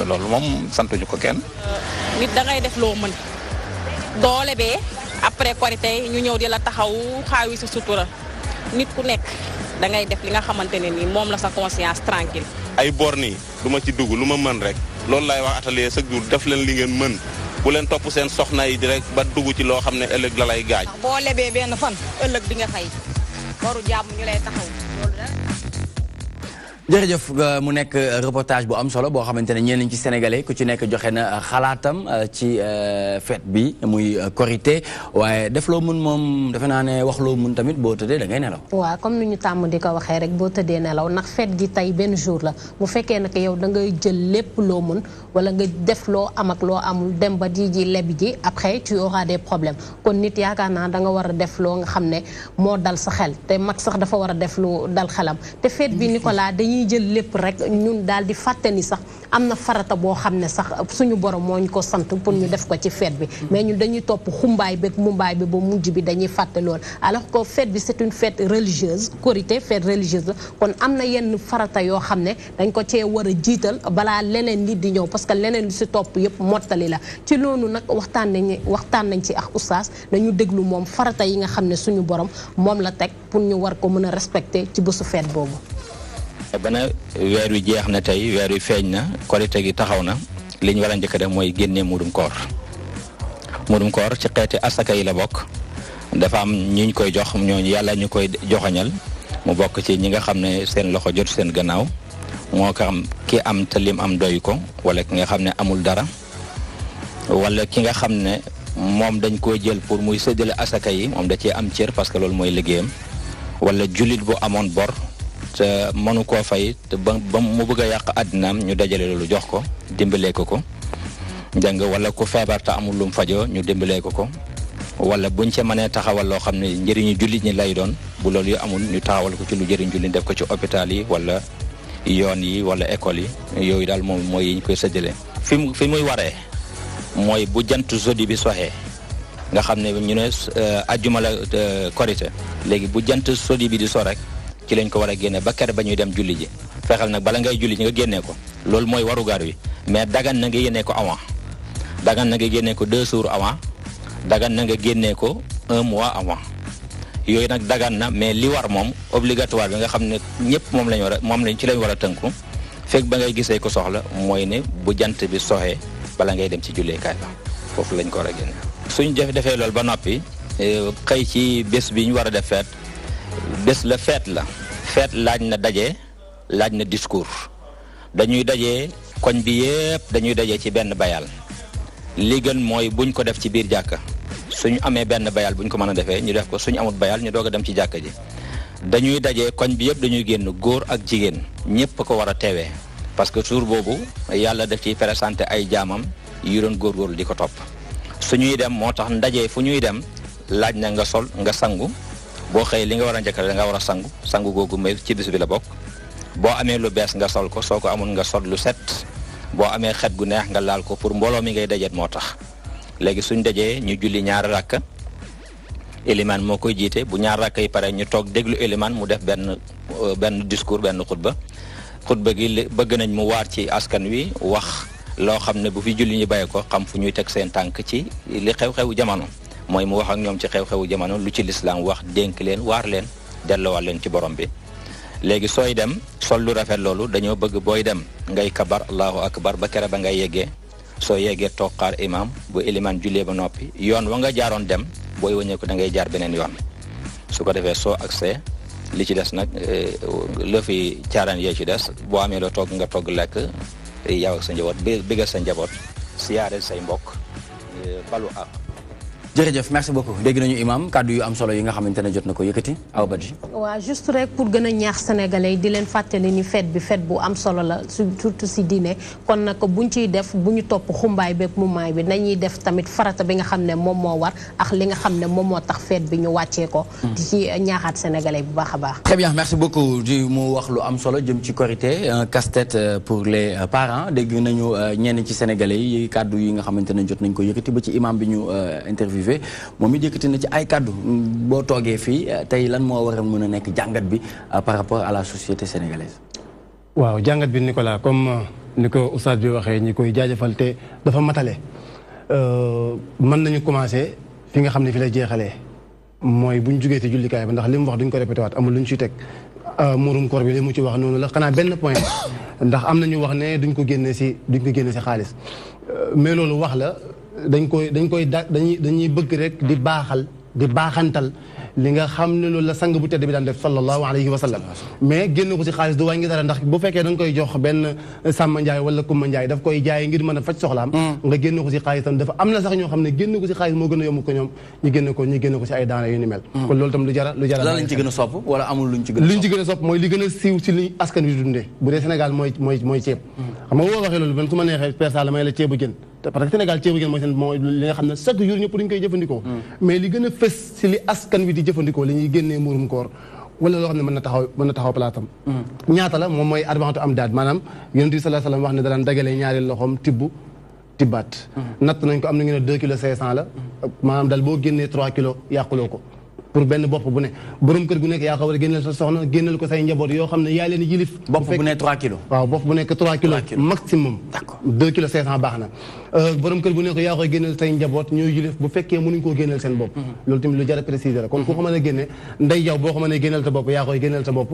loolu moom santuñu ko kenn. nit da ngay def loo mën doole bee après Korité ñu ñëw di la taxaw xaawi sa sutura nit ku nekk da ngay def li nga xamante ne nii moom la sa conscience tranquille ay bor nii du ma ci dugg lu ma mën rek loolu lay wax atelier chaque jour def leen li ngeen mën. bu leen topp seen soxna yi di rek ba dugg ci loo xam ne ëllëg la lay gaañ. boo lebee benn fan ëllëg di nga fay waru jàmm ñu lay taxaw loolu jërëjëf mu nekk reportage bu am solo boo xamante ne ñenn ci sénégalais ku ci nekk joxe na xalaatam ci fête bi muy korité waaye def loo mën moom defe naa ne wax loo mën tamit boo tëddee da ngay nelaw. waaw comme ni ñu tàmm di ko waxee rek boo tëddee nelaw ndax fête gi tey benn jour la bu fekkee nag yow da ngay jël lépp loo mën wala nga def loo am ak loo amul dem ba ji lebi ji après tu auras des problèmes kon nit yaakaar naa da nga war a def loo nga xam ne moo dal sa xel te mag sax dafa war a def lu dal xelam te fête bi Nicolas dañuy jël lépp rek ñun daal di fàtte ni sax am na farata boo xam ne sax suñu borom moo ñu ko sant pour ñu def ko ci fête bi mais ñun dañuy topp xumbaay beeg mumbaay bi ba mujj bi dañuy fàtte lool alors que fête bi c'est une fête religieuse korité fête religieuse la kon am na yenn farata yoo xam ne dañ ko cee war a jiital balaa leneen nit di ñëw parce que leneen li si topp yëpp mottali la ci loolu nag waxtaan nañ ci ak oustaz dañu déglu moom farata yi nga xam ne suñu borom moom la teg pour ñu war ko mën a respecter ci bésu fête boobu. bana weer wi jeex na tey weer wi feeñ na korite gi taxaw na li ñu war a njëkk a def mooy génnee muudum koor ci xeeti asaka yi la bokk dafa am ñi ñu koy jox ñooñu yàlla ñu koy joxañal mu bokk ci ñi nga xam ne seen loxo jot seen gannaaw moo ko am ki am te lim am doy ko wala ki nga xam ne amul dara wala ki nga xam ne moom dañ koy jël pour muy séddale asaka yi moom da cee am cër parce que loolu mooy liggéeyam wala jullit bu amoon bor te mënu koo fay te ba mu bëgg a yàq àddinaam ñu dajale loolu jox ko dimbalee ko jàng wala ku feebar te amul lu mu fajoo ñu dimbalee ko wala buñ ca mënee taxawal loo xam ne njëriñu jullit ñi lay doon bu loolu yu amul ñu taxawal ko ci lu jëriñ jullit def ko ci hôpital yi wala yoon yi wala école yi yooyu daal moom mooy yi ñu koy séddale fi muy waree mooy bu jant jeudi bi soxee nga xam ne ñu ne ajjuma la korité léegi bu jant jeudi bi di so rek ci lañ ko war a génne ba kere ba ñuy dem julli ji fexeel nag bala ngay julli ji nga génnee ko loolu mooy warugar wi mais dagan na nga génnee ko avant dagan na nga génnee ko 2 jours avant dagan na nga génnee ko 1 mois avant yooyu nag dagan na mais li war moom obligatoire bi nga xam ne ñëpp moom lañ ci lañ war a tënku fekk ba ngay gisee ko soxla mooy ne bu jant bi soxee bala ngay dem ci julleekaay ba foofu lañ ko war a génne suñ defee loolu ba noppi xëy ci bés bi ñu war a def feet bés la feet laaj na daje laaj na discours dañuy daje koñ bi yëpp dañuy daje ci benn bayal li gën mooy buñ ko def ci biir jàkka suñu amee benn bayal buñ ko mën a defee ñu def ko suñu amut bayal ñu doog a dem ci jàkka ji dañuy daje koñ bi yëpp dañuy génn góor ak jigéen ñëpp ko war a teewee parce que jour boobu yàlla def ci présenté ay jaamam yu doon góorgóorlu di ko topp suñuy dem moo tax ndaje fu ñuy dem laaj na nga sol nga sangu boo xëyee li nga war a njëkk da nga war a sangu googu may ci bis bi la bokk boo amee lu bees nga sol ko soo ko amul nga sol lu set boo amee xet gu neex nga laal ko pour mbooloo mi ngay dajeet moo tax léegi suñ dajee ñu julli ñaari rakk élimaan moo koy jiite bu ñaari rakk yi pare ñu toog déglu élimaan mu def benn discours benn xutba gi bëgg nañ mu waar ci askan wi wax loo xam ne bu fi julli ñu bàyyi ko xam fu ñuy teg seen tànk ci li xew-xewu jamono mooy mu wax ak ñoom ci xew-xewu jamono lu ci lislaam wax dénk leen waar leen delloowaat leen ci borom bi léegi sooy dem sol lu rafet loolu dañoo bëgg booy dem ngay kabar allahu akbar ba kere ba ngay yeggee soo yeggee toog xaar imam bu ilimaan jullee ba noppi yoon wa nga jaaroon dem booy wëññee ko da ngay jaar beneen yoon su ko defee soo agsee li ci des nag lëfi caaraan yee ci des boo amee loo togg nga togg lekk yow ak sa njaboot bëggal sa njaboot siyaare say mbokk balu ak jërëjëf merci beaucoup dégg nañu imam kàddu yu am solo yi nga xamante ne jot na ko yëkkati aw Badji. waaw juste rek pour gën a ñaax sénégalais yi di leen fàttali ni fête bi fête bu am solo la surtout si diine kon nag buñ ciy def bu ñu topp xumbaay beeg mumaay bi nañuy def tamit farata bi nga xam ne moom moo war ak li nga xam ne moom moo tax fête bi ñu wàccee ko. di ci ñaaxaat sénégalais bu baax a baax. très bien merci beaucoup di mu wax lu am solo jëm ci korité un casse-tête pour les parents dégg nañu ñenn ci sénégalais yi kàddu yi nga xamante ne jot nañ ko yëkkati ba ci imam bi ñu interview moom it yëkkati na ci ay kàddu boo toogee fii tey lan moo war a mën a nekk jàngat bi par rapport à la société sénégalaise. waaw jàngat bi Nicolas comme ni ko oustaz bi waxee ñi koy jaajëfal te dafa matale mën nañu commencé fi nga xam ne fi la jeexalee mooy bu ñu jugee ci jullikaay ba ndax li mu wax duñ ko répété waat amul lu ñu ciy teg murum koor bi li mu ci wax noonu la xanaa benn point ndax am na ñu wax ne duñ ko génne si xaalis mais loolu wax la. dañuy bëgg rek di baaxantal li nga xam ne loolu la sang bu tedd bi daan def sallallahu alayhi wa sallam mais génn ko si xaalis du wàññi dara ndax bu fekkee da nga koy jox benn Samba Ndiaye wala Kumba Ndiaye daf koy jaay ngir mën a faj soxlaam nga génn ko si xaalisam dafa am na sax ñoo xam ne génn ko si xaalis moo gën a yomb ko ñoom ñu génn ko si ay daana yu ni mel kon loolu tam lu jara lan lañ ci gën a sopp wala amul luñ ci gën a sopp mooy li gën a siiw si li askan wi dundee bu dee Sénégal mooy ceeb xam nga boo waxee loolu man su ma neexee persa la may la ceebu jën parce que Sénégal ceebu jën mooy li nga xam ne chaque jour ñëpp dañu koy jëfandikoo mais li gën a fës si li askan wi di jëfandikoo li ñuy génnee muurum koor wala loo xam ne mën na taxaw palaatam ñaata la moom mooy arbaatu am daad maanaam yonent bi sallallahu alayhi wasallam wax ne daan dagale ñaari loxoom tibbaat natt nañ ko am na ñu ne 2 kilos 500 la maanaam daal boo génnee 3 kilos yàquloo ko pour benn bopp bu ne borom kër gu nekk yaa ko war a génneel sa soxna génneel ko say njaboot yoo xam ne yaa leen yilif bopp bu nekk 3 kilos waaw bopp bu nekk 3 kilos maximum 2 kilos 500 baax na borom kër gu nekk yaa koy génneel say njaboot ñooy yilif bu fekkee mënuñ koo génneel seen bopp loolu tamit lu jar a préciser la kon ku ko mën a génne nday jaw boo ko mënee génneel sa bopp yaa koy génneel sa bopp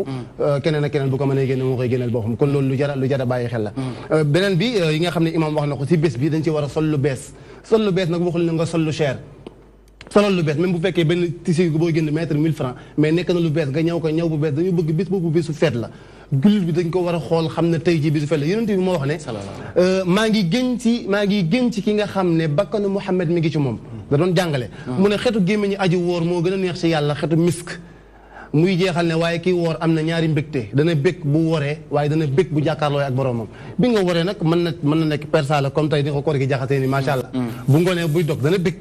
keneen ak keneen bu ko mënee génne moo koy génneel boppam kon loolu lu jar a bàyyi xel la beneen bi yi nga xam ne imam wax na ko si bés bi dañ ci war a sol lu bees nag waxul ne nga sol lu cher solal lu bees même bu fekkee benn tissu boo génn mètre 1000 francs mais nekk na lu bees nga ñëw ko ñëw bu bees dañu bëgg bis boobu bisu feet la jullit bi dañ ko war a xool xam ne tey ji bisu feet la yonent bi moo wax ne maa ngi gën ci ki nga xam ne bakkanu Muhammad mi ngi ci moom da doon jàngale mu ne xetu gémmiñu aji woor moo gën a neex ci yàlla xetu misk muy jeexal ne waaye kii woor am na ñaari mbégte dana bég bu woree waaye dana bég bu jàkkaarloo ak boromam bi nga woree nag mën na nekk persa la comme tey ni ko koor gi jaxasee ni macha allah bu ngoonee buy dog dana bég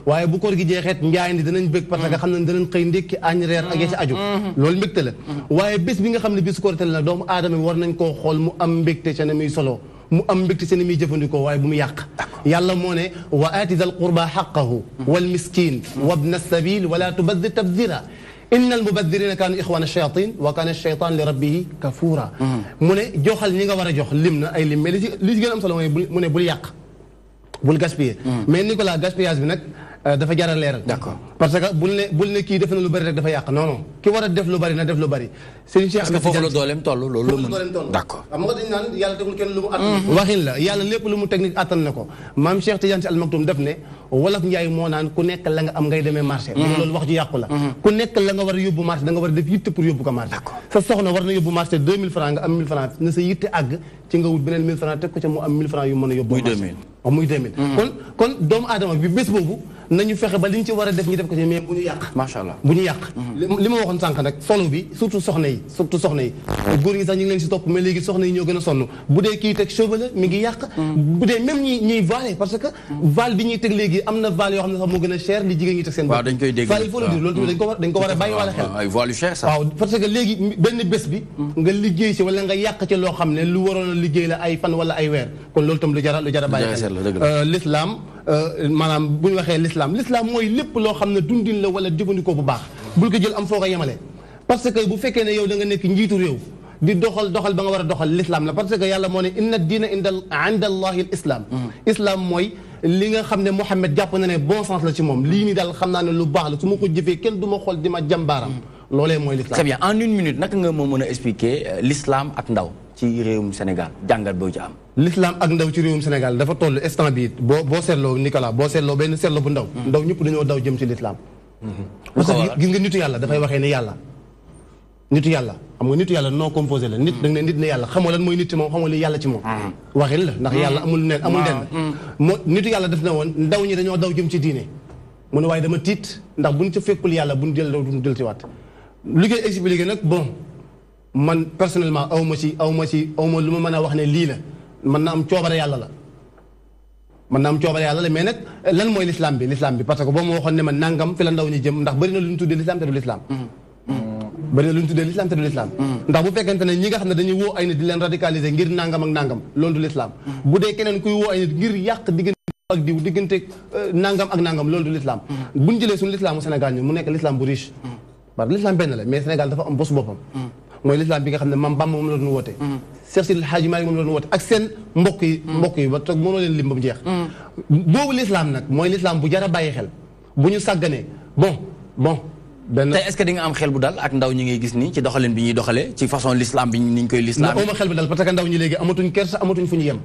waaye bu koor gi jeexeet njaay ndi danañ bég parce que xam ne danañ xëy ndékki añ reer ak ya ci aju loolu mbégte la waaye bés bi nga xam ne bisu korité la doomu aadama bi war nañ koo xool mu am mbégte ca ne muy solo mu am mbégte ca ne muy jëfandikoo waaye bu mu yàq yàlla moo ne wa aati dal qurba xaqahu wal miskin wabna sabil wala tubaddir tabdira inna almubaddirina kaanu ixwana shayatin wa kaana shaytan li rabbihi kafura mu ne joxal ñi nga war a jox lim na ay lim mais li ci gën a am solo mooy mu ne bul yàq bul gaspiller mais Nicolas gaspillage bi nag dafa jar a leeral d'accord parce que bul ne kii def na lu bari rek dafa yàq non ki war a def lu bari na def lu bari Serigne Cheikh parce que foofu la dooleem toll loolu d'accord xam nga dañ naan yàlla tegul kenn lu mu attan waxin la yàlla lépp lu mu technique attan na ko maam Cheikh Tidiane Sy Al Maktoum def ne wolof Njaay moo naan ku nekk la nga am ngay demee marché loolu wax ju yàqu la ku nekk la nga war a yóbbu marché da nga war a def yitte pour yóbbu ko marché sa soxna war na yóbbu marché 2000 francs nga am 1000 francs na sa yitte àgg ci nga wut beneen 1000 francs teg ko ca mu am 1000 francs yu mën a yóbbu muy 2000 kon doomu aadama bi bés boobu nañu fexe ba li ñu ci war a def ñu def ko ci mais bu ñu yàq macha allah bu ñu yàq li ma waxoon sànq nag solo bi surtout soxna yi góor ñi sax ñu ngi leen si topp mais léegi soxna yi ñoo gën a sonn bu dee kii teg cheveux la mi ngi yàq bu dee même ñuy valer parce que val bi ñuy teg léegi am na val yoo xam ne sax moo gën a cher li jigéen ñi teg seen bopp dañ koy dégg il faut le dire loolu tamit dañ ko war a bàyyi wala xel ay voile yu cher sax waaw parce que léegi benn bés bi nga liggéey si wala nga yàq ci loo xam ne lu waroon a liggéey la ay fan wala ay weer kon loolu tam lu jar a bàyyi xel l'islam maanaam bu ñu waxee l'islam mooy lépp loo xam ne dundin la wala jëfandikoo bu baax bul ko jël am foo ko yemale parce que bu fekkee ne yow da nga nekk njiitu réew di doxal ba nga war a doxal l'islam la parce que yàlla moo ne inna diina inda allahi al islam islam mooy li nga xam ne Mouhamed jàpp na ne bon sens la ci moom lii nii daal xam naa ne lu baax la su ma ko jëfee kenn du ma xool di ma jàmbaaram loolee mooy l'islam. Très bien en une minute naka nga ma mën a expliquer l'islam ak ndaw ci réewum Sénégal jàngat boo ci am. l'islam ak ndaw ci réewum Sénégal dafa toll instant bii boo seetloo Nicolas boo seetloo benn seetloo bu ndaw. ndaw ñëpp dañoo daw jëm ci l'islam. parce que gis nga nitu yàlla dafay waxee ne yàlla. nitu yàlla xam nga nitu yàlla non composé la nit da nga ne nit ne yàlla xamoo lan mooy nit ci moom xamoo li yàlla ci moom. waxin la ndax yàlla amul den moo nitu yàlla def na woon ndaw ñi dañoo daw jëm ci diine. mu ne waaye dama tiit ndax buñ ca fekkul yàlla buñ jël ci waat li koy expliqué nag bon man personnellement aw ma lu ma mën a wax ne lii la mën na am coobare yàlla la. mën na am coobare yàlla la mais nag lan mooy l'islam bi parce que boo ma waxoon ne ma nangam fi la ndaw ñi jëm ndax bëri na lu ñu tuddee l'islam te du l'islam. bëri na lu ñu tuddee l'islam te du l'islam. ndax bu fekkente ne ñi nga xam ne dañuy woo ay nit di leen radicaliser ngir nangam ak nangam loolu du l'islam. bu dee keneen kuy woo ay nit ngir yàq diggante ak diw diggante nangam ak nangam loolu du l'islam. bu ñu jëlee suñu l'islamu Sénégal ñu mu nekk l'islam bu riche. parce que l'islam benn la mais Sénégal dafa am bos boppam. mooy l'islam bi nga xam ne Mame Bamba moom la doon woote. Cheikh Sidi El Hadji Malick moom la doon woote ak seen mbokk yi ba toog mënoo leen lim ba mu jeex. boobu l'islam nag mooy l'islam bu jar a bàyyi xel bu ñu sàgganee bon. tey est-ce que di nga am xel bu dal ak ndaw ñi ngay gis nii ci doxalin bi ñuy doxalee ci façon l'islam bi ni ñu koy l'islam. ma xel bu dal parce que ndaw ñi léegi amatuñ kersa amatuñ fu ñu yem.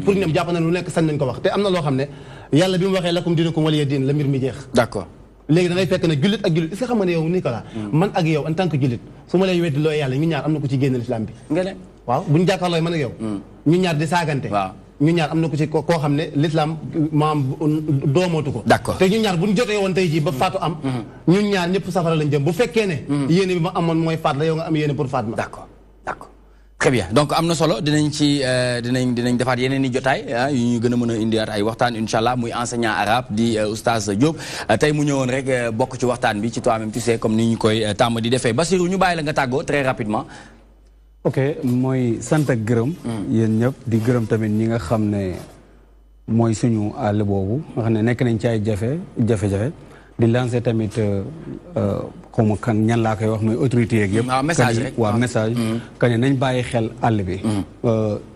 pour ñoom jàpp na lu nekk sañ nañ ko wax te am na loo xam ne yàlla bi mu waxee lakum diinukum waliya diin la mbir mi jeex. d'accord léegi da ngay fekk ne jullit ak jullit est-ce que xam nga ne yow Nicolas man ak yow en tant que jullit su ma lay weddi loo yàlla ñu ñaar am na ko ci génn l'islam bi nga ne waaw buñu jàkkaarloo man ak yow ñu ñaar di saagante ñu ñaar am na ko ci koo xam ne l'islam maam doomootu ko d'accord te ñu ñaar buñu jotee woon tey jii ba faatu am ñun ñaar ñëpp safara lañ jëm bu fekkee ne yéene bi ma amoon mooy faat la yow nga am yéene pour faat ma d'accord très bien donc am na solo dinañ ci dinañ defaat yeneen i jotaay yu ñu gën a mën a indiwaat ay waxtaan incha allah muy enseignant arabe di oustaz Diop tey mu ñëwoon rek bokk ci waxtaan bi ci toi-même tu sais comme ni ñu koy tàmm di defee Bassirou ñu bàyyi la nga tàggoo très rapidement. ok mooy sant ak gërëm. yéen ñëpp di gërëm tamit ñi nga xam ne mooy suñu àll boobu nga xam ne nekk nañ ci ay jafe-jafe di lancer tamit xaw ma kan ñan laa koy wax mooy autorité yeeg yëpp. waaw message rek waaw message. que ne nañ bàyyi xel àll bi.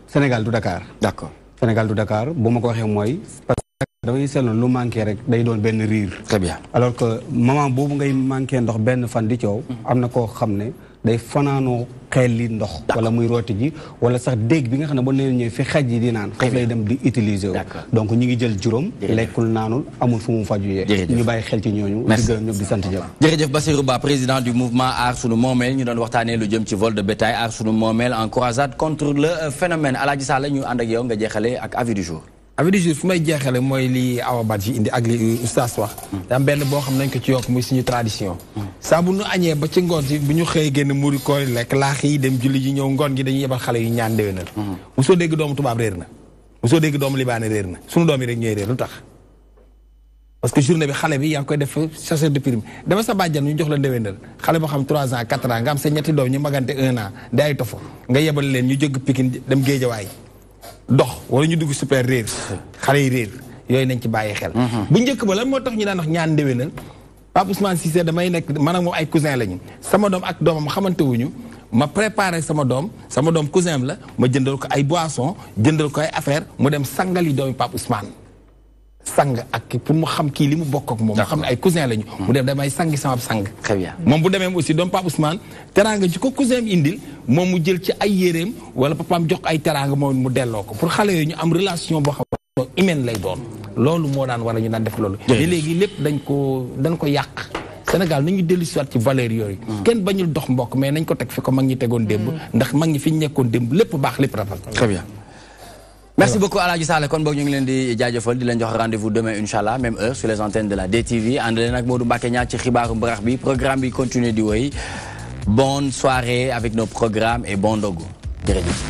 Sénégal du Dakar. d'accord Sénégal du Dakar bu ma ko waxee mooy. parce que dafay seetlu lu manqué rek day doon benn riir. très bien alors que moment boobu ngay manqué ndox benn fan di coow. am na koo xam ne day fanaanoo xeel li ndox. wala muy rooti ji wala sax déeg bi nga xam ne ba nee ñëw fi xaj yi di naan. foofu lay dem di utiliser wu. donc ñu ngi jël juróom. lekkul naanul amul fu mu faju yee. ñu bàyyi xel ci ñooñu. di gërëm ñëpp di sant ñëpp. jërëjëf Bassirou Ba président du mouvement Aar Sunu Moomeel ñu doon waxtaanee lu jëm ci vol de bétail Aar Sunu Moomeel en croisade contre le phénomène Alaaji Sall ñu ànd ak yow nga jeexalee ak avis du jour. avis du jour fu may jeexale mooy li Awa Badji indi ak li oustaz wax da am benn boo xam nañ ko ci yokk muy suñu tradition saa bu ñu añee ba ci ngoon si bu ñu xëyee génn muri koor lekk laax yi dem julli ji ñëw ngoon gi dañuy yebal xale yu ñaan déwénal mosoo dégg doomu tubaab réer na mosoo dégg doomu libaane réer na suñu doom yi rek ñooy réer lu tax parce que journée bi xale bi yaa ngi koy def chasseur de prime dama sa bàjjan ñu jox la déwénal xale boo xam 3 ans 4 ans nga am sa ñetti doom ñu magante 1 an di ay tofo nga yebal leen ñu jóg Pikine dem Géejawaay dox wala ñu dugg super réer xale yi réer yooyu nañ ci bàyyi xel bu njëkk ba lan moo tax ñu daan wax ñaan ndéwénal Pape Ousmane Cissé damay nekk man ak moom ay cousin lañu sama doom ak doomam xamante wuñu ma préparé sama doom cousin la ma jëndal ko ay boisson jëndal ko ay affaire mu dem sangali doomi Pape Ousmane sang ak pour mu xam kii li mu bokk ak moom mu xam ne ay cousin lañu mu dem damay sangi sama sang très bien moom bu demee aussi doom Pape Ousmane teraanga ci ko cousin am indil moom mu jël ci ay yéreem wala papaam jox ay teraanga moom mu delloo ko pour xale yooyu ñu am relation boo xam ne humaine lay doon loolu moo daan war a ñu daan def loolu mais léegi lépp dañ ko yàq Sénégal nañu dellu si waat ci valeur yooyu kenn bañul dox mbokk mais nañ ko teg fi ko mag ñi tegoon démb ndax mag ñi fi ñu nekkoon démb lépp baax lépp rafet très bien merci beaucoup Aladji Sall kon boog ñu ngi leen di jaajëfal di leen jox rendez-vous demain inchallah même heure sur les antennes de la DTV ànd leen ak Modou Mbacké Niang ci xibaaru mbarax bi programme bi continue di woy bonne soirée avec nos programmes et bon ndogu jërëjëf